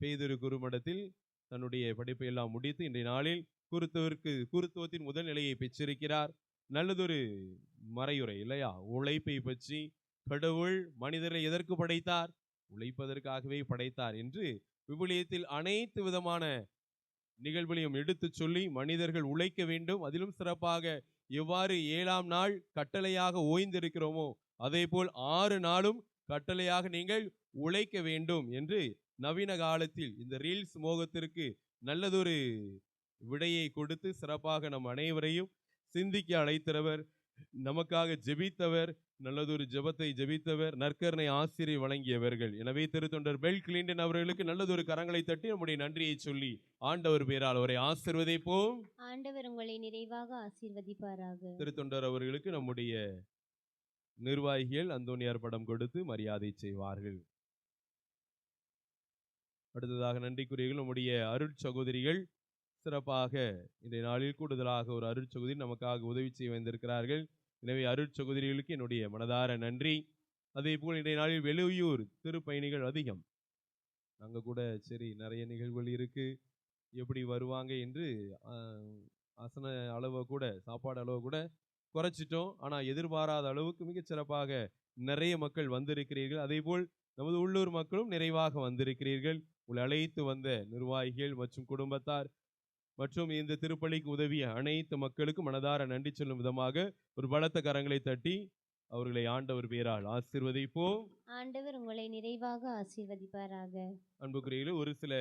பேதுரு குருமடத்தில் தன்னுடைய படிப்பை எல்லாம் முடித்து இன்றைய நாளில் குருத்துவத்தின் முதல் நிலையை பெற்றிருக்கிறார். நல்லதொரு மறையுரை இல்லையா, உழைப்பை பற்றி, கடவுள் மனிதரை எதற்கு படைத்தார், உழைப்பதற்காகவே படைத்தார் என்று விவிலியத்தில் அனைத்து விதமான நிகழ்வுகளையும் எடுத்து சொல்லி மனிதர்கள் உழைக்க வேண்டும், அதிலும் சிறப்பாக எவ்வாறு 7ஆம் நாள் கட்டளையாக ஓய்ந்திருக்கிறோமோ அதே போல் 6 நாளும் கட்டளையாக நீங்கள் உழைக்க வேண்டும் என்று நவீன காலத்தில் இந்த ரீல்ஸ் மோகத்திற்கு நல்லதொரு விடையை கொடுத்து சிறப்பாக நம் அனைவரையும் சிந்திக்க அழைத்தவர், நமக்காக ஜெபித்தவர், நல்லதொரு ஜெபத்தை ஜெபித்தவர், நற்கருணை ஆசிரியை வழங்கியவர்கள். எனவே திருத்தொண்டர் பெல் கிளிண்டன் அவர்களுக்கு நல்லதொரு கரங்களை தட்டி நம்முடைய நன்றியை சொல்லி ஆண்டவர் பெயரால் அவரை ஆசீர்வதிப்போம். ஆண்டவர் உங்களை நிறைவாக ஆசீர்வதிப்பாராக. திருத்தொண்டர் அவர்களுக்கு நம்முடைய நிர்வாகிகள் அந்தோனியார் படம் கொடுத்து மரியாதை செய்வார்கள். அடுத்ததாக நன்றிக்குரியவர்கள் நம்முடைய அருட்சகோதரிகள். சிறப்பாக இன்றைய நாளில் கூடுதலாக ஒரு அருட்சகோதரி நமக்காக உதவி செய்ய வந்திருக்கிறார்கள். எனவே அருட்சகோதரிகளுக்கு என்னுடைய மனதார நன்றி. அதே போல் இன்றைய நாளில் வெளியூர் திருப்பயணிகள் அதிகம். நாங்கள் கூட சரி நிறைய நிகழ்வுகள் இருக்கு, எப்படி வருவாங்க என்று ஆசன அளவை கூட சாப்பாடு அளவை கூட குறைச்சிட்டோம். ஆனால் எதிர்பாராத அளவுக்கு மிகச் சிறப்பாக நிறைய மக்கள் வந்திருக்கிறீர்கள். அதே போல் நமது உள்ளூர் மக்களும் நிறைவாக வந்திருக்கிறீர்கள். உங்களை அழைத்து வந்த நிர்வாகிகள் மற்றும் குடும்பத்தார் மற்றும் இந்த திருப்பலிக்கு உதவிய அனைத்து மக்களுக்கும் மனதார நன்றி சொல்லும் விதமாக ஒரு பலத்த கரங்களை தட்டி அவர்களை ஆண்டவர் பெயரால் ஆசீர்வதிப்போம். ஆண்டவர் உங்களை நிறைவாக ஆசீர்வதிப்பாராக. அன்புக்குரியவர்களே, ஒரு சில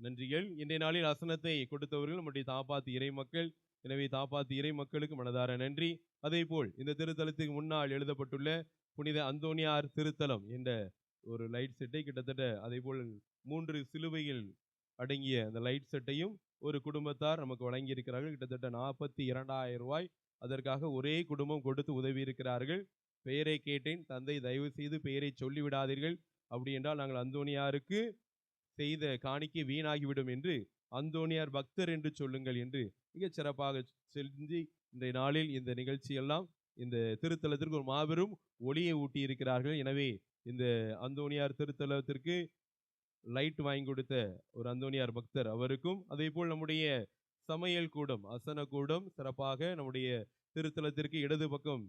நன்றிகள். இன்றைய நாளில் அசனத்தை கொடுத்தவர்கள் நம்முடைய தாப்பாத்து இறை மக்கள். எனவே தாப்பாத்து இறை மக்களுக்கு மனதார நன்றி. அதே போல் இந்த திருத்தலத்துக்கு முன்னால் எழுதப்பட்டுள்ள புனித அந்தோனியார் திருத்தலம் என்ற ஒரு லைட் செட்டை கிட்டத்தட்ட அதே போல் 3 சிலுவைகள் அடங்கிய அந்த லைட் செட்டையும் ஒரு குடும்பத்தார் நமக்கு வழங்கியிருக்கிறார்கள். கிட்டத்தட்ட 42,000 ரூபாய் அதற்காக ஒரே குடும்பம் கொடுத்து உதவி இருக்கிறார்கள். பெயரை கேட்டேன், தந்தை தயவு செய்து பெயரை சொல்லிவிடாதீர்கள், அப்படி என்றால் நாங்கள் அந்தோனியாருக்கு செய்த காணிக்கை வீணாகிவிடும் என்று அந்தோனியார் பக்தர் என்று சொல்லுங்கள் என்று மிகச் சிறப்பாக செஞ்சு இன்றைய நாளில் இந்த நிகழ்ச்சியெல்லாம் இந்த திருத்தலத்திற்கு ஒரு மாபெரும் ஒளியை ஊட்டி இருக்கிறார்கள். எனவே இந்த அந்தோனியார் திருத்தலத்திற்கு லைட் வாங்கி கொடுத்த ஒரு அந்தோனியார் பக்தர் அவருக்கும், அதே போல் நம்முடைய சமையல் கூடம் அசன கூடம் சிறப்பாக நம்முடைய திருத்தலத்திற்கு இடது பக்கம்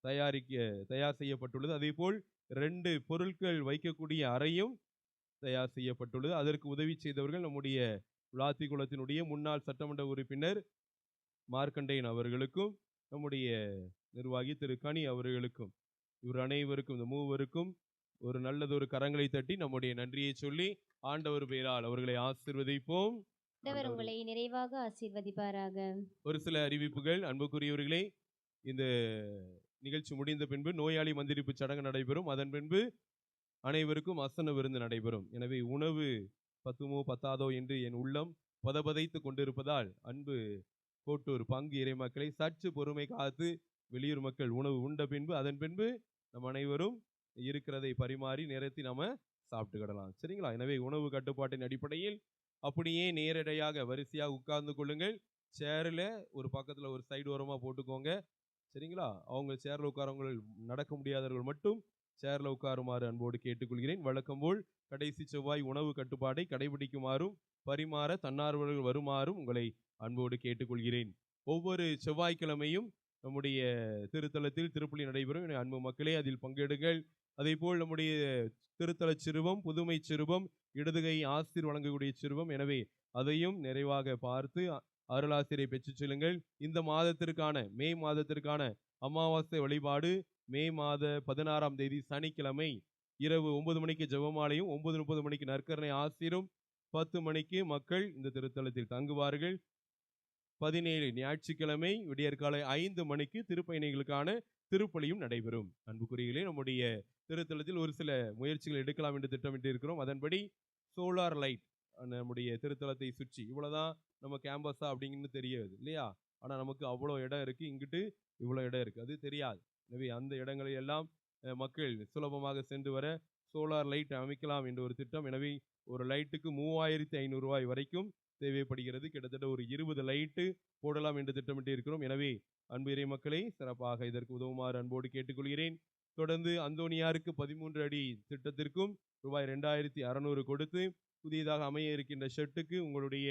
தயார் செய்யப்பட்டுள்ளது. அதே போல் 2 பொருட்கள் வைக்கக்கூடிய அறையும் தயார் செய்யப்பட்டுள்ளது. அதற்கு உதவி செய்தவர்கள் நம்முடைய விளாத்தி குளத்தினுடைய முன்னாள் சட்டமன்ற உறுப்பினர் மார்க்கண்டேயன் அவர்களுக்கும் நம்முடைய நிர்வாகி திரு கனி அவர்களுக்கும், இவர் அனைவருக்கும் இந்த மூவருக்கும் ஒரு நல்லதொரு கரங்களை தட்டி நம்முடைய நன்றியை சொல்லி ஆண்டவர் பெயரால் அவர்களை ஆசீர்வதிப்போம். ஆண்டவர் உங்களை நிறைவாக ஆசீர்வதிப்பாராக. ஒரு சில அறிவிப்புகள். அன்புக்குரியவர்களே, இந்த நிகழ்ச்சி முடிந்த பின்பு நோயாளி மந்திரிப்பு சடங்கு நடைபெறும். அதன் பின்பு அனைவருக்கும் அசன விருந்து நடைபெறும். எனவே உணவு பத்துமோ பத்தாதோ என்று என் உள்ளம் பதபதைத்து கொண்டிருப்பதால் அன்பு கோட்டூர் பங்கு இறை மக்களை சற்று பொறுமை காத்து வெளியூர் மக்கள் உணவு உண்ட பின்பு அதன் பின்பு நம் அனைவரும் இருக்கிறதை பரிமாறி நேரத்தை நாம சாப்பிட்டுக்கிடலாம். சரிங்களா? எனவே உணவு கட்டுப்பாட்டின் அடிப்படையில் அப்படியே நேரடியாக வரிசையாக உட்கார்ந்து கொள்ளுங்கள். சேரில் ஒரு பக்கத்தில் ஒரு சைடு ஓரமாக போட்டுக்கோங்க. சரிங்களா? அவங்க சேரில் உட்காரவங்க, நடக்க முடியாதவர்கள் மட்டும் சேரில் உட்காருமாறு அன்போடு கேட்டுக்கொள்கிறேன். வழக்கம் போல் கடைசி செவ்வாய் உணவு கட்டுப்பாடை கடைபிடிக்குமாறும் பரிமாற தன்னார்வலர்கள் வருமாறும் உங்களை அன்போடு கேட்டுக்கொள்கிறேன். ஒவ்வொரு செவ்வாய்க்கிழமையும் நம்முடைய திருத்தலத்தில் திருப்பலி நடைபெறும். அன்பு மக்களே, அதில் பங்கெடுங்கள். அதே போல் நம்முடைய திருத்தல சிறுவம், புதுமை சிறுவம், இடதுகை ஆசிர் வழங்கக்கூடிய சிறுவம். எனவே அதையும் நிறைவாக பார்த்து அருளாசிரியை பெற்றுச் செல்லுங்கள். இந்த மாதத்திற்கான மே மாதத்திற்கான அமாவாசை வழிபாடு மே மாத 16ஆம் தேதி சனிக்கிழமை இரவு 9 மணிக்கு ஜெபமாலையும் 9:30 மணிக்கு நற்கருணை ஆசிரும் 10 மணிக்கு மக்கள் இந்த திருத்தலத்தில் தங்குவார்கள். 17 ஞாயிற்றுக்கிழமை விடியற்காலை 5 மணிக்கு திருப்பயணிகளுக்கான திருப்பலியும் நடைபெறும். அன்புக்குரியர்களே, நம்முடைய திருத்தலத்தில் ஒரு சில முயற்சிகள் எடுக்கலாம் என்று திட்டமிட்டு இருக்கிறோம். அதன்படி சோலார் லைட் நம்முடைய திருத்தலத்தை சுற்றி, இவ்வளவுதான் நம்ம கேம்பஸா அப்படிங்கன்னு தெரியாது இல்லையா? ஆனால் நமக்கு அவ்வளோ இடம் இருக்குது, இங்கிட்டு இவ்வளோ இடம் இருக்குது, அது தெரியாது. எனவே அந்த இடங்களை எல்லாம் மக்கள் சுலபமாக சென்று வர சோலார் லைட் அமைக்கலாம் என்ற ஒரு திட்டம். எனவே ஒரு லைட்டுக்கு 3500 ரூபாய் வரைக்கும் தேவைப்படுகிறது. கிட்டத்தட்ட ஒரு 20 லைட்டு போடலாம் என்று திட்டமிட்டு இருக்கிறோம். எனவே அன்பு இறை மக்களை சிறப்பாக இதற்கு உதவுமாறு அன்போடு கேட்டுக்கொள்கிறேன். தொடர்ந்து அந்தோனியாருக்கு 13 அடி திட்டத்திற்கும் ரூபாய் 2600 கொடுத்து புதியதாக அமைய இருக்கின்ற ஷெட்டுக்கு உங்களுடைய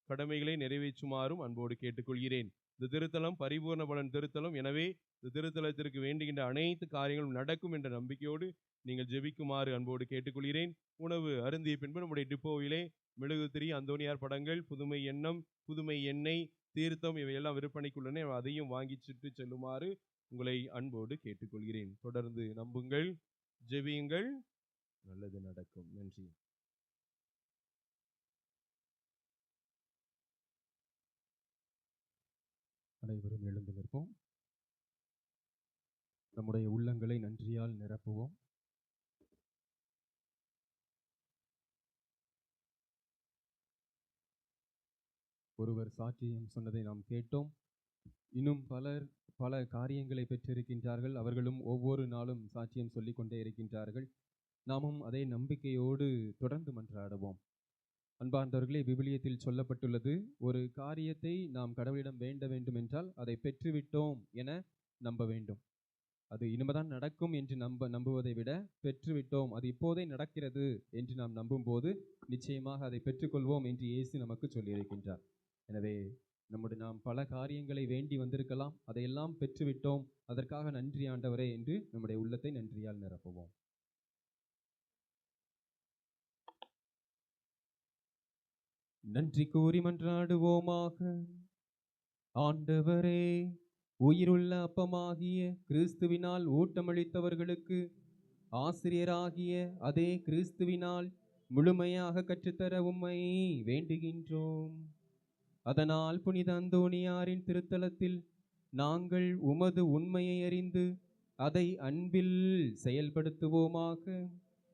கடமைகளை நிறைவேற்றுமாறும் அன்போடு கேட்டுக்கொள்கிறேன். இந்த திருத்தலம் பரிபூர்ண பலன் திருத்தலம். எனவே இந்த திருத்தலத்திற்கு வேண்டுகின்ற அனைத்து காரியங்களும் நடக்கும் என்ற நம்பிக்கையோடு நீங்கள் ஜெபிக்குமாறு அன்போடு கேட்டுக்கொள்கிறேன். உணவு அருந்திய பின்பு நம்முடைய டிப்போவிலே மெழுகுதிரி, அந்தோனியார் படங்கள், புதுமை எண்ணெய், புதுமை எண்ணெய், தீர்த்தம் இவையெல்லாம் விற்பனைக்குள்ளன. அதையும் வாங்கி சுற்றி செல்லுமாறு உங்களை அன்போடு கேட்டுக்கொள்கிறேன். தொடர்ந்து நம்புங்கள், ஜெபியுங்கள், நல்லது நடக்கும். நன்றி. அனைவரும் எழுந்து நிற்போம். நம்முடைய உள்ளங்களை நன்றியால் நிரப்புவோம். ஒருவர் சாட்சியம் சொன்னதை நாம் கேட்டோம். இன்னும் பல காரியங்களை பெற்றிருக்கின்றார்கள். அவர்களும் ஒவ்வொரு நாளும் சாட்சியம் சொல்லிக் கொண்டே இருக்கின்றார்கள். நாமும் அதே நம்பிக்கையோடு தொடர்ந்து மன்றாடுவோம். அன்பார்ந்தவர்களே, விவிலியத்தில் சொல்லப்பட்டுள்ளது, ஒரு காரியத்தை நாம் கடவுளிடம் வேண்ட வேண்டும் என்றால் அதை பெற்றுவிட்டோம் என நம்ப வேண்டும். அது இனிமேதான் நடக்கும் என்று நம்புவதை விட பெற்றுவிட்டோம், அது இப்போதே நடக்கிறது என்று நாம் நம்பும்போது நிச்சயமாக அதை பெற்றுக்கொள்வோம் என்று இயேசு நமக்கு சொல்லியிருக்கின்றார். எனவே நாம் பல காரியங்களை வேண்டி வந்திருக்கலாம், அதையெல்லாம் பெற்றுவிட்டோம், அதற்காக நன்றி ஆண்டவரே என்று நம்முடைய உள்ளத்தை நன்றியால் நிரப்புவோம். நன்றி கூறி மன்றாடுவோமாக. ஆண்டவரே, உயிருள்ள அப்பமாகிய கிறிஸ்துவினால் ஊட்டமளித்தவர்களுக்கு ஆசிரியராகிய அதே கிறிஸ்துவினால் முழுமையாக கற்றுத்தர உம்மை வேண்டுகின்றோம். அதனால் புனித அந்தோனியாரின் திருத்தலத்தில் நாங்கள் உமது உண்மையை அறிந்து அதை அன்பில் செயல்படுத்துவோமாக.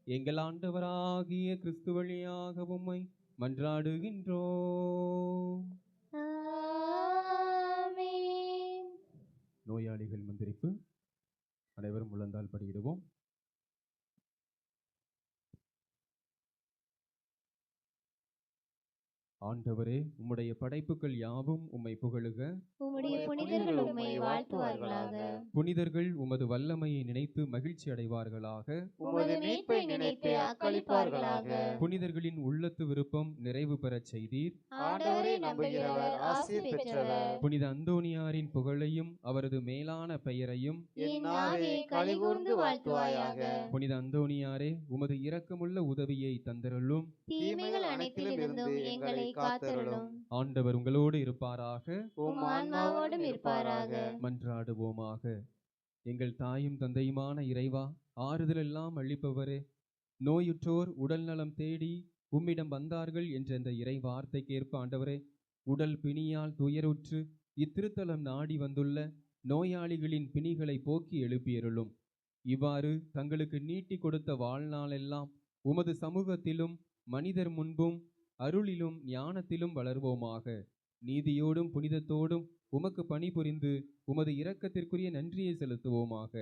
எங்கள் ஆண்டவராகிய கிறிஸ்து வழியாக உம்மை மன்றாடுகின்றோம். ஆமென். நோயாளிகள் மந்திரிப்பு. அனைவரும் முழந்தால் படியிடுவோம். ஆண்டவரே, உம்முடைய படைப்புகள் யாவும் உம்மை புகழுக. உம்முடைய புனிதர்கள் உம்மை வாழ்த்துவார்களாக. புனிதர்கள் உமது வல்லமையை நினைத்து மகிழ்ச்சி அடைவார்களாக. உமது மீட்பை நினைத்து அக்களிப்பார்களாக. புனிதர்களின் உள்ளத்து விருப்பம் நிறைவு பெறச் செய்தீர். ஆண்டவரை நம்புகிறவர் ஆசீர் பெற்றவர். புனித அந்தோனியாரின் புகழையும் அவரது மேலான பெயரையும் என் நாவே கலிகூர்ந்து வாழ்த்துவாயாக. புனித அந்தோனியாரே, உமது இரக்கமுள்ள உதவியை தந்தருளும். தீமைகள் அனைத்திலும் இருந்தும் எங்களை காத்தருளும். ஆண்டவர் உங்களோடு இருப்பாராக. உம் ஆன்மாவோடும் இருப்பாராக. மன்றாடுவோமாக. எங்கள் தாயும் தந்தையுமான இறைவா, ஆறுதல் எல்லாம் அளிப்பவரே, நோயுற்றோர் உடல் நலம் தேடி உம்மிடம் வந்தார்கள் என்ற அந்த இறை வார்த்தைக்கேற்ப ஆண்டவரே, உடல் பிணியால் துயருற்று இத்திருத்தலம் நாடி வந்துள்ள நோயாளிகளின் பிணிகளை போக்கி எழுப்பியருளும். இவ்வாறு தங்களுக்கு நீட்டி கொடுத்த வாழ்நாளெல்லாம் உமது சமூகத்திலும் மனிதர் முன்பும் அருளிலும் ஞானத்திலும் வளர்வோமாக. நீதியோடும் புனிதத்தோடும் உமக்கு பணிபுரிந்து உமது இரக்கத்திற்குரிய நன்றியை செலுத்துவோமாக.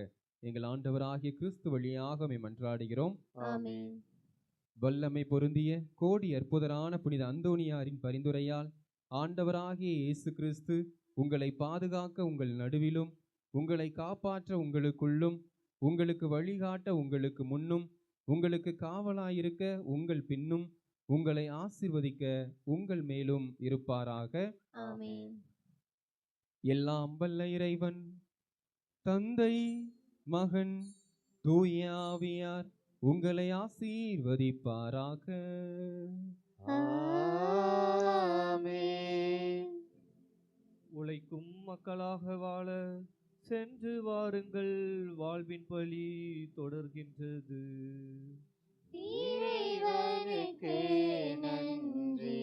எங்கள் ஆண்டவராகிய கிறிஸ்து வழியாக மன்றாடுகிறோம். ஆமென். வல்லமை பொருந்திய கோடி அற்புதரான புனித அந்தோணியாரின் பரிந்துரையால் ஆண்டவராகிய இயேசு கிறிஸ்து உங்களை பாதுகாக்க உங்கள் நடுவிலும், உங்களை காப்பாற்ற உங்களுக்குள்ளும், உங்களுக்கு வழிகாட்ட உங்களுக்கு முன்னும், உங்களுக்கு காவலாயிருக்க உங்கள் பின்னும், உங்களை ஆசீர்வதிக்க உங்கள் மேலும் இருப்பாராக. ஆமென். எல்லாம் வல்ல இறைவன் தந்தை, மகன், தூய ஆவியார் உங்களை ஆசீர்வதிப்பாராக. ஆமென். உழைக்கும் மக்களாக வாழ சென்று வாருங்கள், வாழ்வின் பலி தொடர்கின்றது. இறைவனுக்கு நன்றி.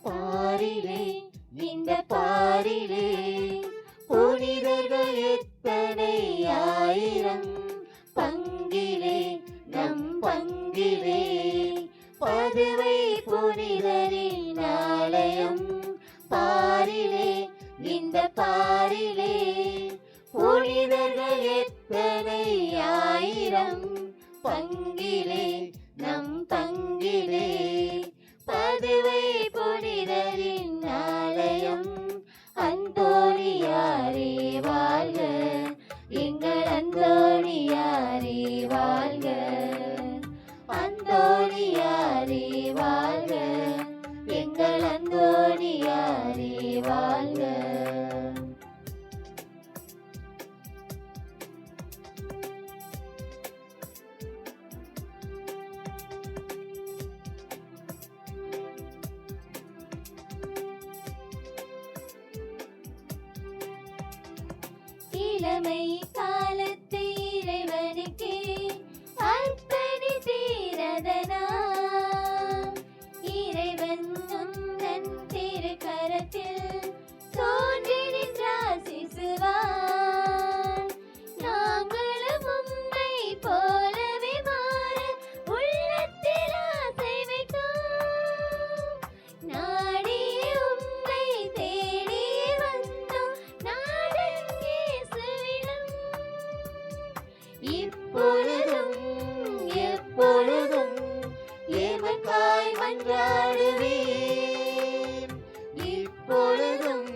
பாரிலே, இந்த பாரிலே புனிதர்கள் எத்தனை ஆயிரம், பங்கிலே நம் பங்கிலே பதுவை புனிதரின் ஆலயம். பாரிலே, இந்த பாரிலே புனிதர்கள் எத்தனை ஆயிரம், பங்கிலே நம் பங்கிலே பதுவை புனிதரின் ஆலயம். அந்தோணியாரே வாழ்க, எங்கள் அந்தோணியாரே வாழ்க. அந்தோணியாரே வாழ்க, எங்கள் அந்தோணியாரே வாழ்க. இளமை காலத்தை இறைவனுக்கே அர்ப்பணித்தீரதனால் இறைவன் உந்தன் திருக்கரத்தில் தோன்றி நின்றார் சிசுவான். நாங்களும் உம்மை போலவே மாற உள்ளத்தில் ஆசை வைத்தோம். நாடியே உம்மை தேடியே வந்தோம் நாடன் இயேசுவிடம். இப்பொழுதும் எப்பொழுதும் எமக்காய் மன்றாடுவீர். இப்பொழுதும்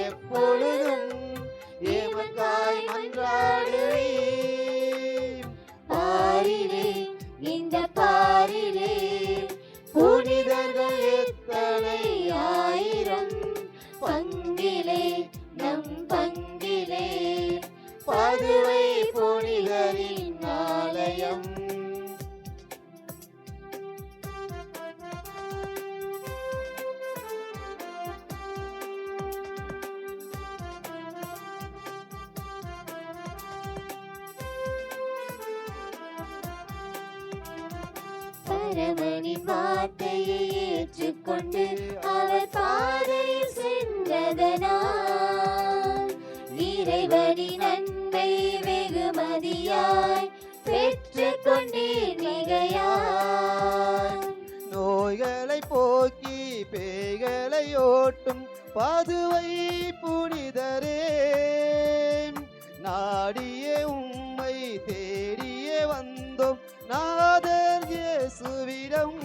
எப்பொழுதும் எமக்காய் மன்றாடுவீர். பாரிலே, இந்த பாரிலே புனிதர்கள் எத்தனை ஆயிரம், பங்கிலே நம் பங்கிலே பதுவை புனிதரின் ஆலயம். பரமனின் வார்த்தையை ஏற்றுக்கொண்டு அவர் பாதையில் சென்றதனால் இறைவனின் அன்பை வெகுமதியாய் பெற்றுக் கொண்டீர் மிகையாய். நோய்களை போக்கி பேய்களை ஓட்டும் பதுவை புனிதரே, நாடியே உம்மை தேடியே வந்தோம் நாதர் இயேசுவிடம்.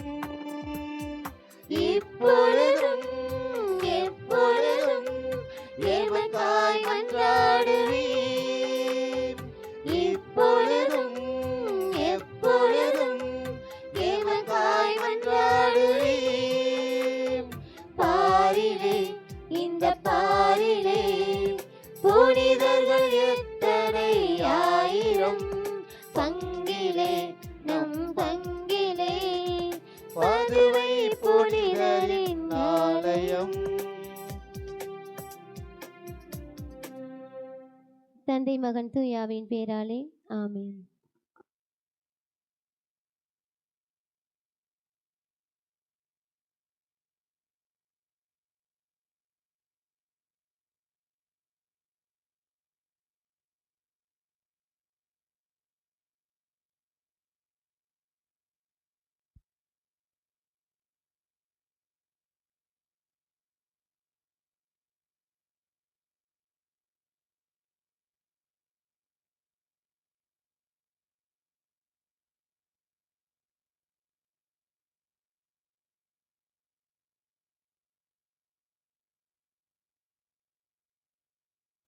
இப்பொழுதும் எப்பொழுதும் எமக்காய் மன்றாடுவீர். இப்பொழுதும் எப்பொழுதும் எமக்காய் மன்றாடுவீர். பாரிலே, இந்த பாரிலே புனிதர்கள் எத்தனை ஆயிரம், பங்கிலே நம் பங்கிலே தந்தை மகன் தூயாவின் பேராலே ஆமென்.